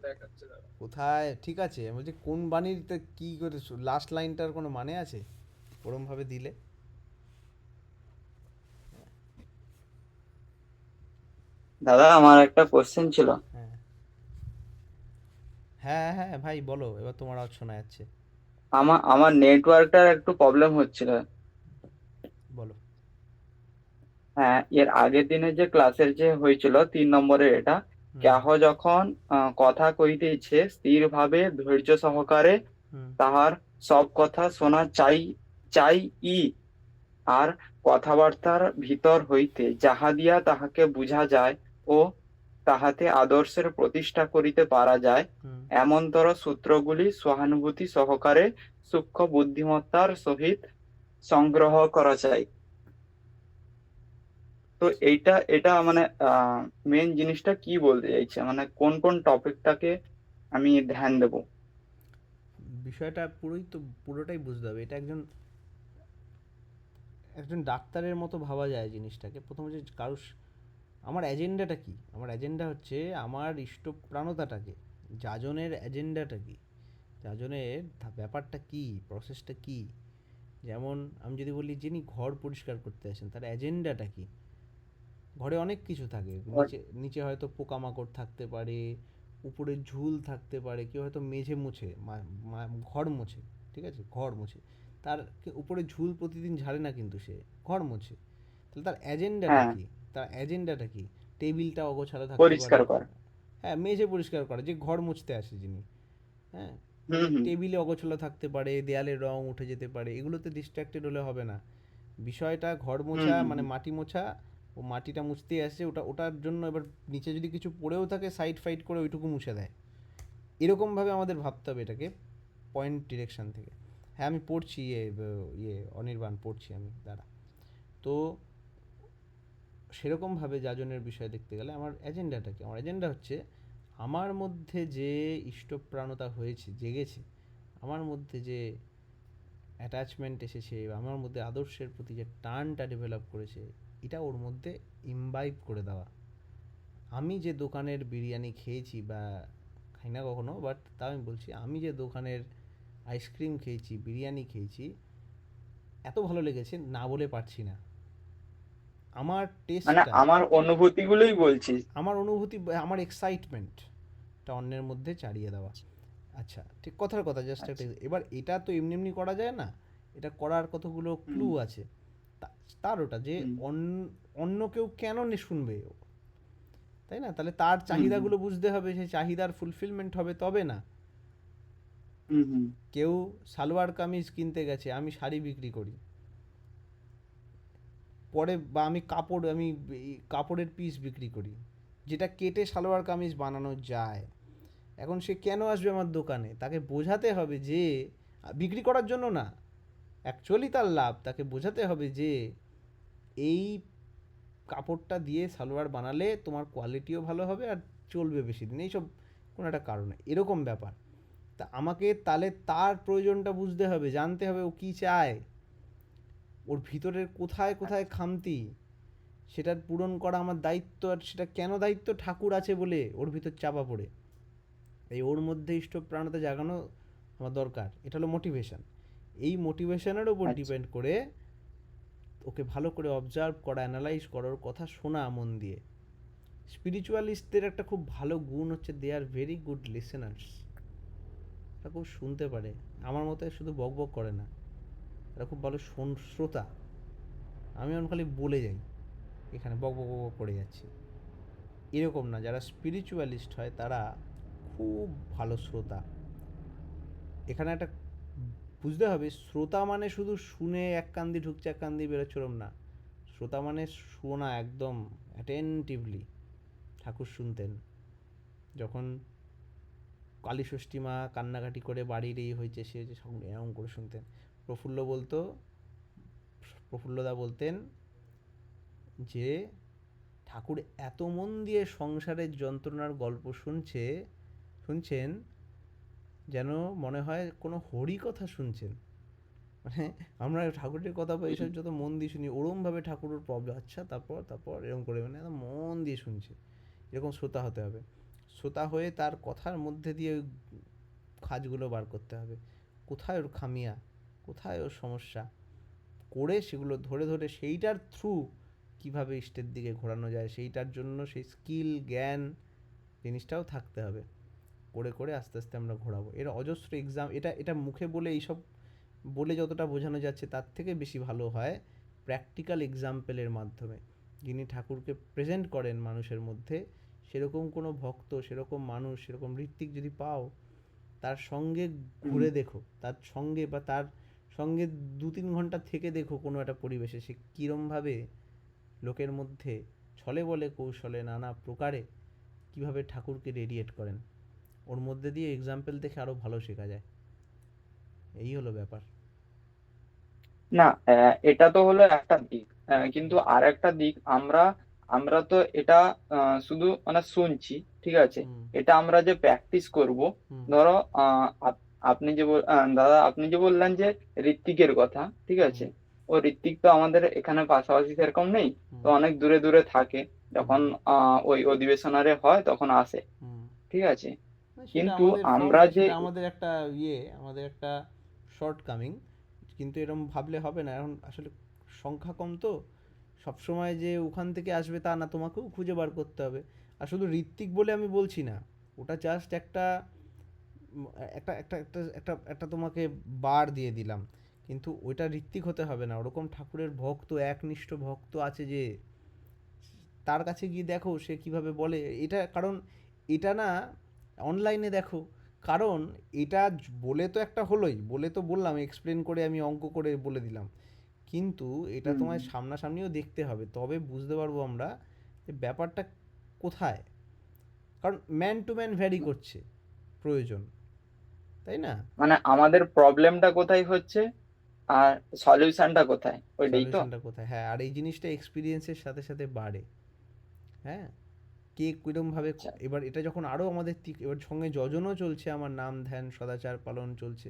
Speaker 3: দেখাচ্ছে দাঁড়া।
Speaker 1: কোথায়, ঠিক আছে আমি বলছি কোন বাণীতে কি করে লাস্ট লাইনটার কোনো মানে আছে ওরম ভাবে দিলে?
Speaker 4: দাদা আমার একটা কোশ্চেন ছিল।
Speaker 1: হ্যাঁ হ্যাঁ হ্যাঁ ভাই বলো, এবার তোমার আওয়াজ শোনা যাচ্ছে,
Speaker 4: আমার আমার নেটওয়ার্কটার একটু প্রবলেম হচ্ছিল।
Speaker 1: বলো।
Speaker 4: হ্যাঁ, এর আগের দিনে যে ক্লাসের যে হয়েছিল 3 নম্বরের এটা,
Speaker 1: হুম
Speaker 4: কেহ যখন কথা কইতেছে স্থির ভাবে ধৈর্য সহকারে
Speaker 1: হুম
Speaker 4: তাহার সব কথা শোনা চাই, চাই ই, আর কথাবার্তার ভিতর হইতে যাহা দিয়া তাহাকে বুঝা যায় ও তাহাতে আদর্শের প্রতিষ্ঠা করিতে পারা যায়,
Speaker 1: হুম
Speaker 4: এমনতর সূত্রগুলি সহানুভূতি সহকারে সূক্ষ্ম বুদ্ধিমত্তার সহিত সংগ্রহ করা চাই। তো এইটা এটা মানে মেন জিনিসটা কি বলতে চাইছে, মানে কোন কোন টপিকটাকে আমি ধ্যান দেব?
Speaker 1: বিষয়টা পুরোটাই বুঝতে হবে। এটা একজন একজন ডাক্তারের মতো ভাবা যায় জিনিসটাকে। প্রথমে যে আমার এজেন্ডাটা কি, আমার এজেন্ডা হচ্ছে আমার ইষ্টপ্রাণতাটাকে, যাজনের এজেন্ডাটা কি, যাজনের ব্যাপারটা কি, প্রসেসটা কি। যেমন আমি যদি বলি যিনি ঘর পরিষ্কার করতে আসেন তার এজেন্ডাটা কি, ঘরে অনেক কিছু থাকে, নিচে নিচে হয়তো পোকামাকড় থাকতে পারে, উপরে ঝুল থাকতে পারে, কেউ হয়তো মেঝে মুছে ঘর মোছে, ঠিক আছে ঘর মোছে, তার উপরে ঝুল প্রতিদিন ঝাড়ে না কিন্তু সে ঘর মোছে, তাহলে তার এজেন্ডাটা
Speaker 4: হ্যাঁ,
Speaker 1: কি, তার এজেন্ডাটা কি? টেবিলটা অগোছালো থাকতে পারে,
Speaker 4: পরিষ্কার করা।
Speaker 1: হ্যাঁ মেঝে পরিষ্কার করে, যে ঘর মুছতে আসে যিনি, হ্যাঁ
Speaker 4: হুম হুম
Speaker 1: টেবিলে অগোছালো থাকতে পারে, দেয়ালের রং উঠে যেতে পারে, এগুলোতে ডিস্ট্রাক্টেড হলে হবে না। বিষয়টা ঘর
Speaker 4: হুম
Speaker 1: মোছা
Speaker 4: হুম
Speaker 1: মানে
Speaker 4: হুম।
Speaker 1: মাটি মোছা, ও মাটিটা মুছতেই আসছে, ওটার জন্য এবার নিচে যদি কিছু পড়েও থাকে সাইড ফাইড করে ওইটুকু মুছে দেয়, এরকমভাবে আমাদের ভাবতে হবে এটাকে পয়েন্ট ডিরেকশন থেকে। হ্যাঁ আমি পড়ছি, অনির্বাণ পড়ছি আমি, দাঁড়া। তো সেরকমভাবে যাজনের বিষয় দেখতে গেলে আমার এজেন্ডাটা কি, আমার এজেন্ডা হচ্ছে আমার মধ্যে যে ইষ্টপ্রাণতা হয়েছে, জেগেছে, আমার মধ্যে যে অ্যাটাচমেন্ট এসেছে, আমার মধ্যে আদর্শের প্রতি যে টানটা ডেভেলপ করেছে, এটা ওর মধ্যে ইমবাইব করে দেওয়া। আমি যে দোকানের বিরিয়ানি খেয়েছি বা খাই না কখনো, বাট তাও আমি বলছি আমি যে দোকানের আইসক্রিম খেয়েছি, বিরিয়ানি খেয়েছি, এত ভালো লেগেছে না বলে পারছি না। আমার
Speaker 4: মানে
Speaker 1: টেস্টটা,
Speaker 4: আমার অনুভূতিগুলোই বলছি।
Speaker 1: আমার অনুভূতি, আমার এক্সাইটমেন্টটা অন্যের মধ্যে চালিয়ে দেওয়া। আচ্ছা ঠিক, কথার কথা, জাস্ট একটা,
Speaker 4: আচ্ছা।
Speaker 1: এবার এটা তো এমনি এমনি করা যায় না, এটা করার কতগুলো
Speaker 4: হুম
Speaker 1: ক্লু আছে। তার ওটা যে
Speaker 4: হুম
Speaker 1: অন্য কেউ কেন শুনবে, তাই না? তাহলে তার
Speaker 4: হুম হুম
Speaker 1: চাহিদাগুলো বুঝতে হবে, সেই চাহিদার ফুলফিলমেন্ট হবে তবে না।
Speaker 4: হুম হুম
Speaker 1: কেউ সালোয়ার কামিজ কিনতে গেছে, আমি শাড়ি বিক্রি করি, পরে বা আমি কাপড়ের পিস বিক্রি করি যেটা কেটে সালোয়ার কামিজ বানানো যায়। এখন সে কেন আসবে আমার দোকানে? তাকে বোঝাতে হবে যে, বিক্রি করার জন্য না, অ্যাকচুয়ালি তার লাভ, তাকে বোঝাতে হবে যে এই কাপড়টা দিয়ে সালোয়ার বানালে তোমার কোয়ালিটিও ভালো হবে আর চলবে বেশি দিন, এইসব কোনো একটা কারণে, এরকম ব্যাপার। তা আমাকে তাহলে তার প্রয়োজনটা বুঝতে হবে, জানতে হবে ও কী চায়, ওর ভিতরের কোথায় কোথায় খামতি, সেটার পূরণ করা আমার দায়িত্ব। আর সেটা কেন দায়িত্ব? ঠাকুর আছে বলে ওর ভিতর চাপা পড়ে। এই ওর মধ্যে ইষ্টপ্রাণতা জাগানো আমার দরকার, এটা হলো মোটিভেশন। এই মোটিভেশনের উপর
Speaker 4: আচ্ছা।
Speaker 1: ডিপেন্ড করে ওকে ভালো করে অবজার্ভ করা, অ্যানালাইজ করা, ওর কথা শোনা মন দিয়ে। স্পিরিচুয়ালিস্টদের একটা খুব ভালো গুণ হচ্ছে দে আর ভেরি গুড লিসেনার্স। এরা খুব শুনতে পারে, আমার মতে শুধু বক বক করে না, এরা খুব ভালো শ্রোতা। আমি এখন খালি বলে যাই, এখানে বক বক বক করে যাচ্ছি, এরকম না। যারা স্পিরিচুয়ালিস্ট হয় তারা খুব ভালো শ্রোতা। এখানে একটা বুঝতে হবে, শ্রোতা মানে শুধু শুনে এক কান দিয়ে ঢুকছে এক কান দিয়ে বেরোচ্ছে ওরম না। শ্রোতা মানে শোনা একদম অ্যাটেন্টিভলি। ঠাকুর শুনতেন যখন কালী ষষ্ঠী মা কান্নাকাটি করে বাড়ির এই হয়েছে সে হয়েছে, সঙ্গে এরকম করে শুনতেন। প্রফুল্লদা বলতেন যে ঠাকুর এত মন দিয়ে সংসারের যন্ত্রণার গল্প শুনছেন যেন মনে হয় কোনো হরি কথা শুনছেন। মানে আমরা ঠাকুরের কথা বা এইসব যত মন দিয়ে শুনি, ওরমভাবে ঠাকুরের প্রবলেম, আচ্ছা তারপর এরকম করে, মানে একদম মন দিয়ে শুনছে। এরকম শ্রোতা হতে হবে। শ্রোতা হয়ে তার কথার মধ্যে দিয়ে ওই খাজগুলো বার করতে হবে, কোথায় ওর খামিয়া, কোথায় ওর সমস্যা, করে সেগুলো ধরে ধরে সেইটার থ্রু কিভাবে ইষ্টের দিকে ঘোরানো যায়, সেইটার জন্য সেই স্কিল জ্ঞান জিনিসটাও থাকতে হবে। করে করে আস্তে আস্তে আমরা ঘোরাবো। এর অজস্র এক্সাম, এটা মুখে বলে এইসব বলে যতটা বোঝানো যাচ্ছে তার থেকে বেশি ভালো হয় প্র্যাকটিক্যাল এক্সাম্পলের মাধ্যমে। যিনি ঠাকুরকে প্রেজেন্ট করেন মানুষের মধ্যে, সেরকম কোনো ভক্ত, সেরকম মানুষ, সেরকম ঋত্বিক যদি পাও, তার সঙ্গে ঘুরে দেখো, তার সঙ্গে বা তার সঙ্গে 2-3 ঘন্টা থেকে দেখো কোনো একটা পরিবেশে সে কীরমভাবে লোকের মধ্যে ছলে বলে কৌশলে নানা প্রকারে কিভাবে ঠাকুরকে রেডিয়েট করেন। ওর মধ্যে দিয়ে এক্সাম্পল দেখে আরো ভালো শেখা যায়। এই হলো ব্যাপার।
Speaker 4: না, এটা তো হলো একটা দিক, কিন্তু আর একটা দিক, আমরা আমরা তো এটা শুধু মানে শুনছি, ঠিক আছে।
Speaker 1: হুম
Speaker 4: এটা আমরা যে প্র্যাকটিস করব,
Speaker 1: হুম
Speaker 4: ধরো আপনি যে দাদা আপনি যে বললেন যে ঋত্বিকের কথা, ঠিক
Speaker 1: হুম
Speaker 4: আছে। ও ঋত্বিক তো আমাদের এখানে পাশাপাশি সেরকম নেই, তো
Speaker 1: হুম
Speaker 4: অনেক দূরে দূরে থাকে।
Speaker 1: হুম
Speaker 4: যখন ওই অধিবেশনারে হয় তখন আসে,
Speaker 1: হুম
Speaker 4: ঠিক আছে।
Speaker 1: না, সেটা
Speaker 4: কিন্তু
Speaker 1: আমাদের
Speaker 4: আমরা যে
Speaker 1: সেটা আমাদের একটা আমাদের একটা শর্ট কামিং। কিন্তু এরকম ভাবলে হবে না, এখন আসলে সংখ্যা কম তো, সবসময় যে ওখান থেকে আসবে তা না, তোমাকেও খুঁজে বার করতে হবে। আর শুধু ঋত্বিক বলে আমি বলছি না, ওটা জাস্ট একটা একটা একটা একটা একটা একটা তোমাকে বার দিয়ে দিলাম, কিন্তু ওইটা ঋত্বিক হতে হবে না। ওরকম ঠাকুরের ভক্ত, একনিষ্ঠ ভক্ত আছে যে, তার কাছে গিয়ে দেখো সে কিভাবে বলে এটা। কারণ এটা না, অনলাইনে দেখো, কারণ এটা বলে তো একটা হলোই, বলে তো বললাম, এক্সপ্লেন করে আমি অঙ্ক করে বলে দিলাম, কিন্তু এটা
Speaker 4: হুম,
Speaker 1: তোমায় সামনাসামনিও দেখতে হবে, তবে বুঝতে পারবো আমরা যে ব্যাপারটা কোথায়। কারণ ম্যান টু ম্যান ভ্যারি করছে প্রয়োজন, তাই না?
Speaker 4: মানে আমাদের প্রবলেমটা কোথায় হচ্ছে আর সলিউশনটা কোথায়, ওইটাই তো।
Speaker 1: সলিউশনটা কোথায়, হ্যাঁ। আর এই জিনিসটা এক্সপিরিয়েন্সের সাথে সাথে বাড়ে, হ্যাঁ। কে কীরমভাবে
Speaker 4: আচ্ছা।
Speaker 1: এবার এটা যখন আরও আমাদের এবার সঙ্গে যজনও চলছে, আমার নাম ধ্যান সদাচার পালন চলছে,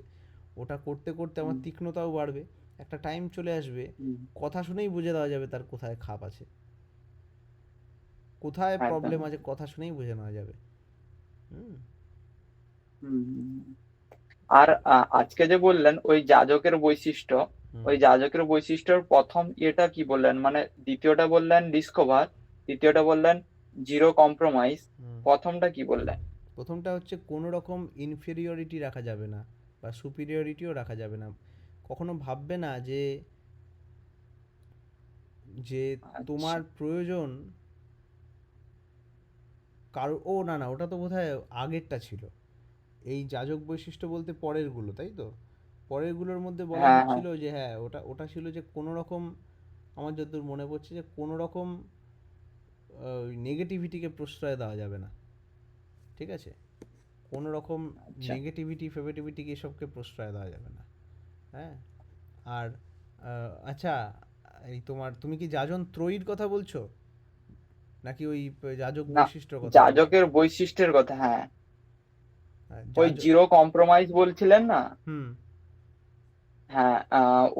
Speaker 1: ওটা করতে করতে আমার
Speaker 4: হুম,
Speaker 1: তীক্ষ্ণতাও বাড়বে। একটা টাইম চলে আসবে,
Speaker 4: হুম,
Speaker 1: কথা শুনেই বুঝে দেওয়া যাবে তার কোথায় খাপ আছে, কোথায়
Speaker 4: একদম।
Speaker 1: প্রবলেম আছে, কথা শুনেই বুঝে নেওয়া যাবে। হুম
Speaker 4: হুম, হুম, হুম। আর আজকে যে বললেন ওই যাজকের বৈশিষ্ট্য,
Speaker 1: হুম
Speaker 4: ওই যাজকের বৈশিষ্ট্যর প্রথম এটা কি বললেন, মানে দ্বিতীয়টা বললেন ডিসকভার, তৃতীয়টা বললেন জিরো কম্প্রোমাইজ,
Speaker 1: হুম
Speaker 4: প্রথমটা কি বললেন?
Speaker 1: প্রথমটা হচ্ছে কোনো রকম ইনফেরিয়রিটি রাখা যাবে না, বা সুপিরিয়রিটিও রাখা যাবে না। কখনো ভাববে না যে যে
Speaker 4: আচ্ছা।
Speaker 1: তোমার প্রয়োজন কারো, ও না না, ওটা তো বোধহয় আগেরটা ছিল। এই যাজক বৈশিষ্ট্য বলতে পরেরগুলো, তাই তো? পরেরগুলোর মধ্যে বলা
Speaker 4: হ্যাঁ, হ্যাঁ।
Speaker 1: হচ্ছিল যে হ্যাঁ, ওটা ছিল যে কোনো রকম, আমার যতদূর মনে পড়ছে যে কোনো রকম নেগেটিভিটিকে প্রশ্রয় দেওয়া যাবে না, ঠিক আছে? কোনো রকম
Speaker 4: আচ্ছা।
Speaker 1: নেগেটিভিটি ফেভিটিভিটিকে এসবকে প্রশ্রয় দেওয়া যাবে না, হ্যাঁ। আর আচ্ছা, এই তুমি কি যাজন ত্রয়ীর কথা বলছো, নাকি ওই যাজক
Speaker 4: না,
Speaker 1: বৈশিষ্ট্যর কথা বলছো?
Speaker 4: যাজকের বৈশিষ্ট্যের কথা, হ্যাঁ। ওই জিরো কম্প্রোমাইজ বলছিলেন না?
Speaker 1: হুম।
Speaker 4: হ্যাঁ,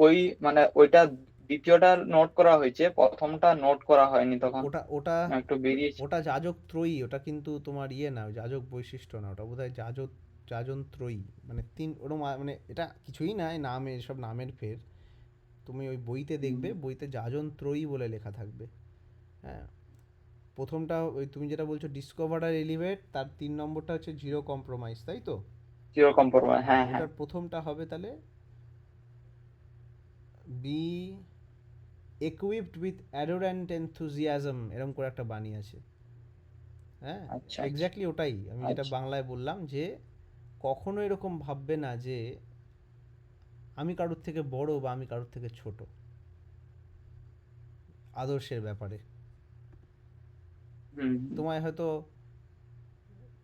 Speaker 4: ওই মানে ওইটা দ্বিতীয়টা নোট করা হয়েছে, প্রথমটা নোট করা হয়নি তখন,
Speaker 1: ওটা ওটা
Speaker 4: একটু বেরিয়েছে।
Speaker 1: ওটা যাজক ত্রয়ী, ওটা কিন্তু তোমার ইয়ে না, ওই যাজক বৈশিষ্ট্য না, ওটা বোধহয় যাজন ত্রয়ী, মানে তিন ওরম মানে এটা কিছুই না, নামে এসব নামের ফের। তুমি ওই বইতে দেখবে, বইতে যাজন ত্রয়ী বলে লেখা থাকবে। হ্যাঁ, প্রথমটা ওই তুমি যেটা বলছো ডিসকভার আর এলিভেট, তার 3 নম্বরটা হচ্ছে জিরো কম্প্রোমাইজ, তাই তো?
Speaker 4: জিরো কম্প্রোমাইজ, হ্যাঁ হ্যাঁ।
Speaker 1: ওটার প্রথমটা হবে তাহলে B equipped with adorant enthusiasm, এরকম করে একটা বাণী আছে। হ্যাঁ,
Speaker 4: আচ্ছা
Speaker 1: এক্স্যাক্টলি ওটাই আমি যেটা
Speaker 4: আচ্ছা।
Speaker 1: বাংলায় বললাম, যে কখনো এরকম ভাববে না যে আমি কারোর থেকে বড় বা আমি কারোর থেকে ছোট আদর্শের ব্যাপারে।
Speaker 4: হুম
Speaker 1: তোমায় হয়তো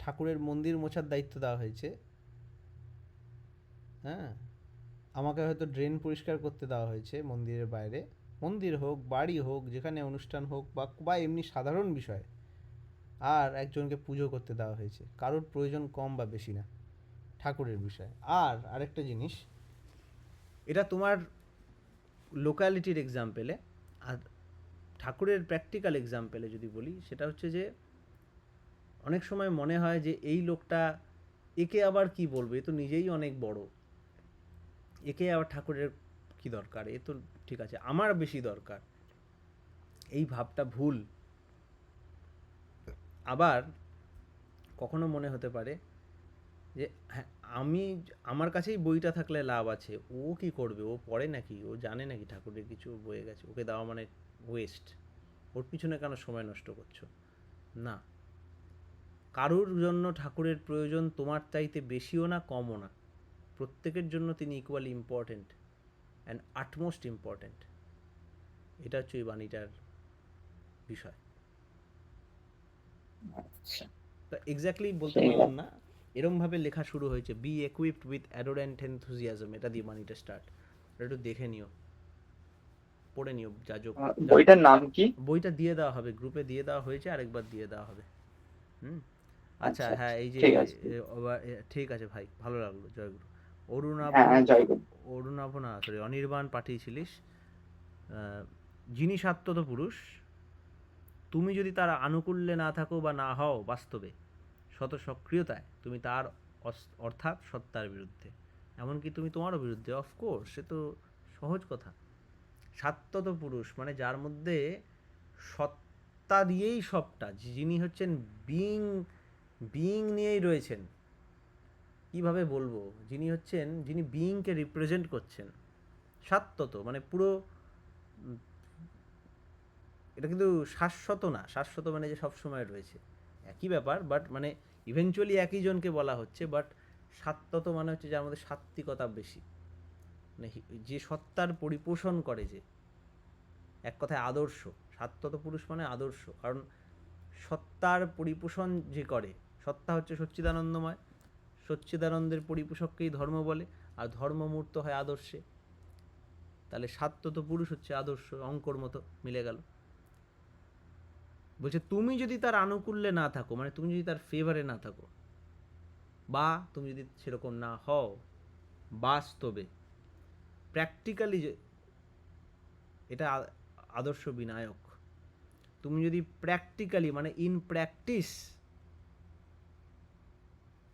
Speaker 1: ঠাকুরের মন্দির মোছার দায়িত্ব দেওয়া হয়েছে, হ্যাঁ, আমাকে হয়তো ড্রেন পরিষ্কার করতে দেওয়া হয়েছে মন্দিরের বাইরে, মন্দির হোক, বাড়ি হোক, যেখানে অনুষ্ঠান হোক, বা এমনি সাধারণ বিষয়, আর একজনকে পুজো করতে দেওয়া হয়েছে। কারোর প্রয়োজন কম বা বেশি না, ঠাকুরের বিষয়। আর আরেকটা জিনিস, এটা তোমার লোকালিটির এক্সাম্পেলে, আর ঠাকুরের প্র্যাকটিক্যাল এক্সাম্পেলে যদি বলি, সেটা হচ্ছে যে অনেক সময় মনে হয় যে এই লোকটা, একে আবার কি বলবো, এ তো নিজেই অনেক বড়, একে আবার ঠাকুরের কি দরকার, এ তো ঠিক আছে, আমার বেশি দরকার। এই ভাবটা ভুল। আবার কখনো মনে হতে পারে যে হ্যাঁ, আমার কাছেই বইটা থাকলে লাভ আছে, ও কি করবে, ও পড়ে নাকি, ও জানে নাকি ঠাকুরের কিছু, বয়ে গেছে, ওকে দেওয়া মানে ওয়েস্ট, ওর পিছনে কেন সময় নষ্ট করছো? না, কারোর জন্য ঠাকুরের প্রয়োজন তোমার চাইতে বেশিও না কমও না, প্রত্যেকের জন্য তিনি equally important and utmost important. এটা হচ্ছে এই বাণীটার বিষয়।
Speaker 4: আচ্ছা
Speaker 1: তা এক্স্যাক্টলি বলতে
Speaker 4: ঠিক
Speaker 1: পারলাম
Speaker 4: আছে।
Speaker 1: না, এরমভাবে লেখা শুরু হয়েছে, B equipped with adorant enthusiasm, এটা দিয়ে বাণীটা স্টার্ট। একটু দেখে নিও, পড়ে নিও যাজক।
Speaker 4: বইটার নাম কি?
Speaker 1: বইটা দিয়ে দেওয়া হবে, গ্রুপে দিয়ে দেওয়া হয়েছে, আরেকবার দিয়ে দেওয়া হবে। হুম। আচ্ছা,
Speaker 4: আচ্ছা
Speaker 1: হ্যাঁ,
Speaker 4: আচ্ছা,
Speaker 1: এই যে
Speaker 4: ঠিক আছে।
Speaker 1: ঠিক আছে ভাই, ভালো লাগলো, জয়গুরু। অরুণাভ,
Speaker 4: হ্যাঁ হ্যাঁ, জয়গুরু।
Speaker 1: অরুণাভ না সরি, অনির্বাণ পাঠিয়েছিলিস, যিনি সাত্তত পুরুষ, তুমি যদি তার আনুকূল্যে না থাকো বা না হও বাস্তবে, শত সক্রিয়তায় তুমি তার অর্থাৎ সত্তার বিরুদ্ধে, এমনকি তুমি তোমারও বিরুদ্ধে, অফকোর্স, সে তো সহজ কথা। সাত্তত পুরুষ মানে যার মধ্যে সত্তা দিয়েই সবটা, যিনি হচ্ছেন বিইং, বিইং নিয়েই রয়েছেন, কিভাবে বলবো, যিনি হচ্ছেন, যিনি বিইংকে রিপ্রেজেন্ট করছেন, সাত্তত মানে পুরো, এটা কিন্তু শাশ্বত না, শাশ্বত মানে যে সব সময় রয়েছে, একই ব্যাপার, বাট মানে ইভেনচুয়ালি একই জনকে বলা হচ্ছে, বাট সাত্তত মানে হচ্ছে যার মধ্যে সাত্ত্বিকতা বেশি, মানে যে সত্তার পরিপোষণ করে, যে এক কথায় আদর্শ। সাত্তত পুরুষ মানে আদর্শ, কারণ সত্তার পরিপোষণ যে করে, সত্তা হচ্ছে সচ্চিদানন্দময়, সচ্চিদানন্দের পরিপোষককেই ধর্ম বলে, আর ধর্ম মূর্ত হয় আদর্শে, তাহলে সাত্তত পুরুষ হচ্ছে আদর্শ, অঙ্কর মতো মিলে গেল। বলছে তুমি যদি তার আনুকূল্যে না থাকো, মানে তুমি যদি তার ফেভারে না থাকো, বা তুমি যদি সেরকম না হও বাস্তবে, প্র্যাকটিক্যালি, এটা আদর্শ বিনায়ক, তুমি যদি প্র্যাকটিক্যালি মানে ইন প্র্যাকটিস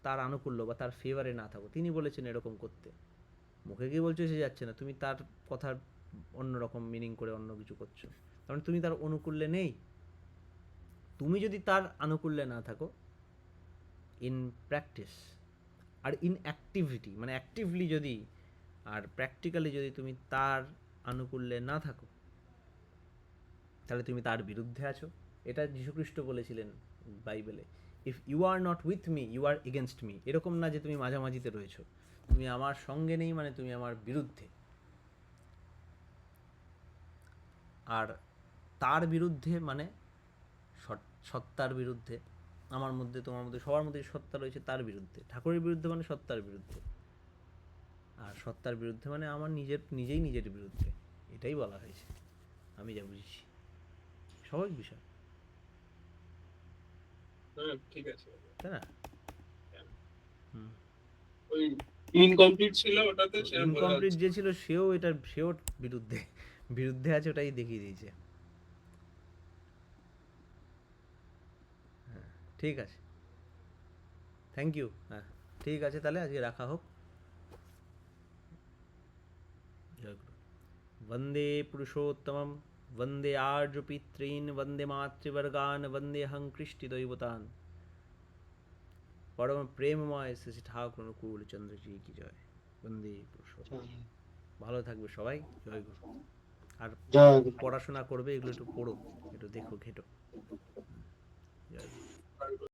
Speaker 1: তার আনুকূল্য বা তার ফেভারে না থাকো, তিনি বলেছেন এরকম করতে, মুখে কি বলছো সে যাচ্ছে না, তুমি তার কথার অন্যরকম মিনিং করে অন্য কিছু করছো, কারণ তুমি তার অনুকূল্যে নেই। তুমি যদি তার আনুকূল্যে না থাকো ইন প্র্যাকটিস, আর ইন অ্যাক্টিভিটি মানে অ্যাক্টিভলি যদি, আর প্র্যাকটিক্যালি যদি তুমি তার আনুকূল্যে না থাকো, তাহলে তুমি তার বিরুদ্ধে আছো। এটা যীশুখ্রিস্ট বলেছিলেন বাইবেলে, if you are not with me you are against me, এরকম না যে তুমি মাঝামাঝিতে রয়েছো, তুমি আমার সঙ্গে নেই মানে তুমি আমার বিরুদ্ধে। আর তার বিরুদ্ধে মানে সত্তার বিরুদ্ধে, আমার মধ্যে, তোমার মধ্যে, সবার মধ্যে সত্তা রয়েছে, তার বিরুদ্ধে। ঠাকুরের বিরুদ্ধে মানে সত্তার বিরুদ্ধে, আর সত্তার বিরুদ্ধে মানে আমার নিজেই নিজের বিরুদ্ধে, এটাই বলা হয়েছে, আমি যা বুঝেছি। সহজ বিষয়,
Speaker 3: ঠিক আছে।
Speaker 1: তাই না? হুম।
Speaker 3: ওই ইনকমপ্লিট ছিল ওটাতে সেরকম বোঝা
Speaker 1: ইনকমপ্লিট
Speaker 3: যাচ্ছে।
Speaker 1: যে ছিল সেও বিরুদ্ধে বিরুদ্ধে আছে, ওটাই দেখিয়ে দিয়েছে। হ্যাঁ, ঠিক আছে, থ্যাংক ইউ। হ্যাঁ, ঠিক আছে, তাহলে আজকে রাখা হোক। জয় গুরু। वन्दे पुरुषोत्तमं, वन्दे आर्यपितॄन्, वन्दे मातृवर्गान्, वन्देऽहं कृष्टिदैवतान्। परम প্রেমময় শ্রী ঠাকুর অনুকূল চন্দ্রজি কি জয়। বন্দে পুরুষোত্তম। ভালো থাকবে সবাই। জয় গুরু। আর
Speaker 7: জয় গুরু।
Speaker 1: পড়াশোনা করবে, এগুলো একটু পড়ো, একটু দেখো, ঘেটো। জয় গুরু।